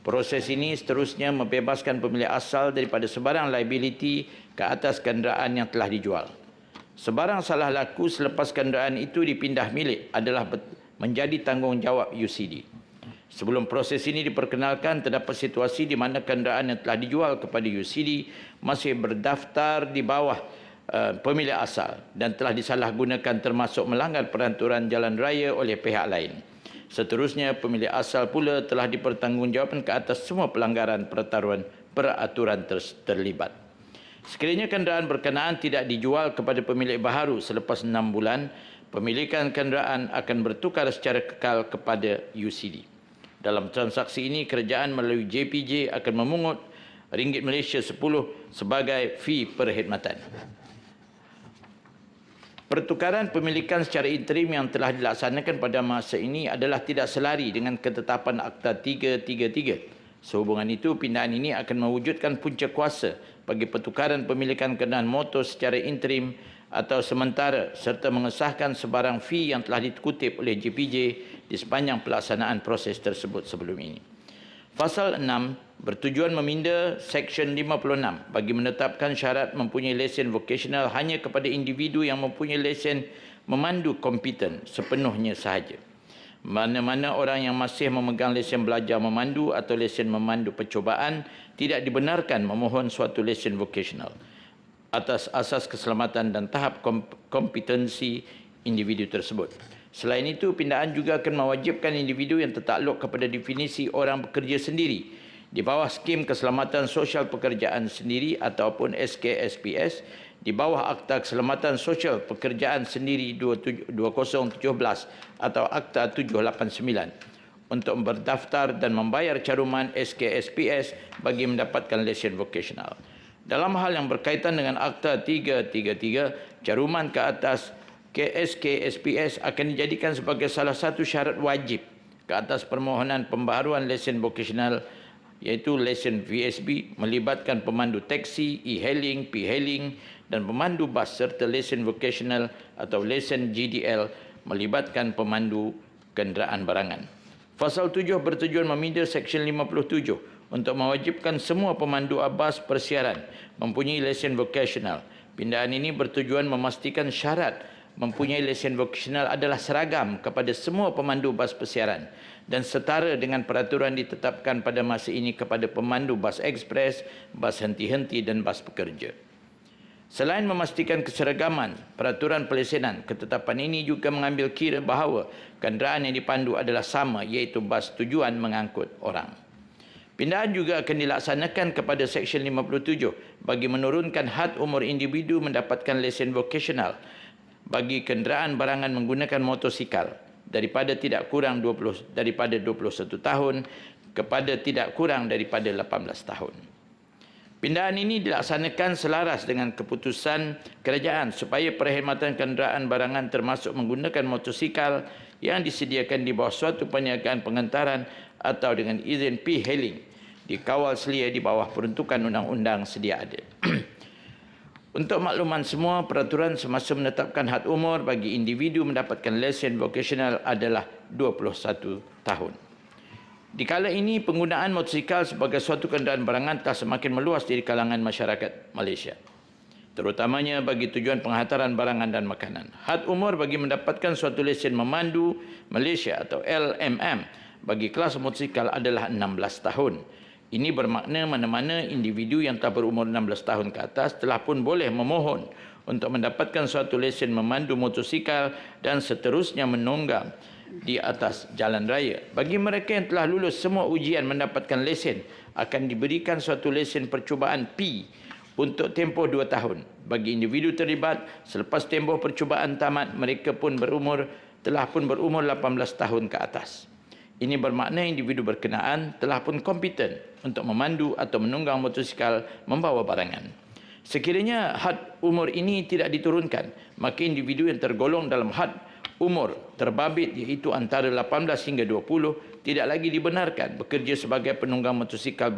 Proses ini seterusnya membebaskan pemilik asal daripada sebarang liability ke atas kenderaan yang telah dijual. Sebarang salah laku selepas kenderaan itu dipindah milik adalah menjadi tanggungjawab UCD. Sebelum proses ini diperkenalkan, terdapat situasi di mana kenderaan yang telah dijual kepada UCD masih berdaftar di bawah pemilik asal dan telah disalahgunakan termasuk melanggar peraturan jalan raya oleh pihak lain. Seterusnya, pemilik asal pula telah dipertanggungjawabkan ke atas semua pelanggaran peraturan terlibat. Sekiranya kenderaan berkenaan tidak dijual kepada pemilik baharu selepas 6 bulan, pemilikan kenderaan akan bertukar secara kekal kepada UCD. Dalam transaksi ini, kerajaan melalui JPJ akan memungut ringgit Malaysia 10 sebagai fee perkhidmatan. Pertukaran pemilikan secara interim yang telah dilaksanakan pada masa ini adalah tidak selari dengan ketetapan Akta 333. Sehubungan itu, pindaan ini akan mewujudkan punca kuasa bagi pertukaran pemilikan kenderaan motor secara interim atau sementara serta mengesahkan sebarang fee yang telah dikutip oleh JPJ di sepanjang pelaksanaan proses tersebut sebelum ini. Fasal 6 bertujuan meminda Seksyen 56 bagi menetapkan syarat mempunyai lesen vokasional hanya kepada individu yang mempunyai lesen memandu kompeten sepenuhnya sahaja. Mana-mana orang yang masih memegang lesen belajar memandu atau lesen memandu percubaan tidak dibenarkan memohon suatu lesen vokasional atas asas keselamatan dan tahap kompetensi individu tersebut. Selain itu, pindaan juga akan mewajibkan individu yang tertakluk kepada definisi orang bekerja sendiri di bawah skim keselamatan sosial pekerjaan sendiri ataupun SKSPS di bawah Akta Keselamatan Sosial Pekerjaan Sendiri 2017 atau Akta 789 untuk berdaftar dan membayar caruman SKSPS bagi mendapatkan lesen vokasional. Dalam hal yang berkaitan dengan Akta 333, caruman ke atas SKSPS akan dijadikan sebagai salah satu syarat wajib ke atas permohonan pembaharuan lesen vokasional, iaitu lesen VSB melibatkan pemandu taksi, e-hailing, P-hailing dan pemandu bas, serta lesen vokasional atau lesen GDL melibatkan pemandu kenderaan barangan. Fasal 7 bertujuan meminda Seksyen 57 untuk mewajibkan semua pemandu bas persiaran mempunyai lesen vokasional. Pindahan ini bertujuan memastikan syarat mempunyai lesen vokasional adalah seragam kepada semua pemandu bas persiaran dan setara dengan peraturan ditetapkan pada masa ini kepada pemandu bas ekspres, bas henti-henti dan bas pekerja. Selain memastikan keseragaman peraturan pelesenan, ketetapan ini juga mengambil kira bahawa kenderaan yang dipandu adalah sama, iaitu bas tujuan mengangkut orang. Pindahan juga akan dilaksanakan kepada Seksyen 57 bagi menurunkan had umur individu mendapatkan lesen vokasional bagi kenderaan barangan menggunakan motosikal daripada 21 tahun kepada tidak kurang daripada 18 tahun. Pindahan ini dilaksanakan selaras dengan keputusan kerajaan supaya perkhidmatan kenderaan barangan termasuk menggunakan motosikal yang disediakan di bawah suatu perniagaan pengantaran atau dengan izin P-hailing dikawal selia di bawah peruntukan undang-undang sedia ada. Untuk makluman semua, peraturan semasa menetapkan had umur bagi individu mendapatkan lesen vokasional adalah 21 tahun. Di kala ini, penggunaan motosikal sebagai suatu kenderaan barangan telah semakin meluas di kalangan masyarakat Malaysia, terutamanya bagi tujuan penghantaran barangan dan makanan. Had umur bagi mendapatkan suatu lesen memandu Malaysia atau LMM bagi kelas motosikal adalah 16 tahun. Ini bermakna mana-mana individu yang telah berumur 16 tahun ke atas telah pun boleh memohon untuk mendapatkan suatu lesen memandu motosikal dan seterusnya menunggang di atas jalan raya. Bagi mereka yang telah lulus semua ujian mendapatkan lesen, akan diberikan suatu lesen percubaan P untuk tempoh 2 tahun. Bagi individu terlibat, selepas tempoh percubaan tamat, mereka pun telah pun berumur 18 tahun ke atas. Ini bermakna individu berkenaan telah pun kompeten untuk memandu atau menunggang motosikal membawa barangan. Sekiranya had umur ini tidak diturunkan, maka individu yang tergolong dalam had umur terbabit iaitu antara 18 hingga 20 tidak lagi dibenarkan bekerja sebagai penunggang motosikal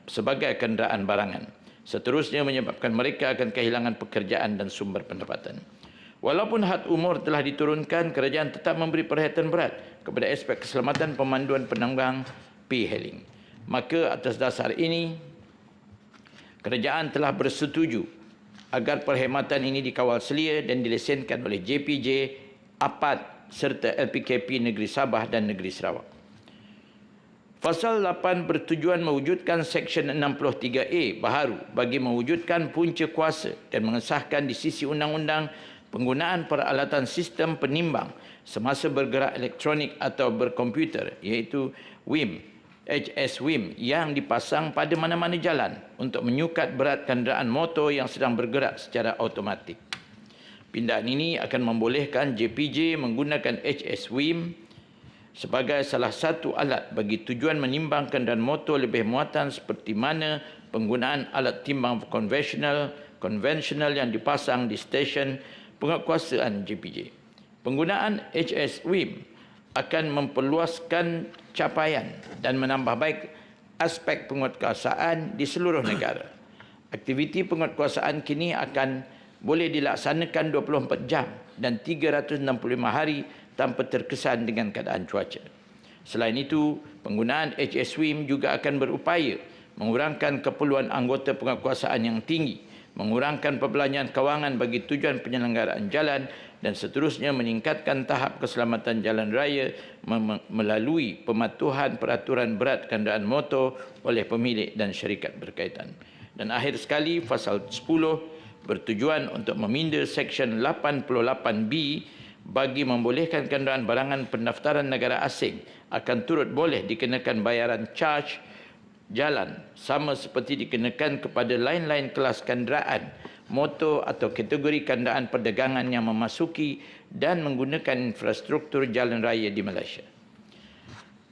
sebagai kenderaan barangan. Seterusnya menyebabkan mereka akan kehilangan pekerjaan dan sumber pendapatan. Walaupun had umur telah diturunkan, kerajaan tetap memberi perhatian berat kepada aspek keselamatan pemanduan penunggang P-hailing. Maka atas dasar ini, kerajaan telah bersetuju agar perkhidmatan ini dikawal selia dan dilesenkan oleh JPJ, APAD serta LPKP Negeri Sabah dan Negeri Sarawak. Fasal 8 bertujuan mewujudkan Seksyen 63A baharu bagi mewujudkan punca kuasa dan mengesahkan di sisi undang-undang penggunaan peralatan sistem penimbang semasa bergerak elektronik atau berkomputer, iaitu WIM, HS WIM yang dipasang pada mana-mana jalan untuk menyukat berat kenderaan motor yang sedang bergerak secara automatik. Pindahan ini akan membolehkan JPJ menggunakan HS WIM sebagai salah satu alat bagi tujuan menimbang kenderaan motor lebih muatan seperti mana penggunaan alat timbang konvensional yang dipasang di stesen penguatkuasaan JPJ. Penggunaan HS WIM akan memperluaskan capaian dan menambah baik aspek penguatkuasaan di seluruh negara. Aktiviti penguatkuasaan kini akan boleh dilaksanakan 24 jam dan 365 hari tanpa terkesan dengan keadaan cuaca. Selain itu, penggunaan HS WIM juga akan berupaya mengurangkan keperluan anggota penguatkuasaan yang tinggi, mengurangkan perbelanjaan kewangan bagi tujuan penyelenggaraan jalan dan seterusnya meningkatkan tahap keselamatan jalan raya melalui pematuhan peraturan berat kenderaan motor oleh pemilik dan syarikat berkaitan. Dan akhir sekali, Fasal 10 bertujuan untuk meminda Seksyen 88B bagi membolehkan kenderaan barangan pendaftaran negara asing akan turut boleh dikenakan bayaran charge jalan sama seperti dikenakan kepada lain-lain kelas kenderaan motor atau kategori kenderaan perdagangan yang memasuki dan menggunakan infrastruktur jalan raya di Malaysia.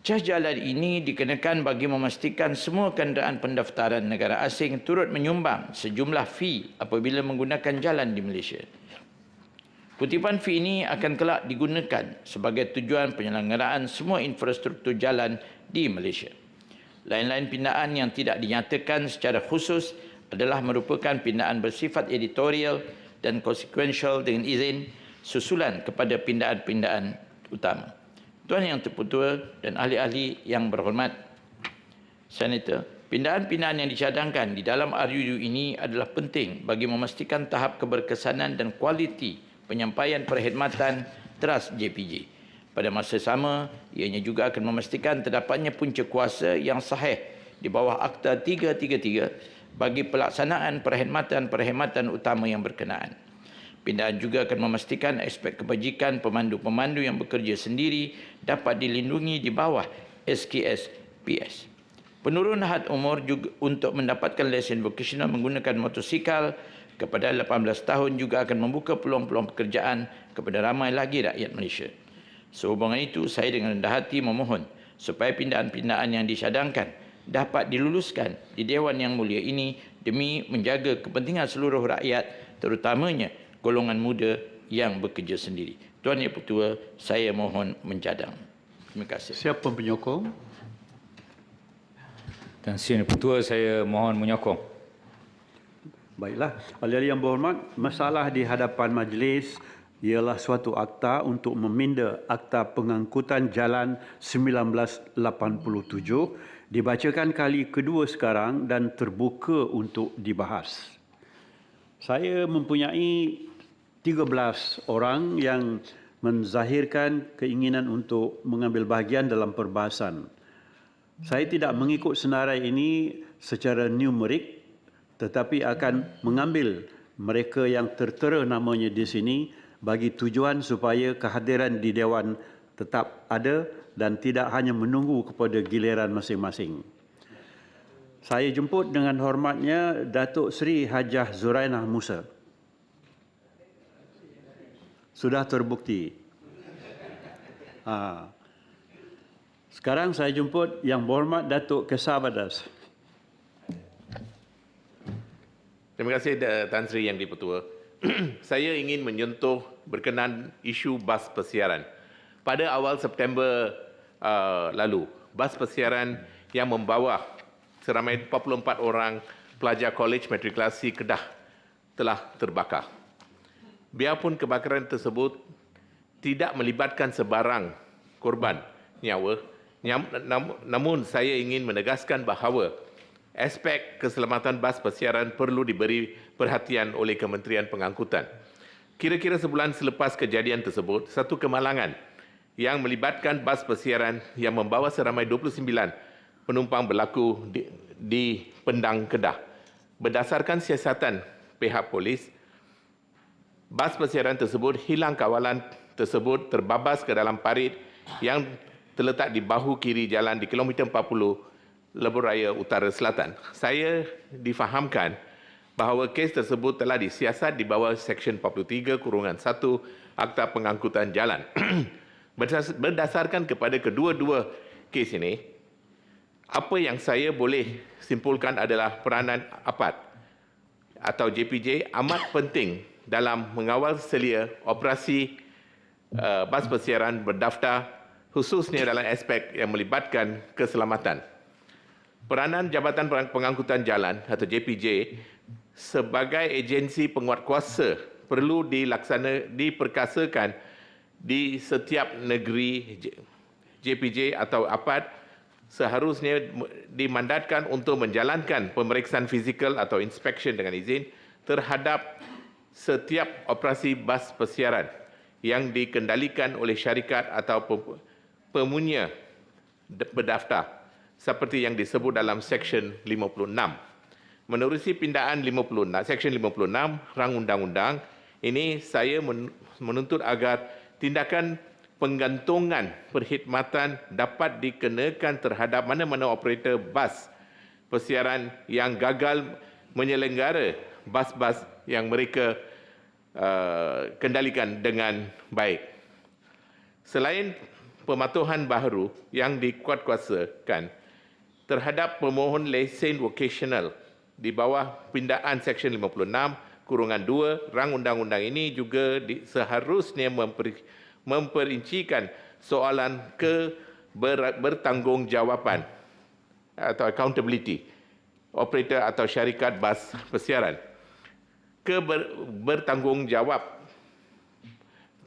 Cas jalan ini dikenakan bagi memastikan semua kenderaan pendaftaran negara asing turut menyumbang sejumlah fee apabila menggunakan jalan di Malaysia. Kutipan fee ini akan kelak digunakan sebagai tujuan penyelenggaraan semua infrastruktur jalan di Malaysia. Lain-lain pindaan yang tidak dinyatakan secara khusus adalah merupakan pindaan bersifat editorial dan consequential dengan izin susulan kepada pindaan-pindaan utama. Tuan Yang Tertua dan ahli-ahli yang berhormat, Senator, pindaan-pindaan yang dicadangkan di dalam RUU ini adalah penting bagi memastikan tahap keberkesanan dan kualiti penyampaian perkhidmatan teras JPJ. Pada masa sama, ianya juga akan memastikan terdapatnya punca kuasa yang sahih di bawah Akta 333 bagi pelaksanaan perkhidmatan-perkhidmatan utama yang berkenaan. Pindaan juga akan memastikan aspek kebajikan pemandu-pemandu yang bekerja sendiri dapat dilindungi di bawah SKS-PS. Penurunan had umur juga untuk mendapatkan lesen vokasional menggunakan motosikal kepada 18 tahun juga akan membuka peluang-peluang pekerjaan kepada ramai lagi rakyat Malaysia. Sehubungan itu, saya dengan rendah hati memohon supaya pindaan-pindaan yang disyadangkan dapat diluluskan di Dewan Yang Mulia ini demi menjaga kepentingan seluruh rakyat, terutamanya golongan muda yang bekerja sendiri. Tuan Yang Pertua, saya mohon mencadang. Terima kasih. Siapa penyokong? Tuan Yang Pertua, saya mohon menyokong. Baiklah, ahli-ahli yang berhormat, masalah di hadapan majlis ialah suatu akta untuk meminda Akta Pengangkutan Jalan 1987 dibacakan kali kedua sekarang dan terbuka untuk dibahas. Saya mempunyai 13 orang yang menzahirkan keinginan untuk mengambil bahagian dalam perbahasan. Saya tidak mengikut senarai ini secara numerik, tetapi akan mengambil mereka yang tertera namanya di sini bagi tujuan supaya kehadiran di Dewan tetap ada dan tidak hanya menunggu kepada giliran masing-masing. Saya jemput dengan hormatnya Datuk Seri Hajah Zurainah Musa. Sudah terbukti. Sekarang saya jemput Yang Berhormat Datuk Kesar Badas. Terima kasih Tan Sri Yang Di-Pertua. Saya ingin menyentuh berkenaan isu bas persiaran. Pada awal September lalu, bas persiaran yang membawa seramai 44 orang pelajar Kolej Matrikulasi Kedah telah terbakar. Biarpun kebakaran tersebut tidak melibatkan sebarang korban nyawa, namun saya ingin menegaskan bahawa aspek keselamatan bas persiaran perlu diberi perhatian oleh Kementerian Pengangkutan. Kira-kira sebulan selepas kejadian tersebut, satu kemalangan yang melibatkan bas persiaran yang membawa seramai 29 penumpang berlaku di Pendang, Kedah. Berdasarkan siasatan pihak polis, bas persiaran tersebut hilang kawalan tersebut terbabas ke dalam parit yang terletak di bahu kiri jalan di kilometer 40 Lebuh Raya Utara Selatan. Saya difahamkan bahawa kes tersebut telah disiasat di bawah Seksyen 43-1 Akta Pengangkutan Jalan. Berdasarkan kepada kedua-dua kes ini, apa yang saya boleh simpulkan adalah peranan APAD atau JPJ amat penting dalam mengawal selia operasi bas persiaran berdaftar, khususnya dalam aspek yang melibatkan keselamatan. Peranan Jabatan Pengangkutan Jalan atau JPJ sebagai agensi penguatkuasa perlu diperkasakan di setiap negeri. JPJ atau APAD seharusnya dimandatkan untuk menjalankan pemeriksaan fizikal atau inspection dengan izin terhadap setiap operasi bas persiaran yang dikendalikan oleh syarikat atau pemunya berdaftar seperti yang disebut dalam Seksyen 56. Menerusi pindaan 56, Seksyen 56 Rang Undang-Undang ini, saya menuntut agar tindakan penggantungan perkhidmatan dapat dikenakan terhadap mana-mana operator bas persiaran yang gagal menyelenggara bas-bas yang mereka kendalikan dengan baik. Selain pematuhan baharu yang dikuatkuasakan terhadap pemohon lesen vocational di bawah pindaan Seksyen 56(2) Rang Undang-Undang ini juga seharusnya memperincikan soalan bertanggungjawatan atau accountability operator atau syarikat bas persiaran. Bertanggungjawab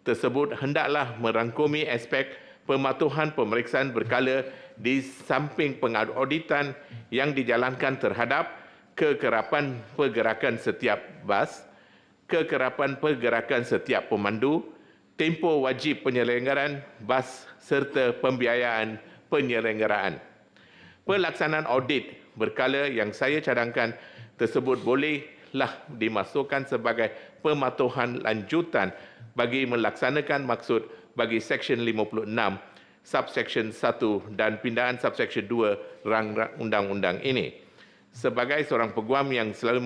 tersebut hendaklah merangkumi aspek pematuhan pemeriksaan berkala di samping pengauditan yang dijalankan terhadap kekerapan pergerakan setiap bas, kekerapan pergerakan setiap pemandu, tempoh wajib penyelenggaraan bas serta pembiayaan penyelenggaraan. Pelaksanaan audit berkala yang saya cadangkan tersebut bolehlah dimasukkan sebagai pematuhan lanjutan bagi melaksanakan maksud bagi Seksyen 56, Subseksyen 1 dan pindaan Subseksyen 2 Rang Undang-Undang ini. Sebagai seorang peguam yang selalu